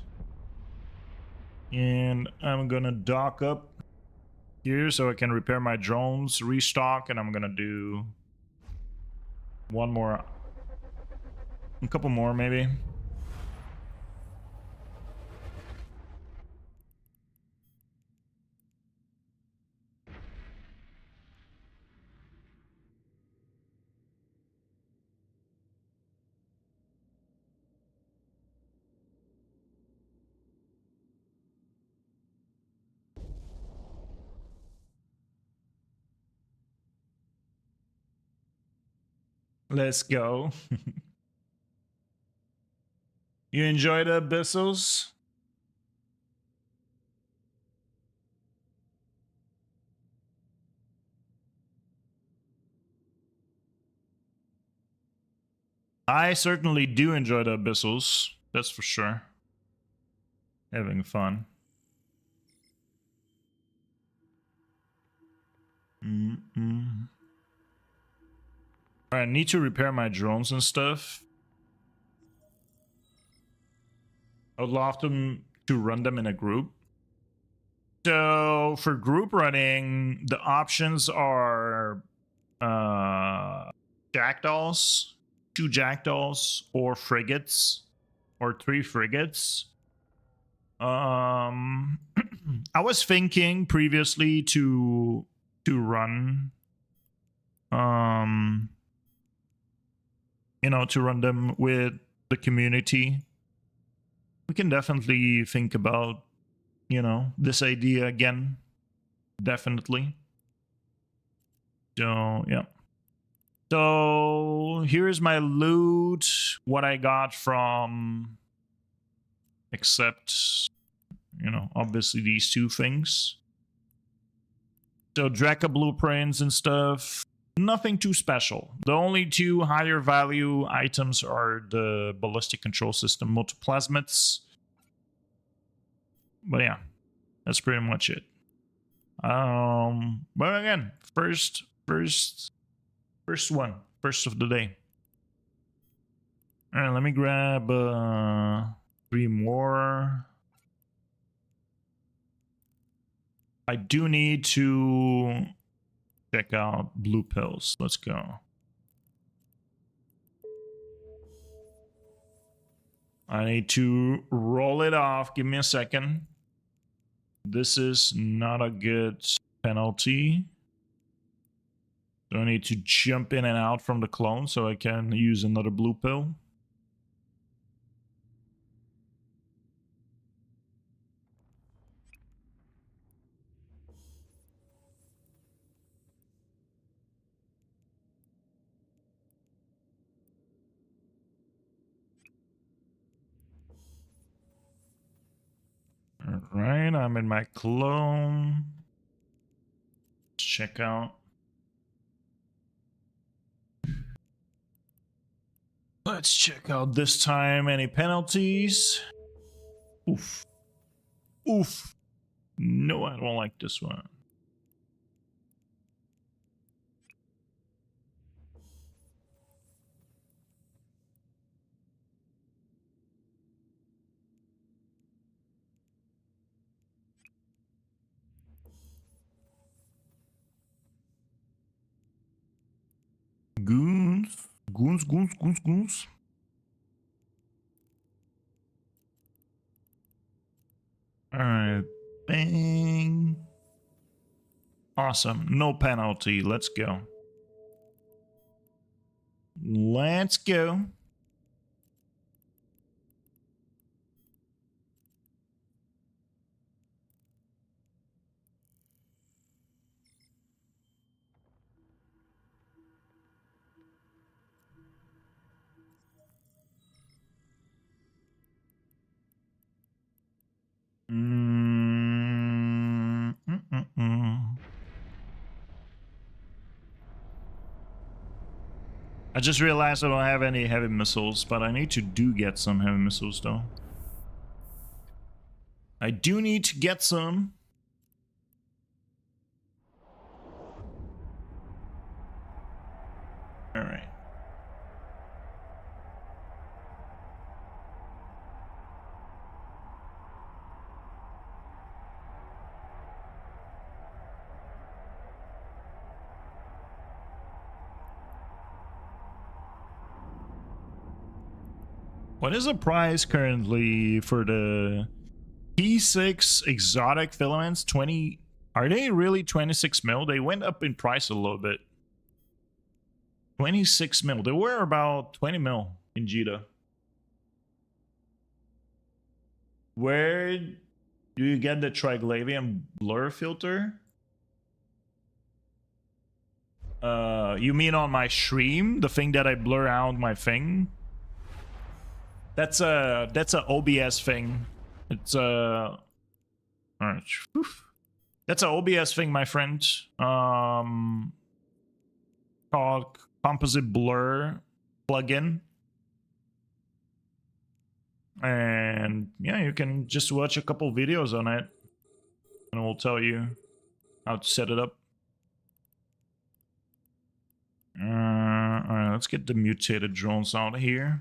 And I'm gonna dock up here so I can repair my drones, restock, and I'm gonna do one more, a couple more maybe. Let's go. You enjoy the Abyssals? I certainly do enjoy the Abyssals. That's for sure. Having fun. I need to repair my drones and stuff. I would love them to run them in a group. So for group running, the options are jackdaws, 2 jackdaws, or frigates, or 3 frigates. I was thinking previously to run you know, to run them with the community. We can definitely think about, you know, this idea again. Definitely. So, yeah. So, here's my loot. What I got from... Except, you know, obviously these 2 things. So, Drekka blueprints and stuff. Nothing too special. The only 2 higher value items are the ballistic control system multiplasmids. But yeah, that's pretty much it. But again, first one, first of the day. All right, let me grab 3 more. I do need to check out blue pills. Let's go. I need to roll it off. Give me a second. This is not a good penalty. So I need to jump in and out from the clone so I can use another blue pill. All right, I'm in my clone. Let's check out. Let's check out this time any penalties. Oof. Oof. No, I don't like this one. Goons. Goons, goons, goons, goons. Alright. Bang. Awesome. No penalty. Let's go. Let's go. I just realized I don't have any heavy missiles, but I need to get some heavy missiles though. I do need to get some. All right. What is the price currently for the P6 exotic filaments? 20. Are they really 26 mil? They went up in price a little bit. 26 mil. They were about 20 mil in Jita. Where do you get the Triglavian blur filter? You mean on my stream? The thing that I blur out my thing? That's a OBS thing. It's alright. That's an OBS thing, my friend. Called Composite Blur plugin. And yeah, you can just watch a couple videos on it, and it will tell you how to set it up. Alright, let's get the mutated drones out here.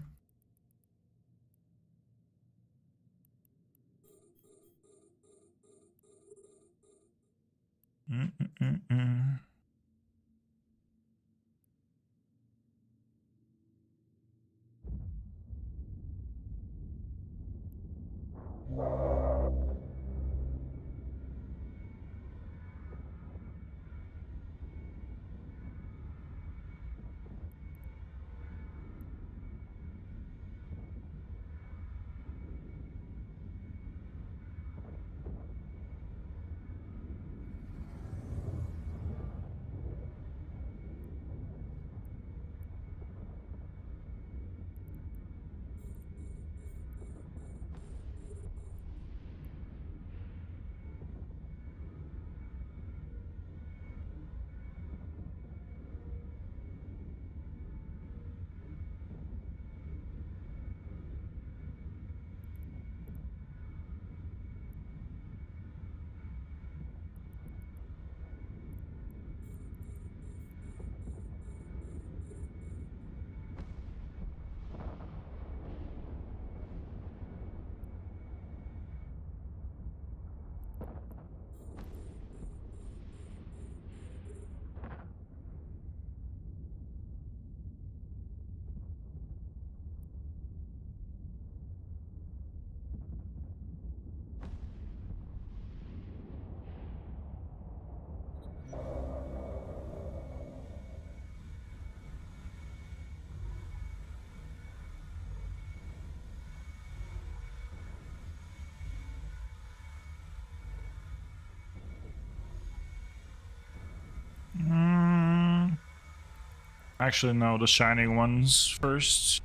Actually, no, the shining ones first.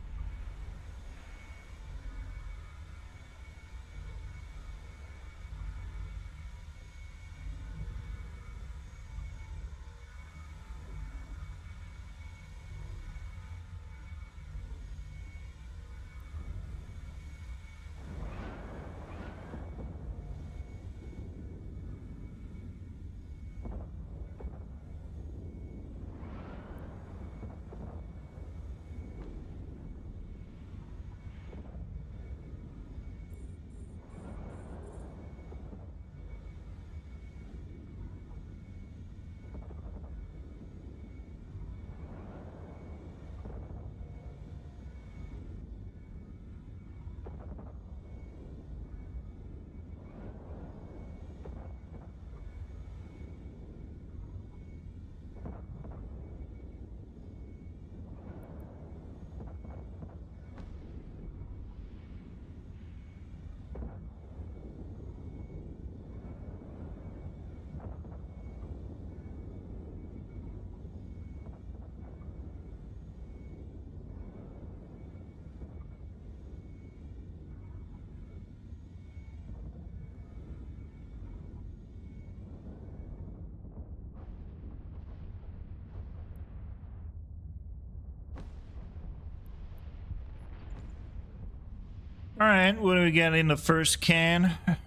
Alright, what do we get in the first can? Let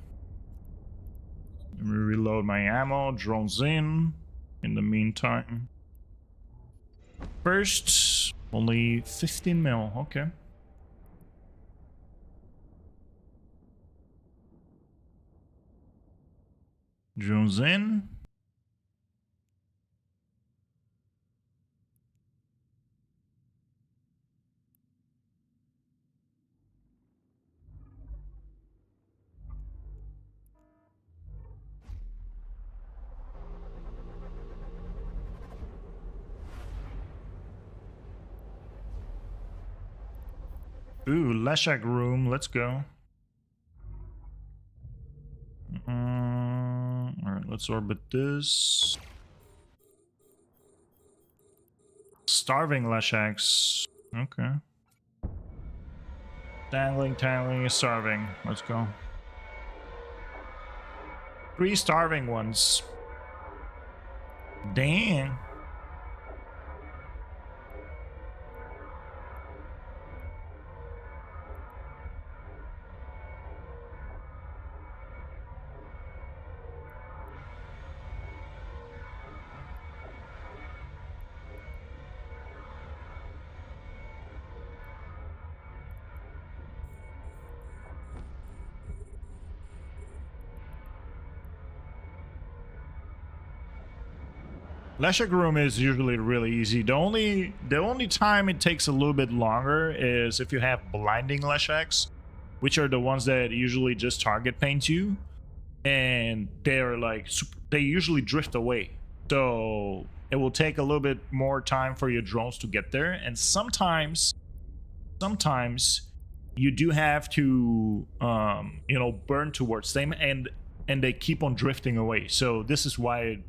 me reload my ammo, drones in the meantime. First, only 15 mil, okay. Drones in. Ooh, Leshak room, let's go. Alright, let's orbit this. Starving Leshaks. Okay. Tangling is starving. Let's go. 3 starving ones. Dang. Leshak room is usually really easy. The only time it takes a little bit longer is if you have blinding Leshaks, which are the ones that usually just target paint you, and they're like they usually drift away. So it will take a little bit more time for your drones to get there, and sometimes you do have to you know, burn towards them, and they keep on drifting away. So this is why it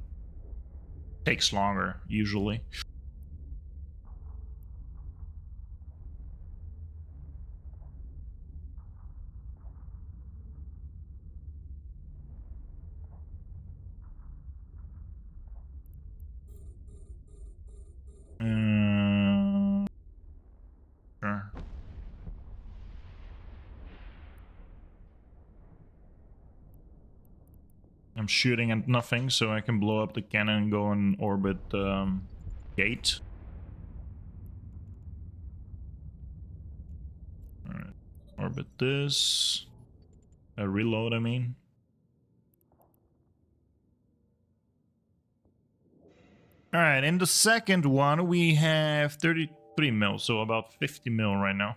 takes longer usually. Sure. I'm shooting at nothing, so I can blow up the cannon and go and orbit the gate. Alright, orbit this. Reload, I mean. Alright, in the second one, we have 33 mil, so about 50 mil right now.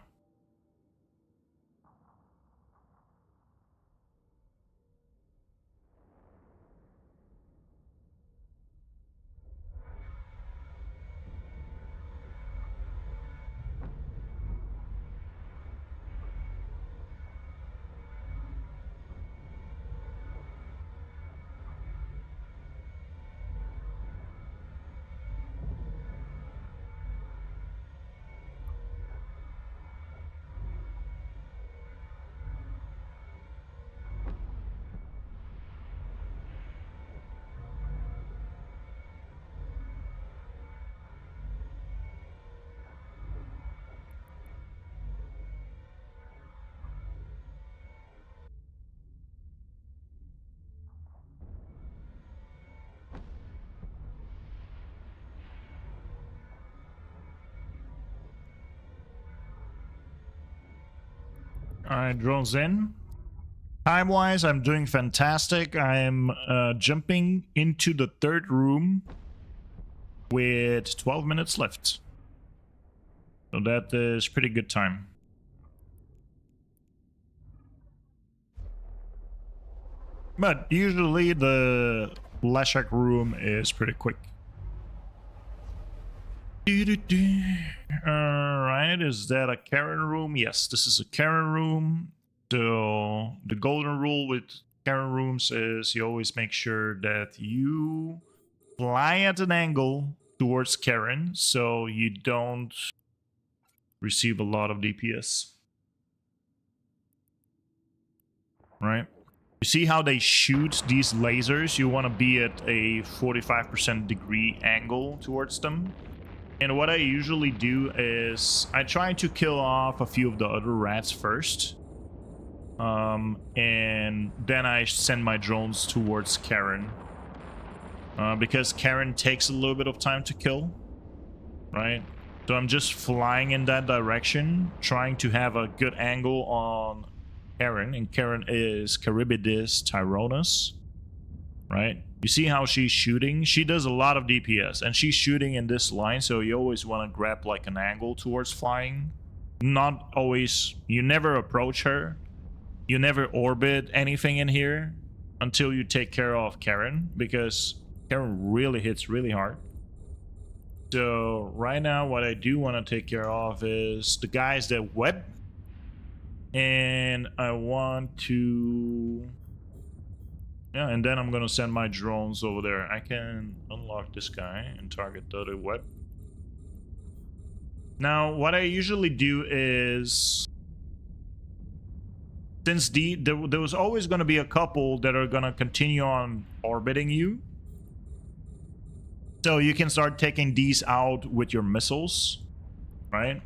Alright, drones in. Time-wise, I'm doing fantastic. I am jumping into the third room with 12 minutes left. So that is pretty good time. But usually the Leshak room is pretty quick. Alright, is that a Karen room? Yes, this is a Karen room. So the golden rule with Karen rooms is you always make sure that you fly at an angle towards Karen so you don't receive a lot of DPS. Right? You see how they shoot these lasers? You want to be at a 45% degree angle towards them. And what I usually do is I try to kill off a few of the other rats first. And then I send my drones towards Karen. Because Karen takes a little bit of time to kill, right? So I'm just flying in that direction, trying to have a good angle on Karen, and Karen is Charybdis Tyrannus, right? You see how she's shooting? She does a lot of DPS, and she's shooting in this line, so you always want to grab like an angle towards flying. Not always, you never approach her, you never orbit anything in here until you take care of Karen, because Karen really hits really hard. So right now what I do want to take care of is the guys that web, and I want to, yeah, and then I'm gonna send my drones over there. I can unlock this guy and target the other web. Now what I usually do is, since there was always going to be a couple that are going to continue on orbiting you, so you can start taking these out with your missiles, right?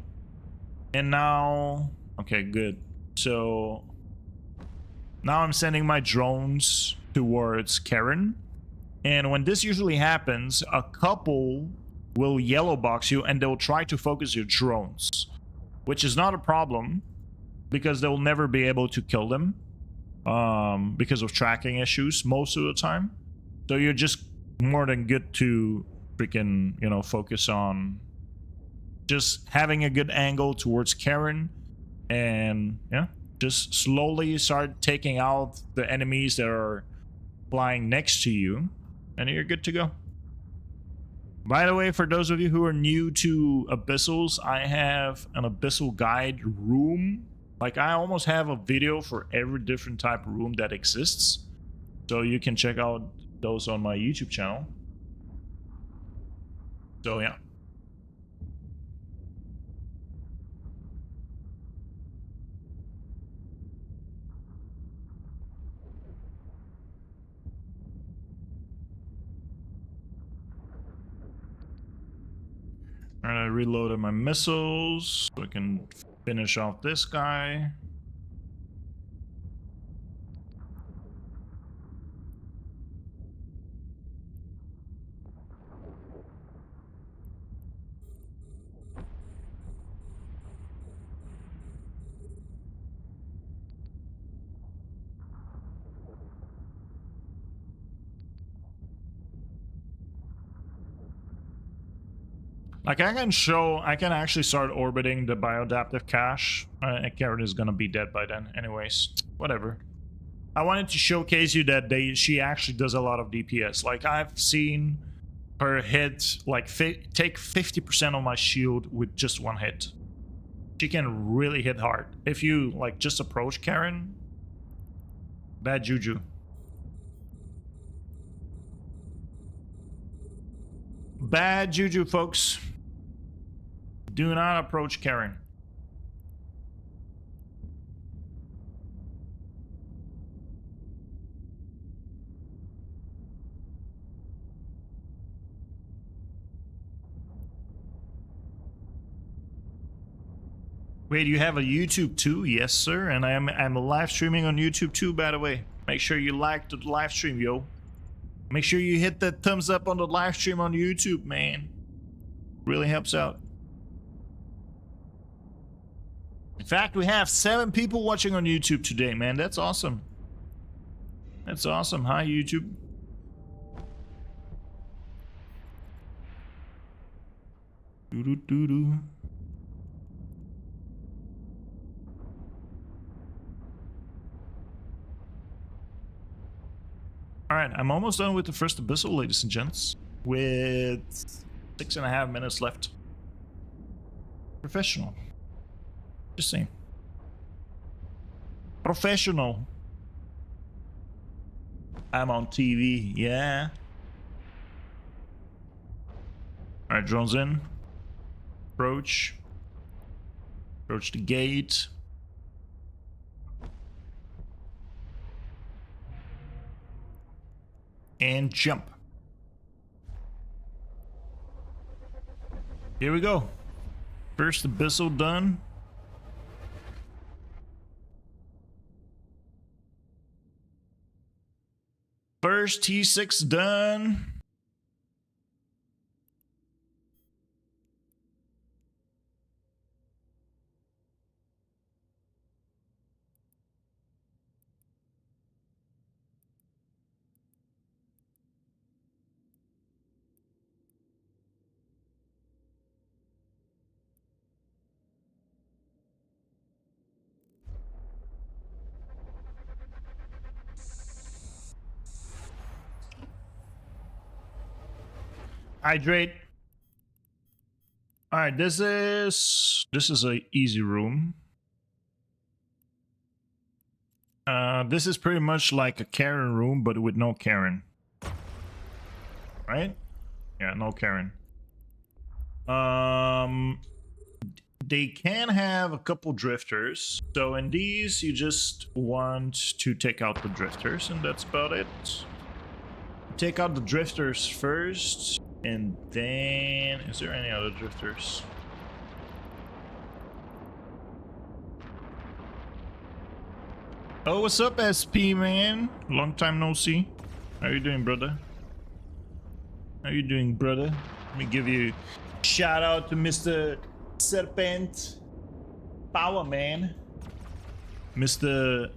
And now, okay, good. So now I'm sending my drones towards Karen, and when this usually happens, a couple will yellow box you and they'll try to focus your drones, which is not a problem because they'll never be able to kill them because of tracking issues most of the time. So you're just more than good to freaking, you know, focus on just having a good angle towards Karen, and yeah, just slowly start taking out the enemies that are flying next to you, and you're good to go. By the way, for those of you who are new to Abyssals, I have an Abyssal guide room. Like, I almost have a video for every different type of room that exists, so you can check out those on my YouTube channel. So yeah. Alright, I reloaded my missiles so I can finish off this guy. Like, I can actually start orbiting the bioadaptive cache. Karen is gonna be dead by then anyways. Whatever. I wanted to showcase you that she actually does a lot of DPS. Like, I've seen her hit, like, take 50% of my shield with just one hit. She can really hit hard. If you, like, just approach Karen, bad juju. Bad juju, folks. Do not approach Karen. Wait, you have a YouTube too? Yes, sir. And I'm live streaming on YouTube too, by the way. Make sure you like the live stream, yo. Make sure you hit that thumbs up on the live stream on YouTube, man. Really helps out. In fact, we have 7 people watching on YouTube today, man. That's awesome. That's awesome. Hi, YouTube. Doo-doo-doo-doo. Alright, I'm almost done with the first Abyssal, ladies and gents. With 6.5 minutes left. Professional. Just saying. Professional. I'm on TV, yeah. Alright, drones in. Approach. Approach the gate. And jump. Here we go. First Abyssal done. First T6 done. Hydrate. All right, this is a easy room. This is pretty much like a Karen room, but with no Karen. Right? Yeah, no Karen. They can have a couple drifters. So in these, you just want to take out the drifters, and that's about it. Take out the drifters first, and then... Is there any other drifters? Oh, what's up, SP, man? Long time no see. How you doing, brother? How you doing, brother? Let me give you a shout out to Mr. Serpent Power Man. Mr.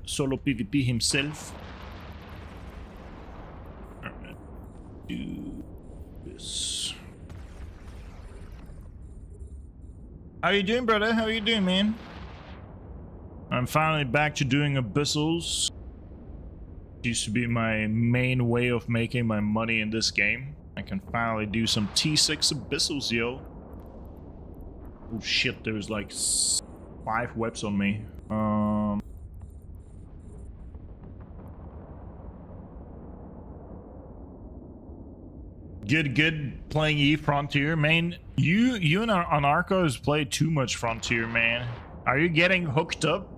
Solo PvP himself. Alright. Do this. How you doing, brother? How you doing, man? I'm finally back to doing Abyssals. It used to be my main way of making my money in this game. I can finally do some T6 Abyssals, yo. Oh shit, there's like 5 webs on me. Good playing E Frontier, man. You and Anarchos play too much Frontier, man. Are you getting hooked up?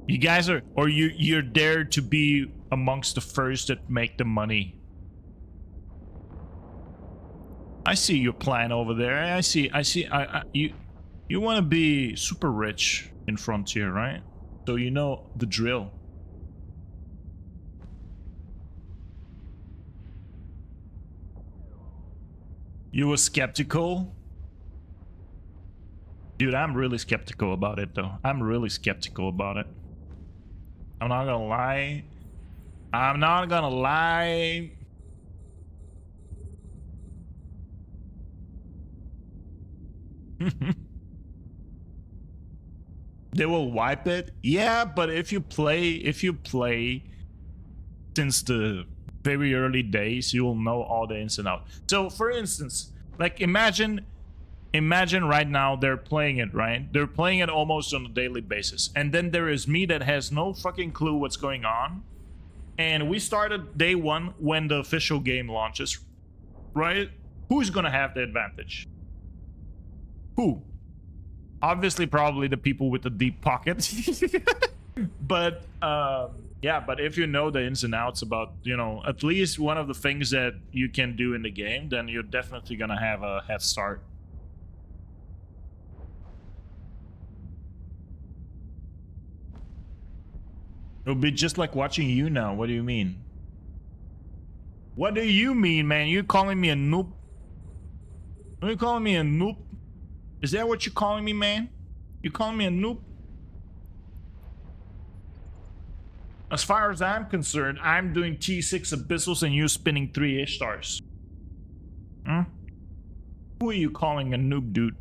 You guys are, or you're there to be amongst the first that make the money. I see your plan over there. I see. You want to be super rich in Frontier, right? So you know the drill. You were skeptical? Dude, I'm really skeptical about it, though. I'm really skeptical about it. I'm not gonna lie. I'm not gonna lie. They will wipe it. Yeah, but if you play since the very early days, you will know all the ins and outs. So for instance, like imagine right now they're playing it, right? They're playing it almost on a daily basis. And then there is me that has no fucking clue what's going on. And we started day 1 when the official game launches, right? Who's gonna have the advantage? Who? Obviously, probably the people with the deep pockets. But yeah, but if you know the ins and outs about, you know, at least one of the things that you can do in the game, then you're definitely gonna have a head start. It'll be just like watching you now. What do you mean? What do you mean, man? You calling me a noob? Are you calling me a noob? Is that what you're calling me, man? You calling me a noob? As far as I'm concerned, I'm doing T6 Abyssals and you spinning 3 Ishtars. Huh? Who are you calling a noob, dude?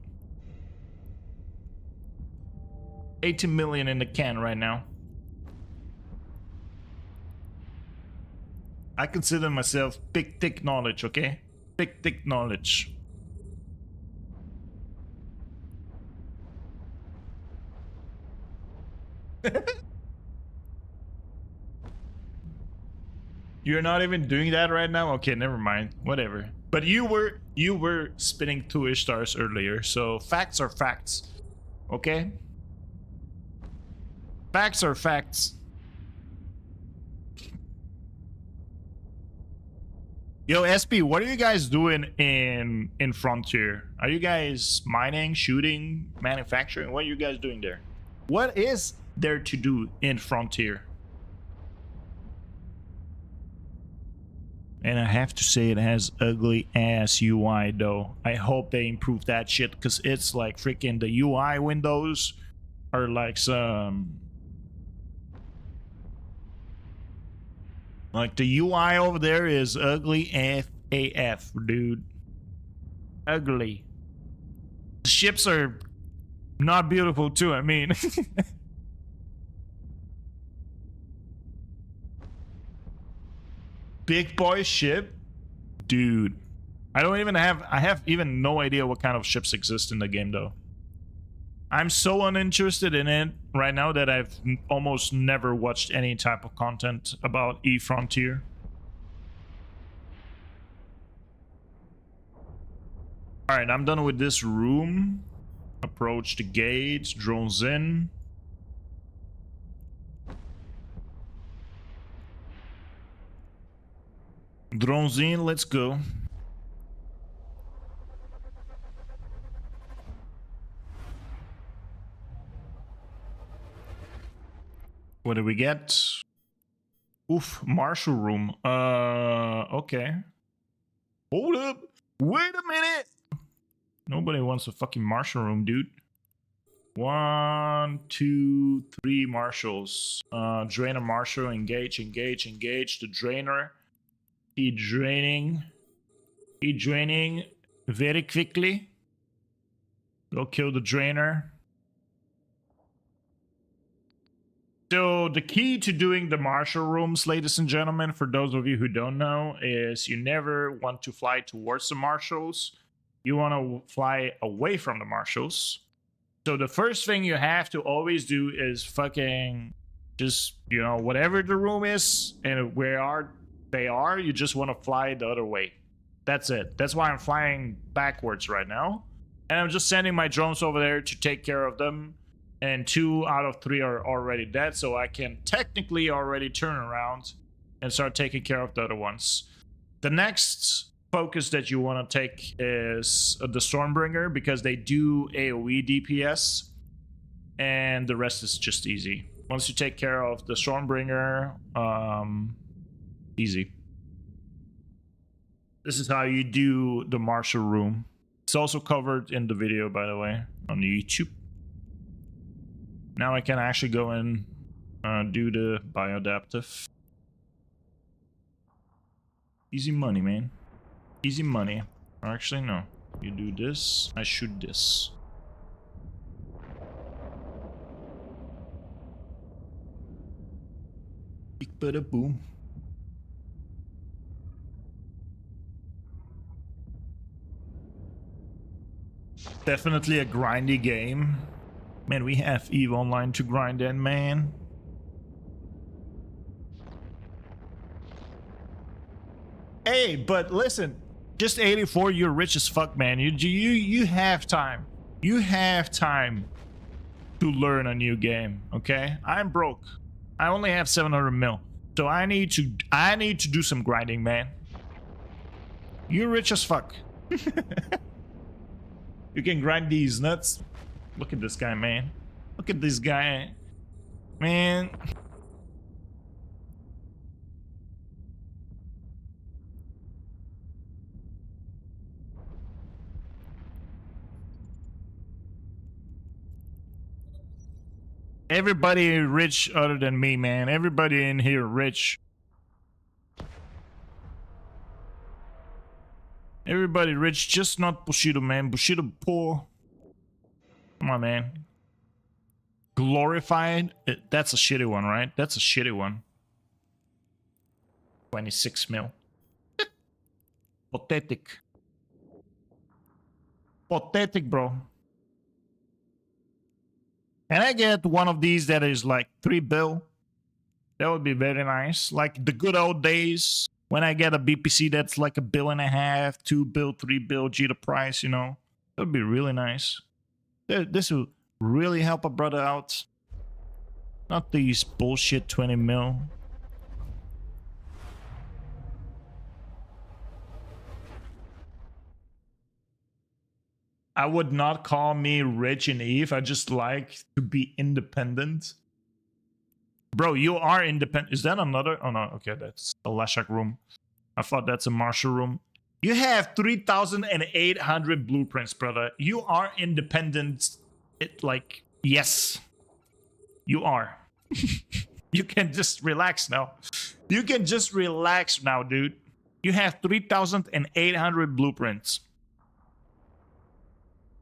80 million in the can right now. I consider myself big thick knowledge, okay? Big thick knowledge. You're not even doing that right now? Okay, never mind. Whatever. But you were spinning 2 Ishtars earlier, so facts are facts. Okay? Facts are facts. Yo, SP, what are you guys doing in Frontier? Are you guys mining, shooting, manufacturing? What are you guys doing there? What is there to do in Frontier? And I have to say it has ugly ass UI though. I hope they improve that shit because it's like freaking the UI windows are like some... Like the UI over there is ugly AF, dude. Ugly. The ships are not beautiful too, I mean. Big boy ship? Dude. I have even no idea what kind of ships exist in the game though. I'm so uninterested in it right now that I've almost never watched any type of content about E-Frontier. Alright, I'm done with this room. Approach the gates, drones in. Drones in, let's go. What do we get? Oof, marshal room. Okay. Hold up. Wait a minute. Nobody wants a fucking marshal room, dude. 1, 2, 3 marshals. Drainer marshal, engage. The drainer. He draining very quickly. Go kill the drainer. So the key to doing the marshal rooms, ladies and gentlemen, for those of you who don't know, is you never want to fly towards the marshals. You want to fly away from the marshals. So the first thing you have to always do is fucking just, you know, whatever the room is and where they are, you just want to fly the other way. That's it. That's why I'm flying backwards right now. And I'm just sending my drones over there to take care of them. And 2 out of 3 are already dead, so I can technically already turn around and start taking care of the other ones. The next focus that you want to take is the Stormbringer, because they do AoE DPS, and the rest is just easy. Once you take care of the Stormbringer, easy. This is how you do the marshal room. It's also covered in the video, by the way, on YouTube. Now I can actually go and do the bioadaptive. Easy money, man. Easy money. Actually, no. You do this, I shoot this. Big bada boom. Definitely a grindy game. Man, we have EVE Online to grind in, man. Hey, but listen, just 84, you're rich as fuck, man. You have time. You have time to learn a new game, okay? I'm broke. I only have 700 mil. So I need to do some grinding, man. You're rich as fuck. You can grind these nuts. Look at this guy, man. Look at this guy. Man. Everybody rich other than me, man. Everybody in here rich. Everybody rich, just not Bushido, man. Bushido poor. Come on, man. Glorified? That's a shitty one, right? That's a shitty one. 26 mil. Pathetic. Pathetic, bro. Can I get one of these that is like 3 bill? That would be very nice. Like the good old days when I get a BPC that's like $1.5 billion, 2 bill, 3 bill G the price, you know. That would be really nice. This will really help a brother out. Not these bullshit 20 mil. I would not call me rich in EVE. I just like to be independent. Bro, you are independent. Is that another? Oh no, okay, that's a Lashak room. I thought that's a marshal room. You have 3,800 blueprints, brother. You are independent. Like, yes, you are. You can just relax now. You can just relax now, dude. You have 3,800 blueprints.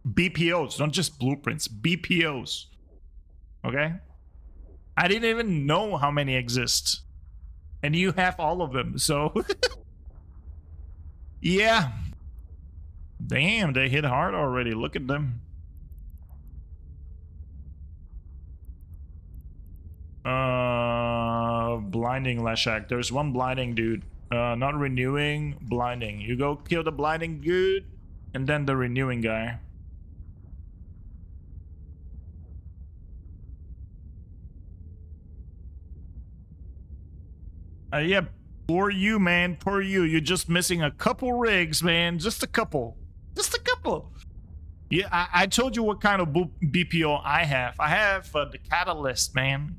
BPOs, not just blueprints, BPOs. Okay? I didn't even know how many exist. And you have all of them, so... yeah. Damn, they hit hard already. Look at them. Blinding Leshak. There's one blinding dude. Not renewing, blinding. You go kill the blinding dude, and then the renewing guy. Yeah, poor you, man. Poor you. You're just missing a couple rigs, man. Just a couple. Just a couple. Yeah, I told you what kind of BPO I have. I have the Catalyst, man.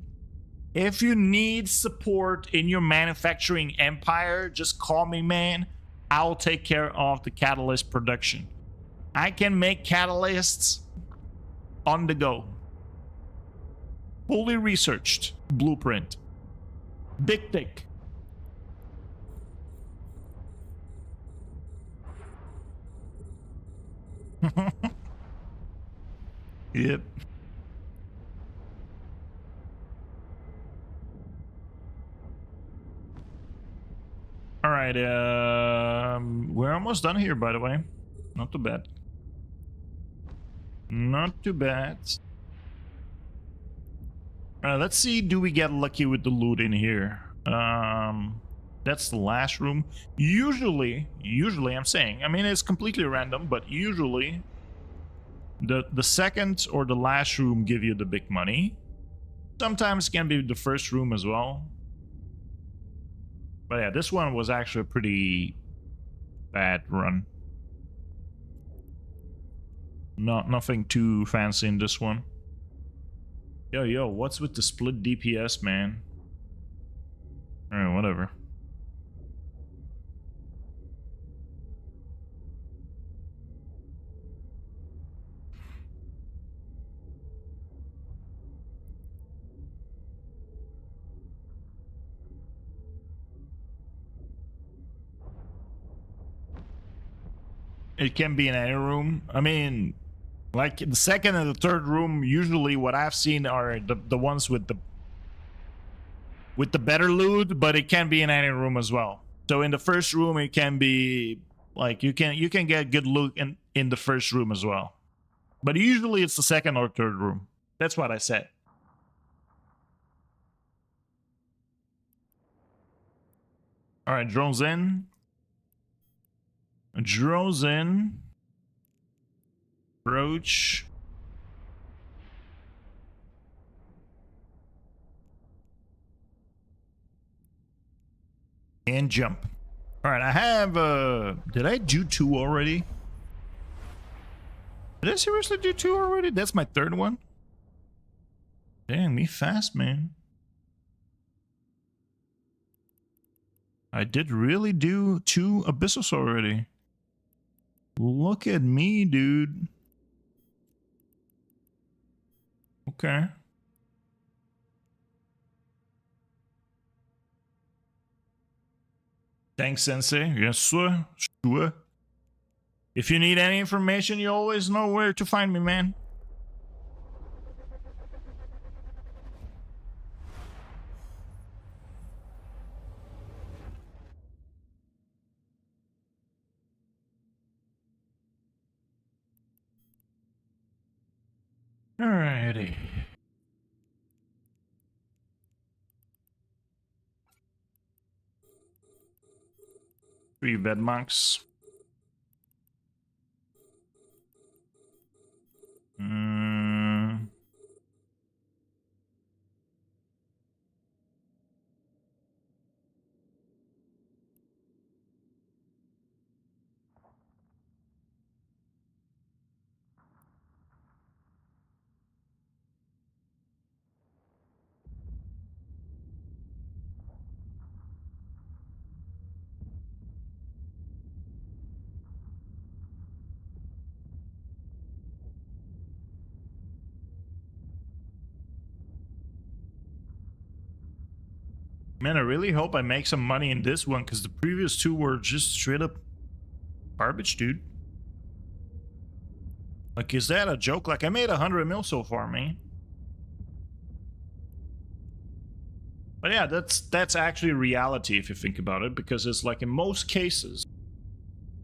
If you need support in your manufacturing empire, just call me, man. I'll take care of the Catalyst production. I can make catalysts on the go. Fully researched blueprint. Big thick. Yep. All right, we're almost done here, by the way. Not too bad. Not too bad. Let's see, do we get lucky with the loot in here? That's the last room. Usually I'm saying, I mean, it's completely random, but usually the second or the last room give you the big money. Sometimes it can be the first room as well. But yeah, this one was actually a pretty bad run. Nothing too fancy in this one. Yo, what's with the split DPS, man? Alright, whatever. It can be in any room. I mean, like the second and the third room, usually what I've seen are the ones with the better loot, but it can be in any room as well. So in the first room, it can be like you can get good loot in the first room as well. But usually it's the second or third room. That's what I said. All right, drones in. Drones in. Approach. And jump. All right, I have did I do 2 already? Did I seriously do 2 already? That's my third one. Dang, me fast, man. I did really do 2 Abyssals already. Look at me, dude. Okay. Thanks, Sensei. Yes, sir. Sure. If you need any information, you always know where to find me, man. Alrighty. Three bed monks. Man, I really hope I make some money in this one, because the previous two were just straight up garbage, dude. Like, is that a joke? Like, I made 100 mil so far, man. But yeah, that's actually reality if you think about it, because it's like in most cases,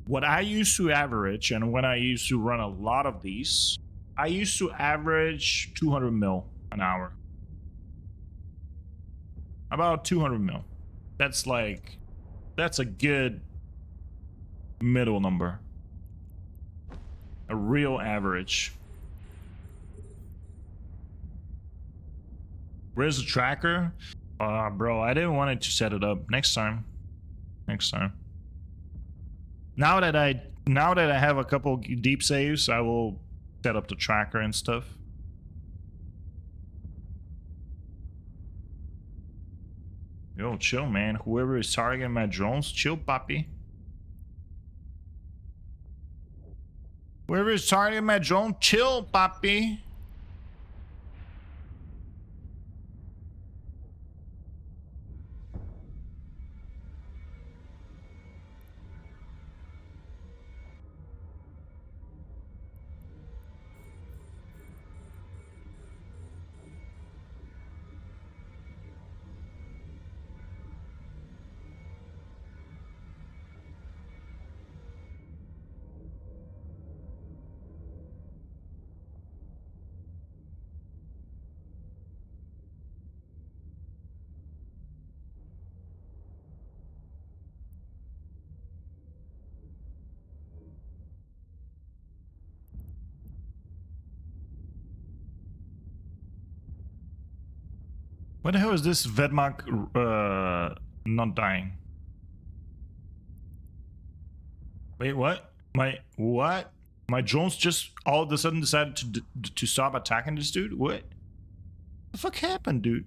what I used to average, and when I used to run a lot of these, I used to average 200 mil an hour. About 200 mil. That's a good middle number. A real average. Where's the tracker? Bro, I didn't want it to set it up. Next time. Next time. Now that I have a couple deep saves, I will set up the tracker and stuff. Yo, chill, man. Whoever is targeting my drones, chill, papi. Whoever is targeting my drone, chill, papi. What the hell is this Vedmak not dying? Wait, what? My drones just all of a sudden decided to stop attacking this dude? What the fuck happened, dude?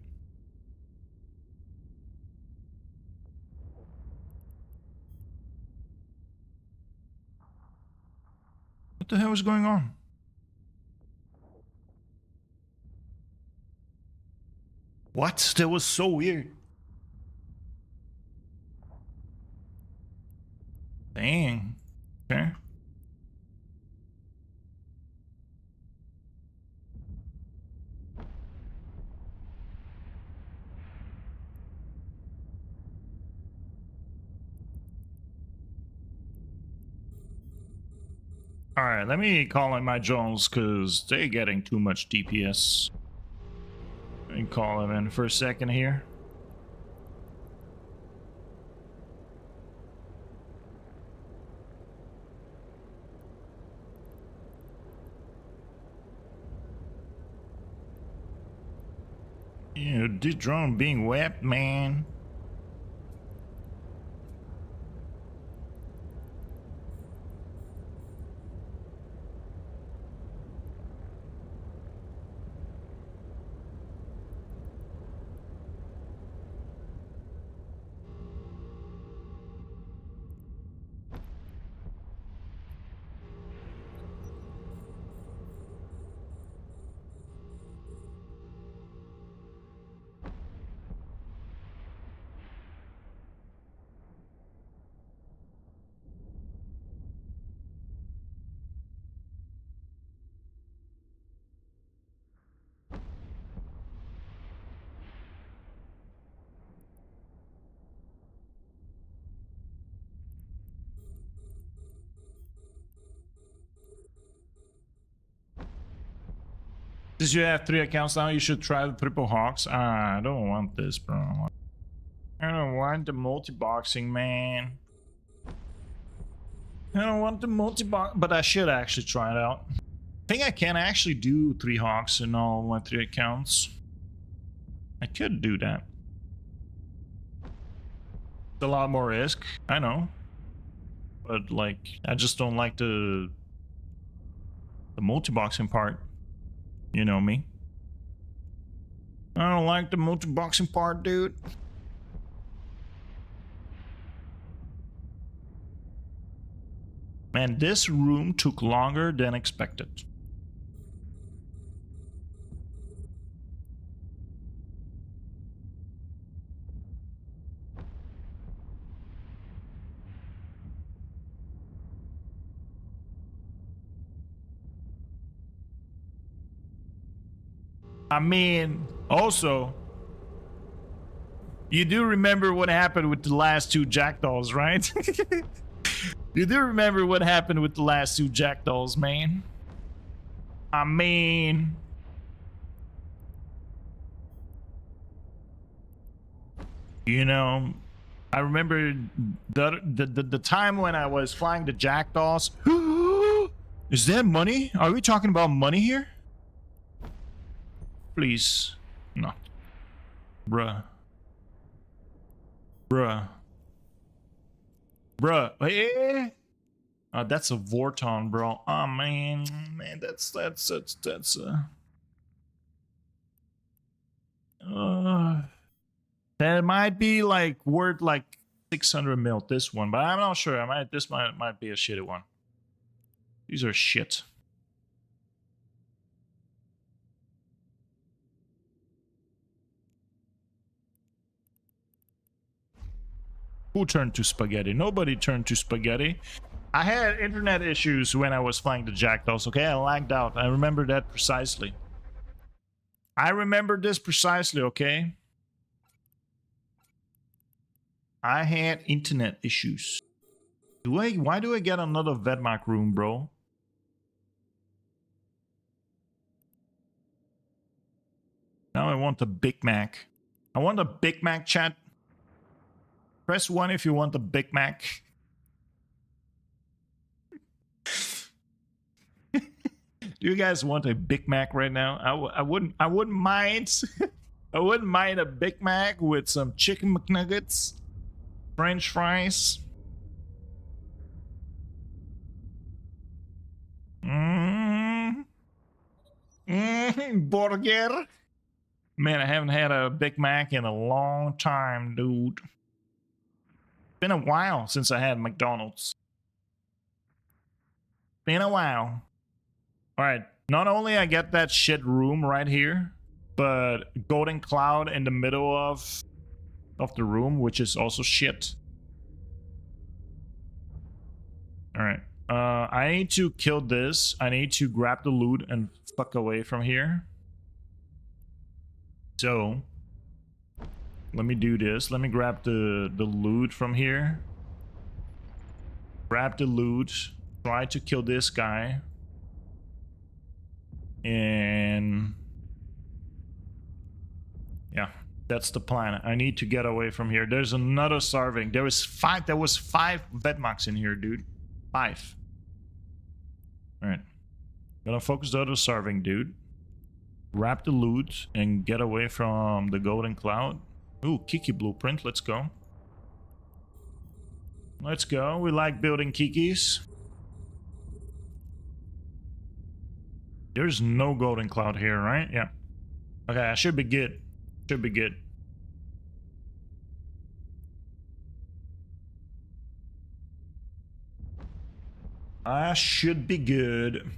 What the hell is going on? What? That was so weird. Dang. Okay. Alright, let me call in my drones because they're getting too much DPS. Let me call him in for a second here. Yeah, this drone being whacked, man. Since you have 3 accounts now, you should try the triple hawks. I don't want this, bro. I don't want the multi-boxing, man. I don't want the multi-box, but I should actually try it out. I think I can actually do 3 hawks in all my 3 accounts. I could do that. It's a lot more risk, I know. But like, I just don't like the multi-boxing part. You know me. I don't like the multi-boxing part, dude. Man, this room took longer than expected. I mean, also, you do remember what happened with the last two jackdaws, right? You do remember what happened with the last two jackdaws, man. I mean, you know, I remember the time when I was flying the jackdaws. Is that money? Are we talking about money here? Please. No. Bruh. Bruh. Bruh. Hey. That's a Vorton, bro. Oh man, that's that might be like worth like 600 mil, this one, but I'm not sure. This might be a shitty one. These are shit. Who turned to spaghetti? Nobody turned to spaghetti. I had internet issues when I was flying the jackdaws, okay? I lagged out. I remember that precisely. I remember this precisely, okay? I had internet issues. Why do I get another Vedmak room, bro? Now I want a Big Mac. I want a Big Mac, chat. Press 1 if you want a Big Mac. Do you guys want a Big Mac right now? I wouldn't mind. I wouldn't mind a Big Mac with some chicken McNuggets, French fries. Burger. Man, I haven't had a Big Mac in a long time, dude. Been a while since I had McDonald's. Been a while. All right. Not only I get that shit room right here, but golden cloud in the middle of the room, which is also shit. All right. I need to kill this. I need to grab the loot and fuck away from here. So let me do this. Let me grab the loot from here. Grab the loot. Try to kill this guy. And yeah, that's the plan. I need to get away from here. There's another starving. There was 5 Vedmaks in here, dude. 5. All right. Gonna focus the other starving dude. Grab the loot and get away from the golden cloud. Ooh, Kiki blueprint. Let's go. Let's go. We like building Kikis. There's no golden cloud here, right? Yeah. Okay, I should be good. Should be good. I should be good.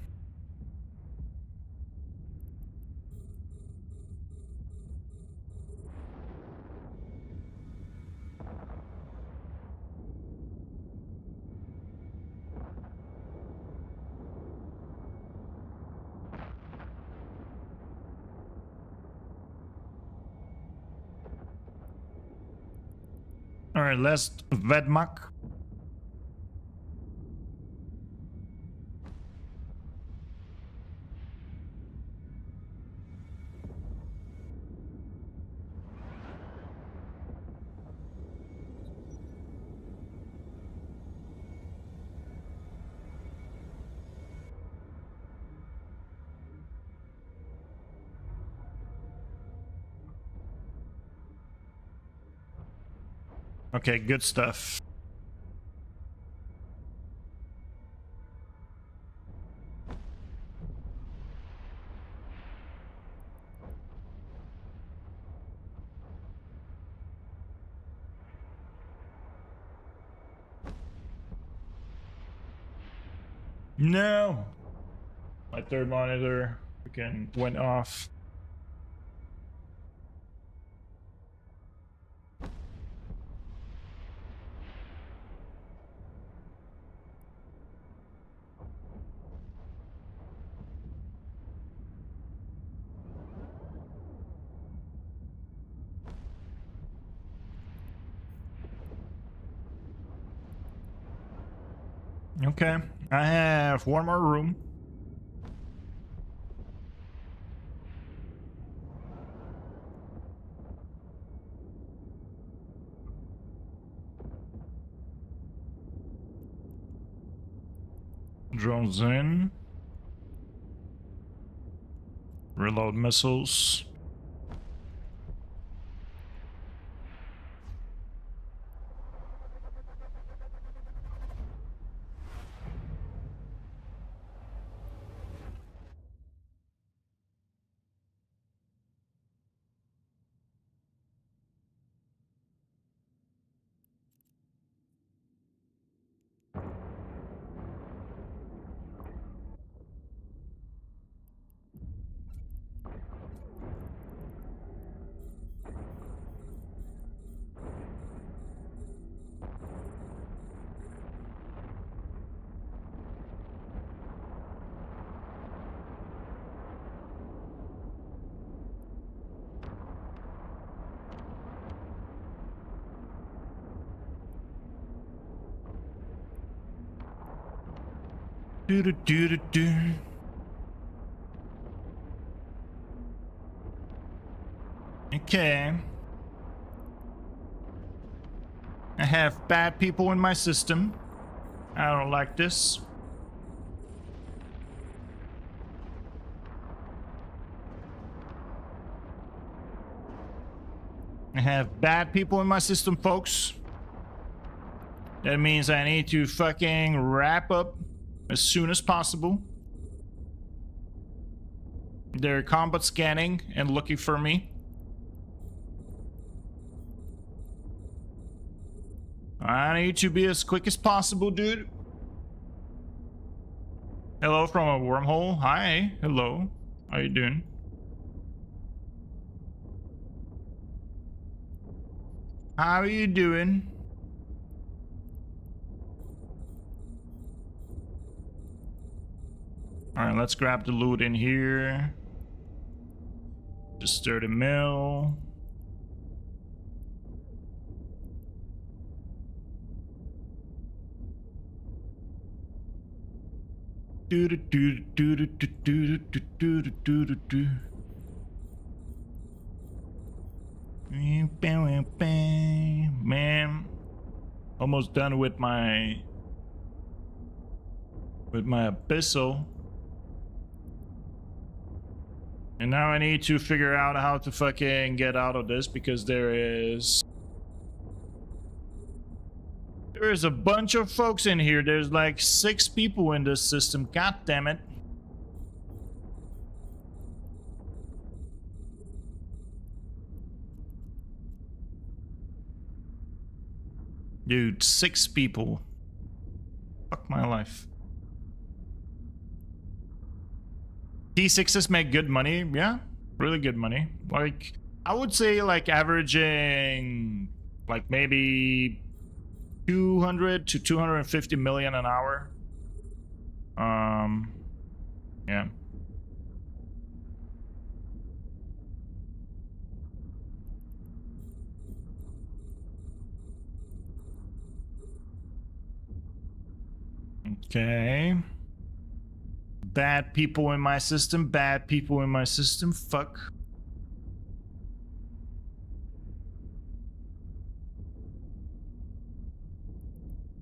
All right, last Vedmak. Okay, good stuff. No! My third monitor freaking went off. Okay, I have one more room. Drones in. Reload missiles. Do do do do do. Okay. I have bad people in my system. I don't like this. I have bad people in my system, folks. That means I need to fucking wrap up as soon as possible. They're combat scanning and looking for me. I need to be as quick as possible, dude. Hello from a wormhole. Hi. Hello. How you doing? How are you doing? Alright, let's grab the loot in here. Just 30 mil. Do do do do do do do do do do do do. Man, almost done with my Abyssal. And now I need to figure out how to fucking get out of this because there is a bunch of folks in here. There's like 6 people in this system. God damn it. Dude, 6 people. Fuck my life. T6s make good money, yeah, really good money. Like, I would say like averaging like maybe 200 to 250 million an hour. Yeah. Okay. Bad people in my system, bad people in my system, fuck.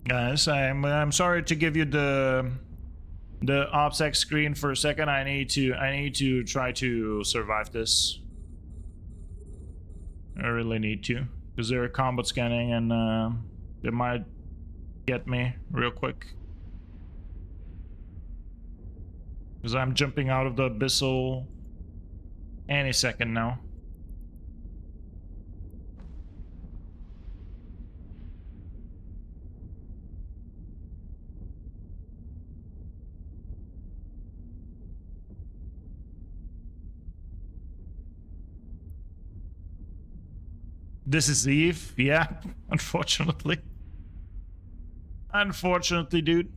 Guys, I'm sorry to give you the OPSEC screen for a second. I need to try to survive this. I really need to, because they're combat scanning and they might get me real quick. Because I'm jumping out of the Abyssal any second now. This is Eve, yeah, unfortunately. Unfortunately, dude.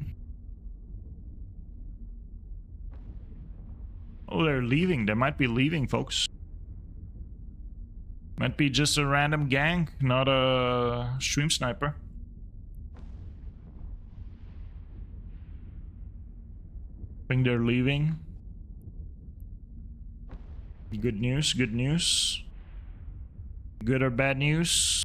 Oh, they're leaving. They might be leaving, folks. Might be just a random gang, not a stream sniper. think they're leaving. Good news, good news. Good or bad news?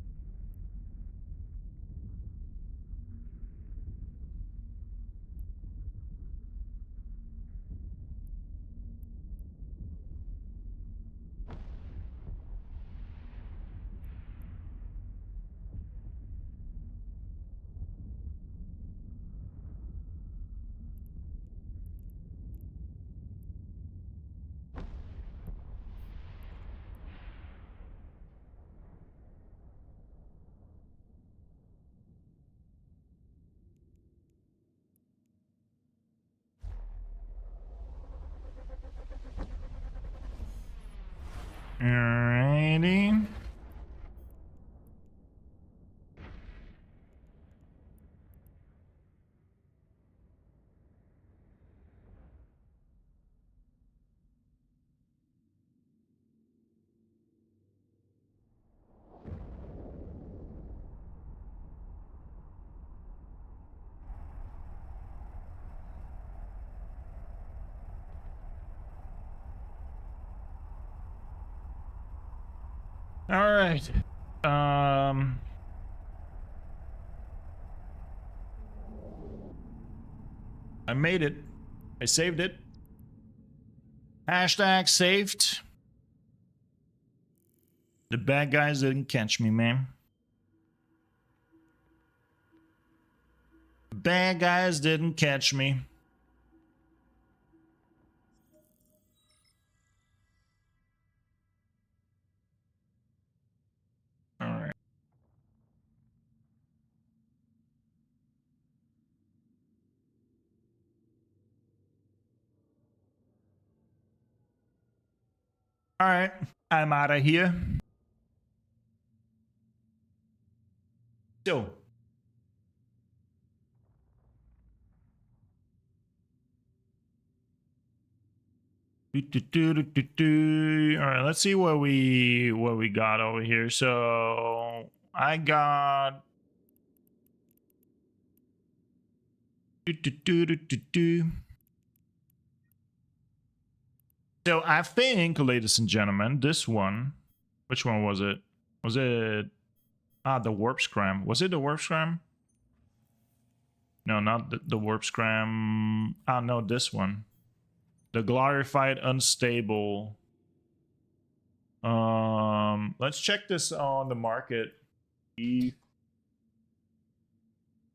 Alrighty. All right. I made it. I saved it. Hashtag saved. The bad guys didn't catch me, man. Bad guys didn't catch me. All right. All right. I'm out of here. So. All right, let's see what we got over here. So I got so I think, ladies and gentlemen, this one, which one was it? Was it the warp scram? Was it the warp scram? No, not the warp scram. No, this one. The glorified unstable. Let's check this on the market.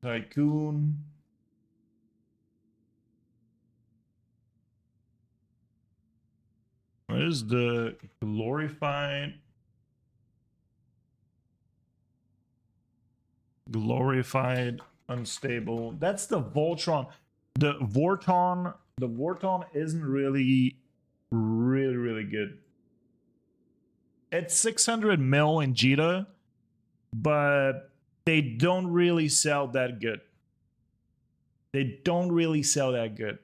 Tycoon. What is the glorified unstable? That's the Voltron. The Vorton isn't really good. It's 600 mil in Jita, but they don't really sell that good. They don't really sell that good.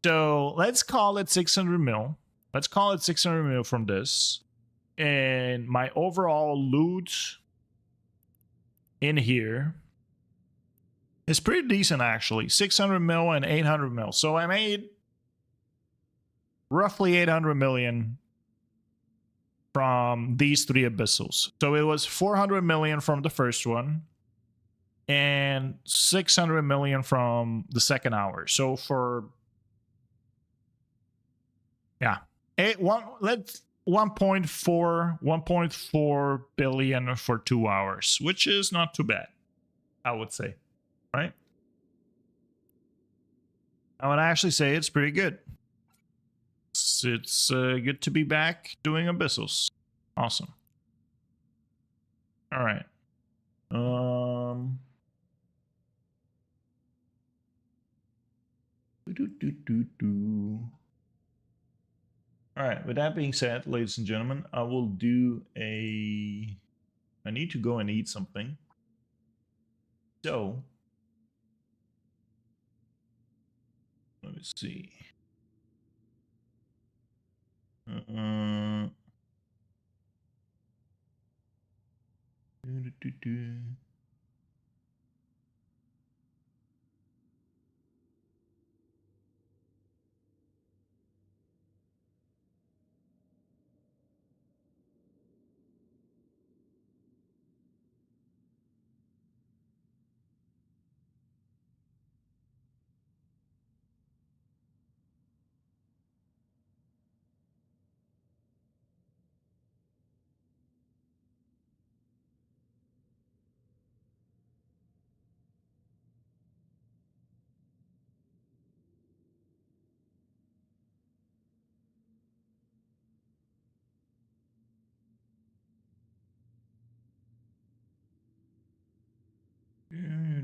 So let's call it 600 mil. Let's call it 600 mil from this. And my overall loot in here is pretty decent, actually. 600 mil and 800 mil. So I made roughly 800 million from these three abyssals. So it was 400 million from the first one and 600 million from the second hour. So for 1.4 billion for 2 hours, which is not too bad, I would say, right? I would actually say it's pretty good. It's good to be back doing abyssals. Awesome. All right. All right, with that being said, ladies and gentlemen, I will do I need to go and eat something. So, let me see.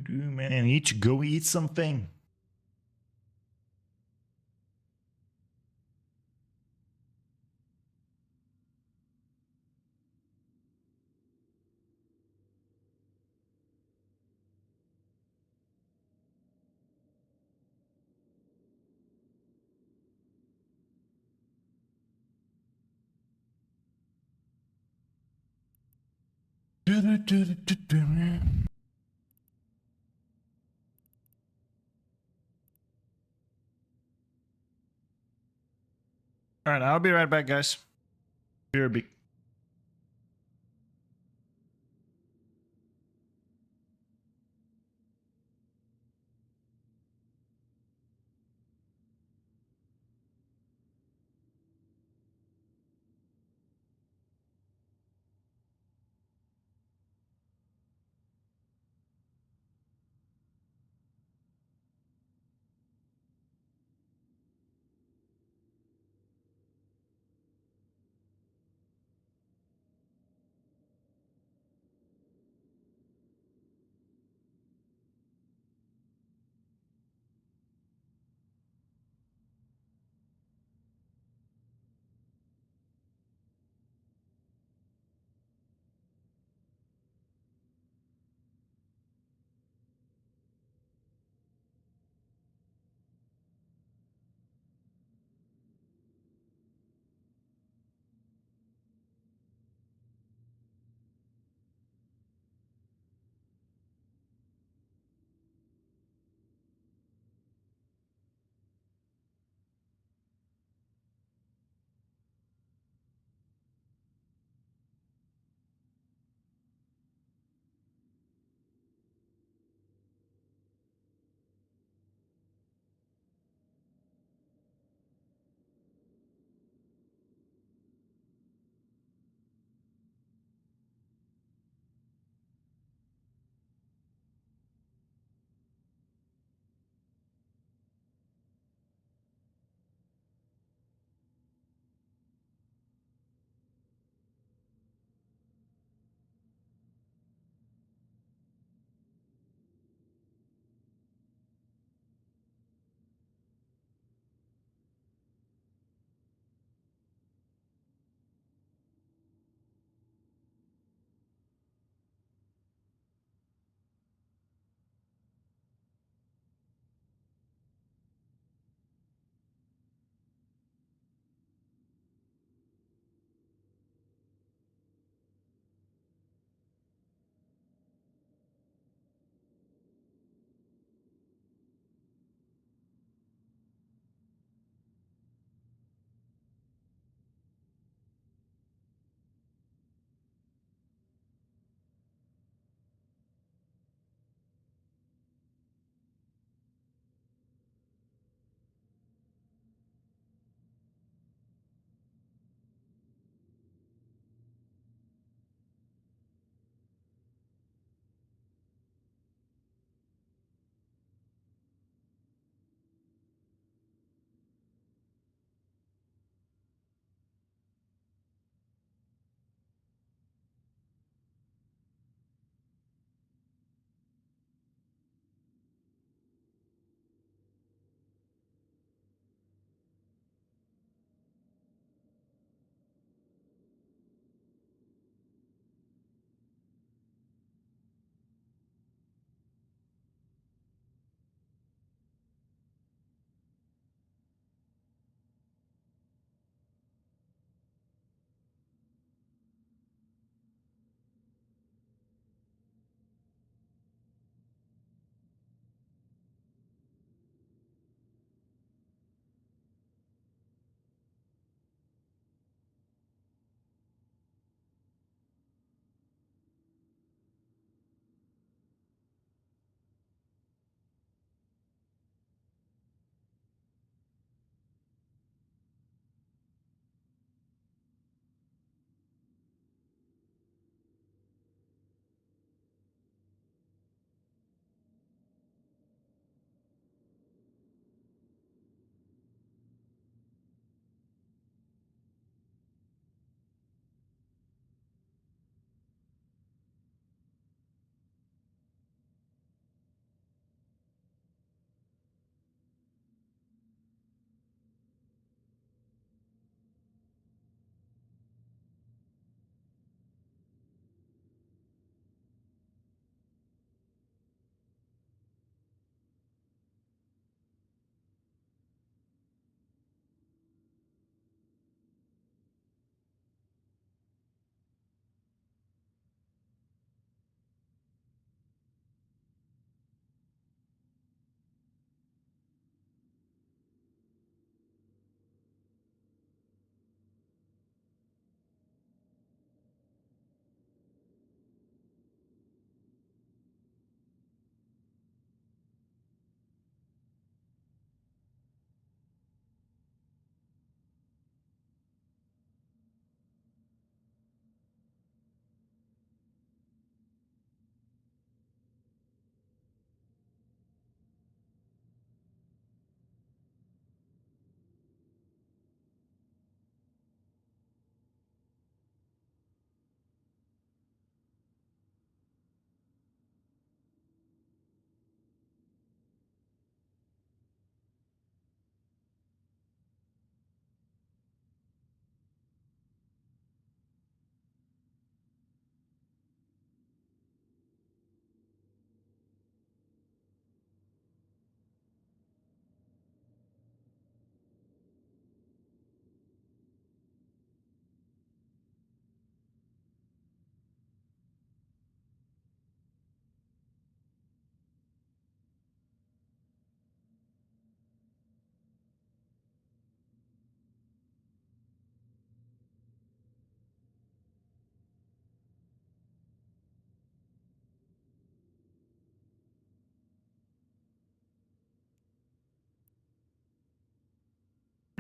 Man, I need to go eat something. All right, I'll be right back, guys. BRB.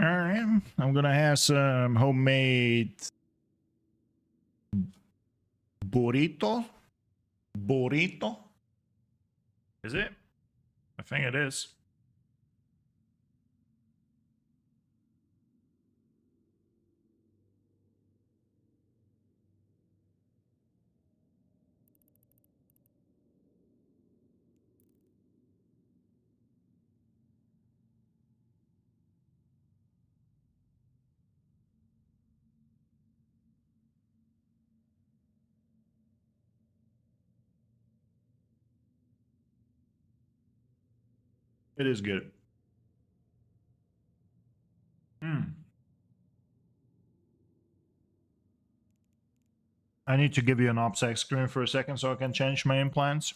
All right, I'm gonna have some homemade burrito. Burrito? Is it? I think it is. It is good. I need to give you an OPSEC screen for a second so I can change my implants.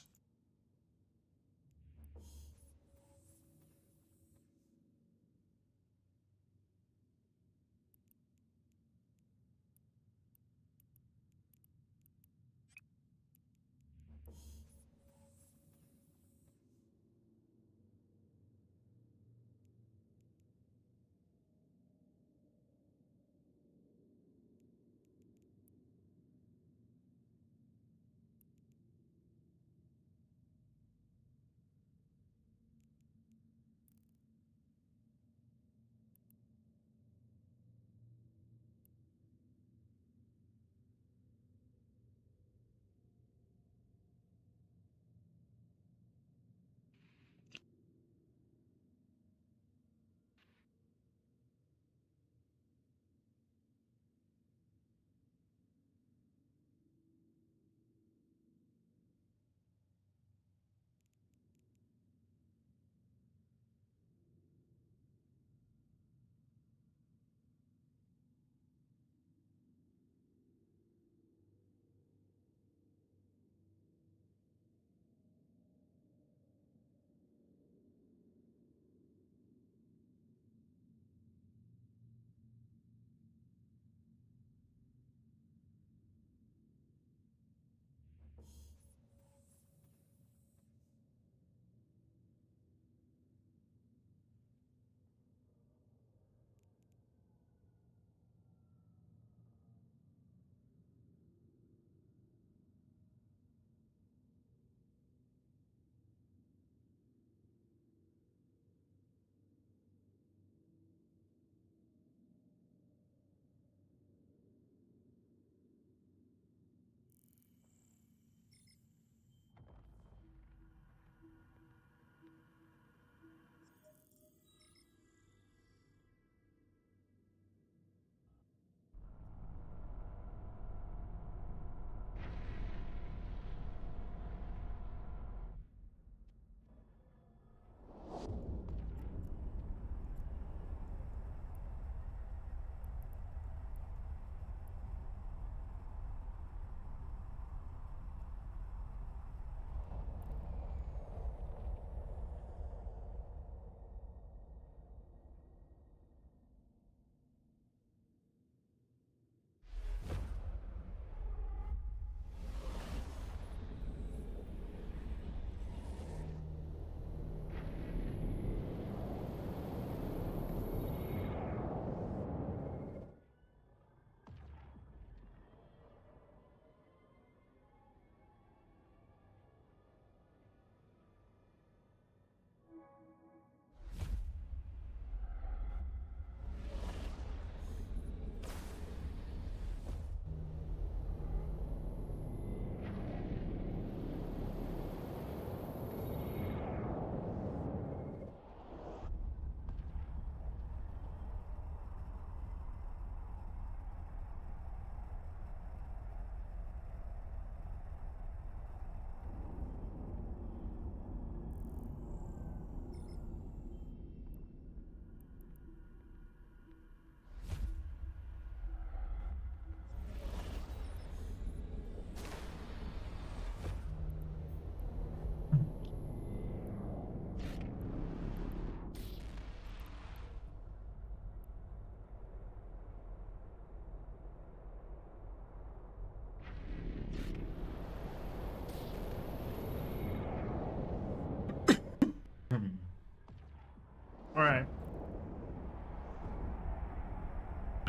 All right.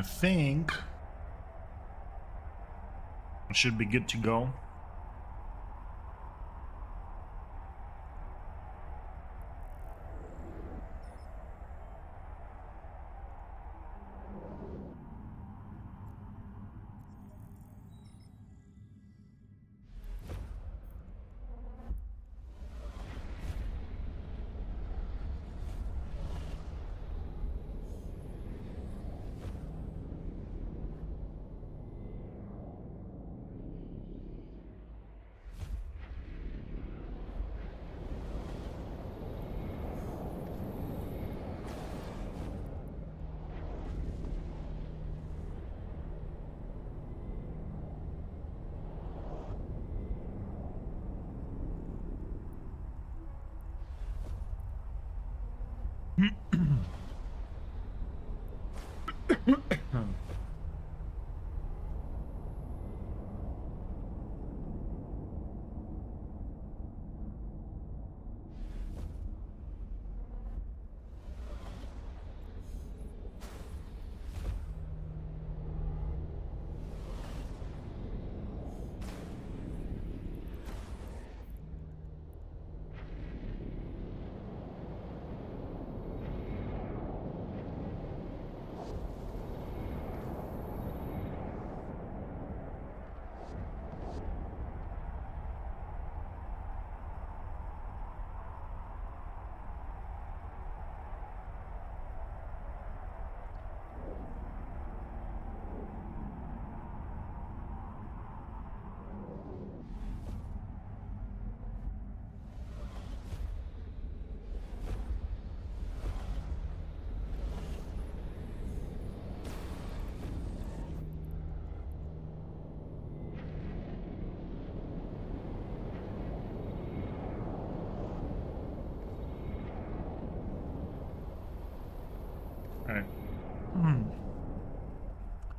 I think I should be good to go. Alright.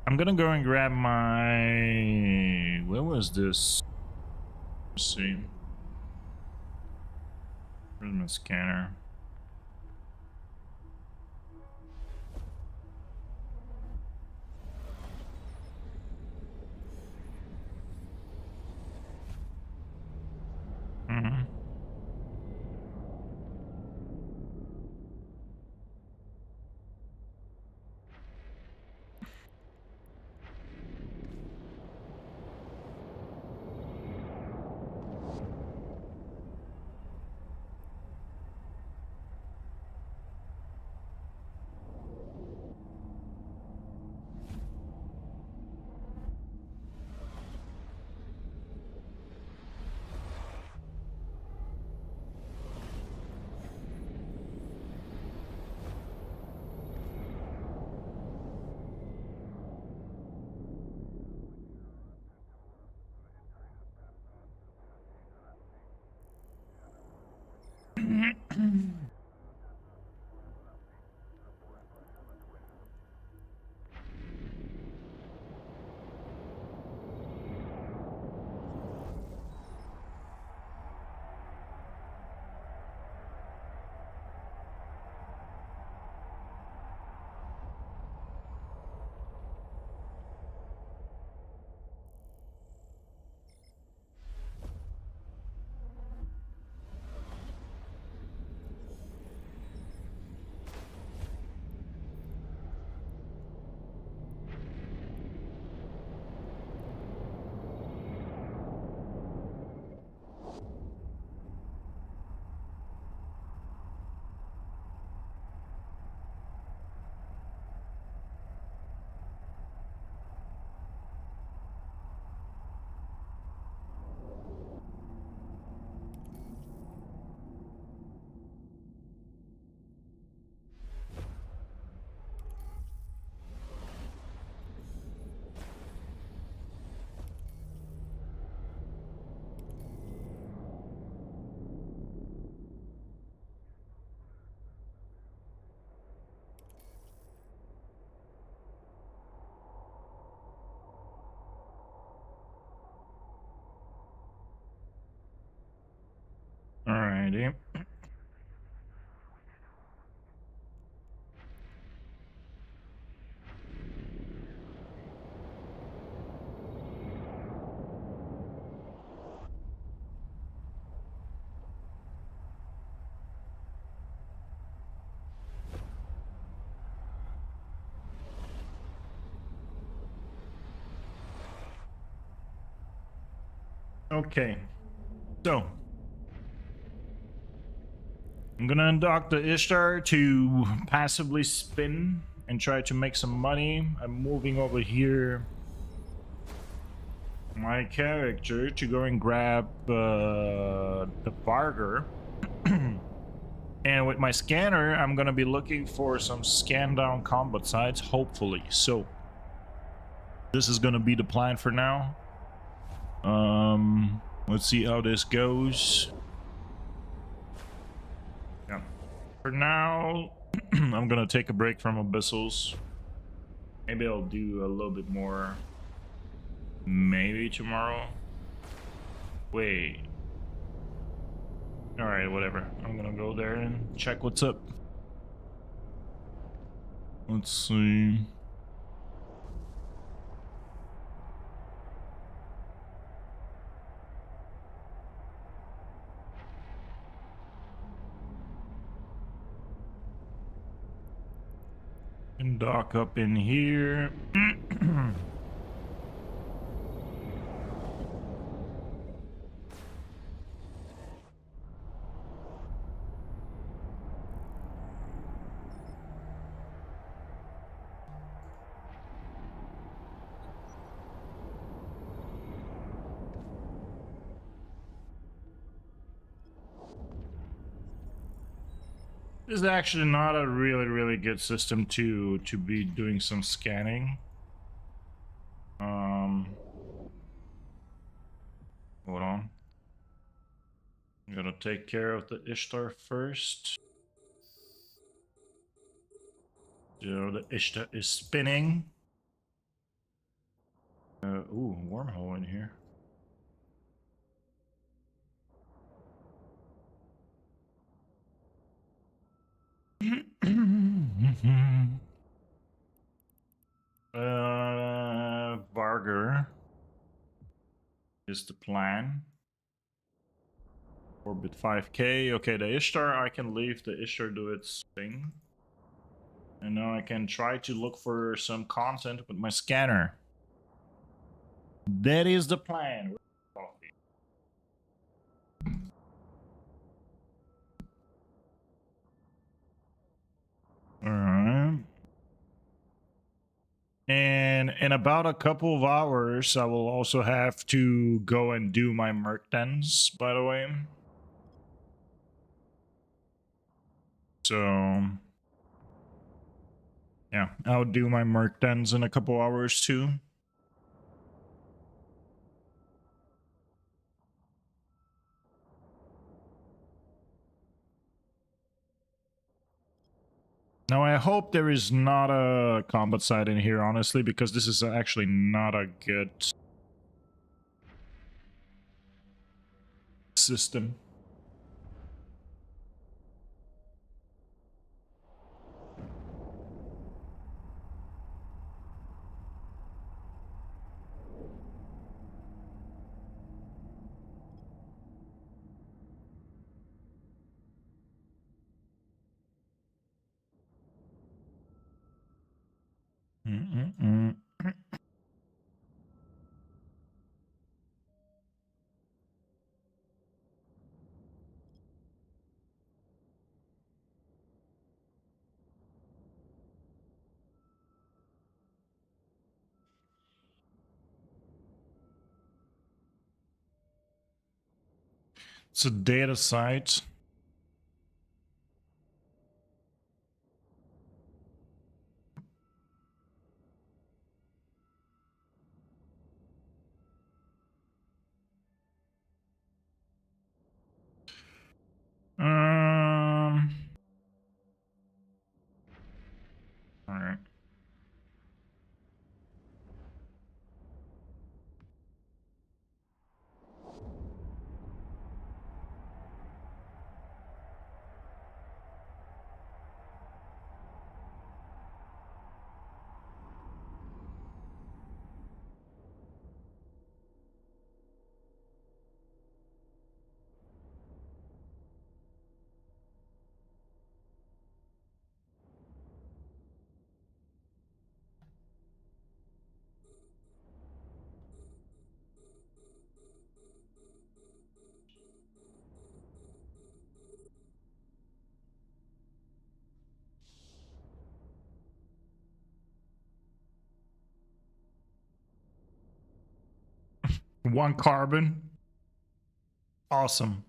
I'm gonna go and grab my... Where was this? Let's see. Where's my scanner? Mm-hmm. Alrighty. Okay, so I'm gonna undock the Ishtar to passively spin and try to make some money. I'm moving over here my character to go and grab the barger. And with my scanner, I'm gonna be looking for some scan down combat sites, hopefully. So this is gonna be the plan for now. Let's see how this goes. Yeah. For now, I'm gonna take a break from Abyssals. Maybe I'll do a little bit more. Maybe tomorrow. Wait. Alright, whatever. I'm gonna go there and check what's up. Let's see. And dock up in here. This is actually not a really good system to be doing some scanning. Hold on. I'm gonna take care of the Ishtar first. So the Ishtar is spinning. Ooh, wormhole in here. Varger is the plan. Orbit 5k. Okay, the Ishtar, I can leave the Ishtar do its thing. And now I can try to look for some content with my scanner. That is the plan. Alright. And in about a couple of hours, I will also have to go and do my merc dens, by the way. So, yeah, I'll do my merc dens in a couple hours too. Now, I hope there is not a combat site in here, honestly, because this is actually not a good system. It's a data site. All right. 1 carbon. Awesome.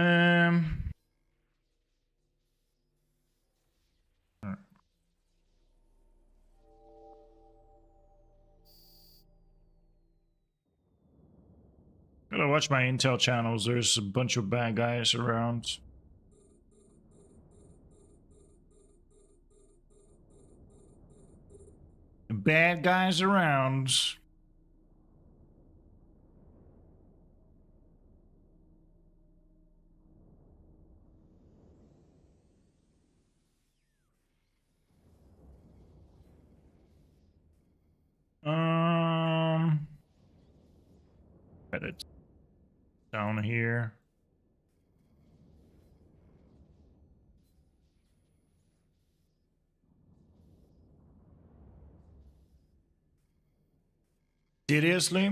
Um. Gotta watch my intel channels. There's a bunch of bad guys around. Bad guys around. Got it down here. Seriously?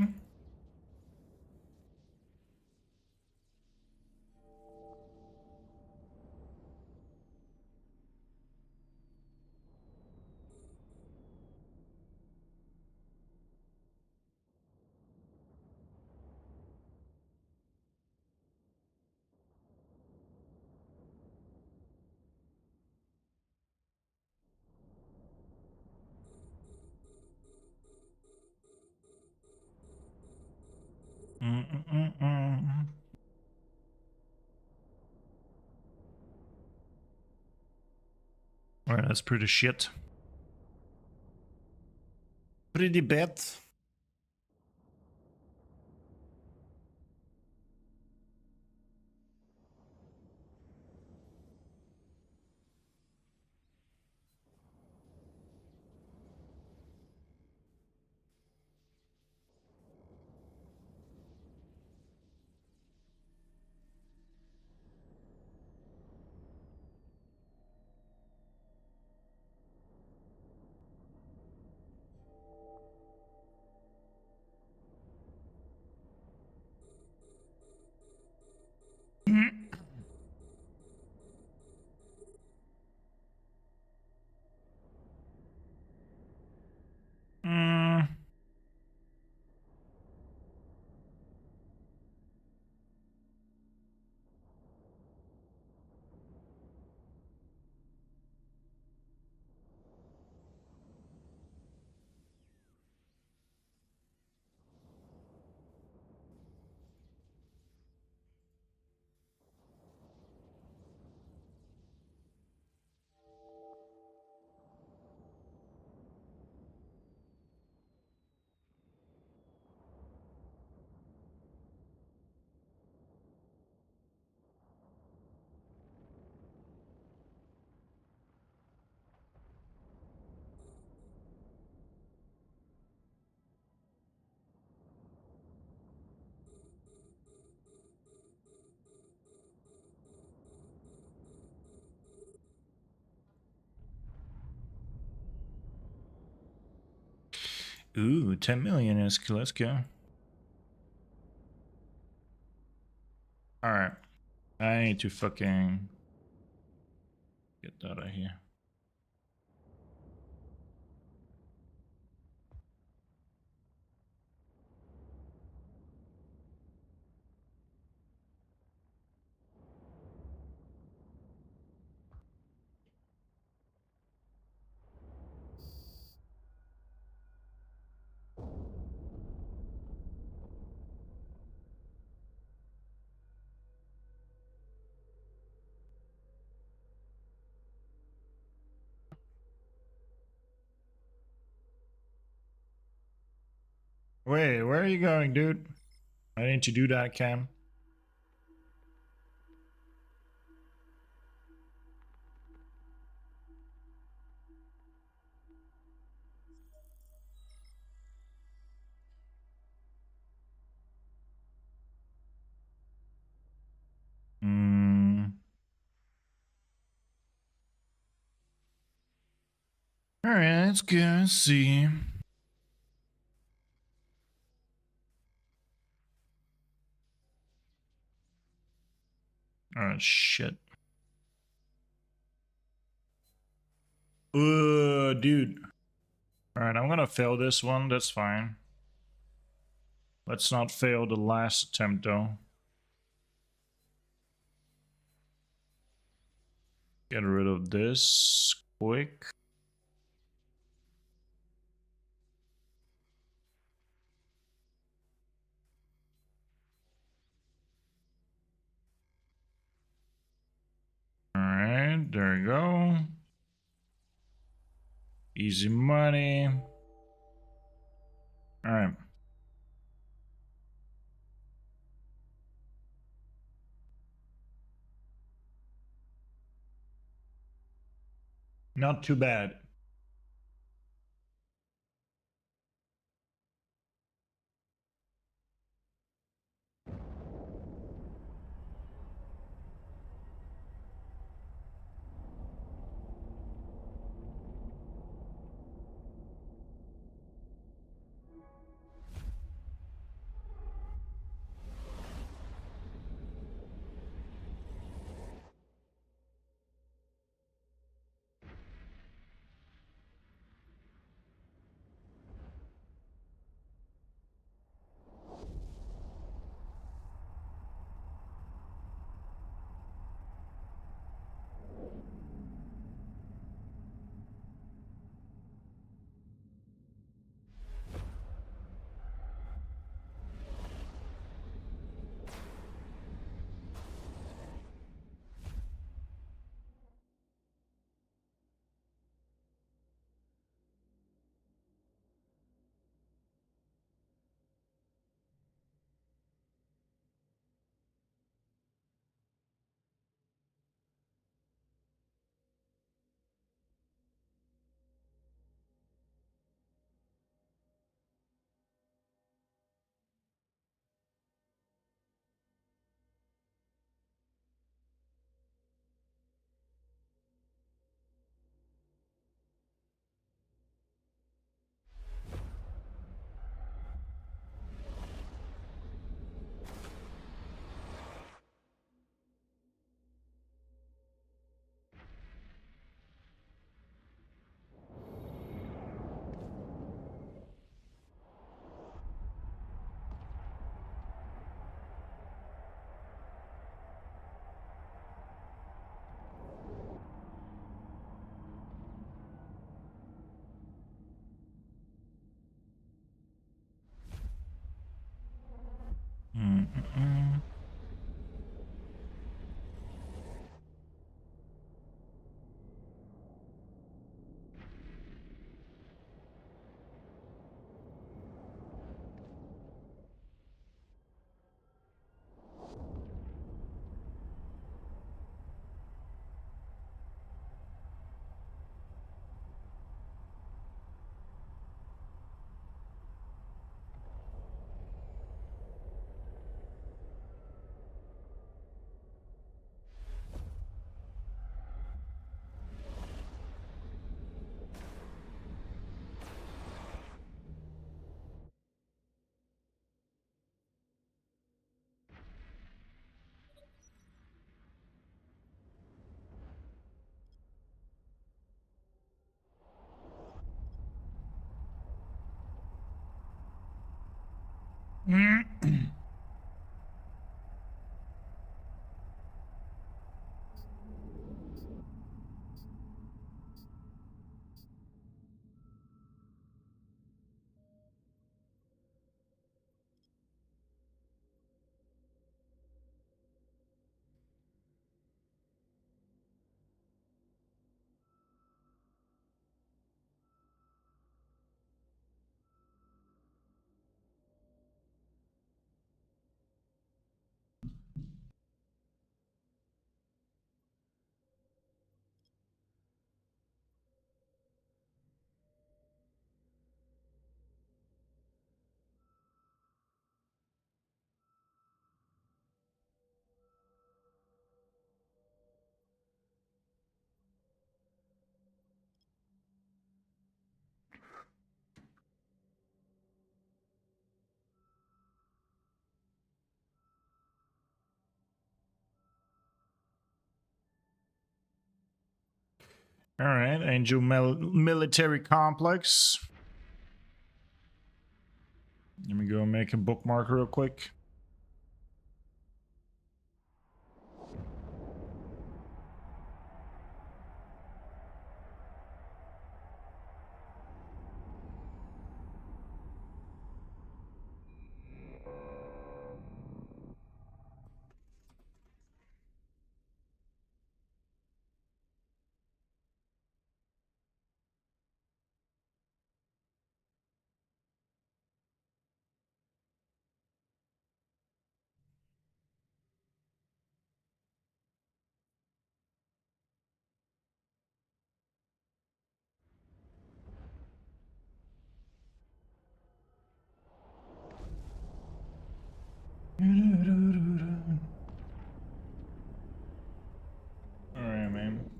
Alright, that's pretty shit. Pretty bad. Ooh, 10 million is let's go. Alright. I need to fucking get out of here. Wait, where are you going, dude? I need to do that, Cam. Alright, let's go and see. Oh, shit. Dude. Alright, I'm gonna fail this one. That's fine. Let's not fail the last attempt, though. Get rid of this quick. Alright, there you go. Easy money. Alright. Not too bad. Mm-mm-mm. All right, Angel Military Complex. Let me go make a bookmark real quick. Alright, man.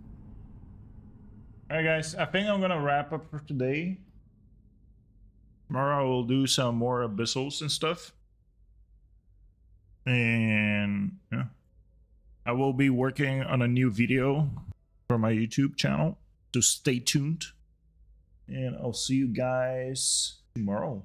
Alright, guys. I think I'm gonna wrap up for today. Tomorrow I will do some more Abyssals and stuff. And yeah, I will be working on a new video for my YouTube channel. So stay tuned. And I'll see you guys tomorrow.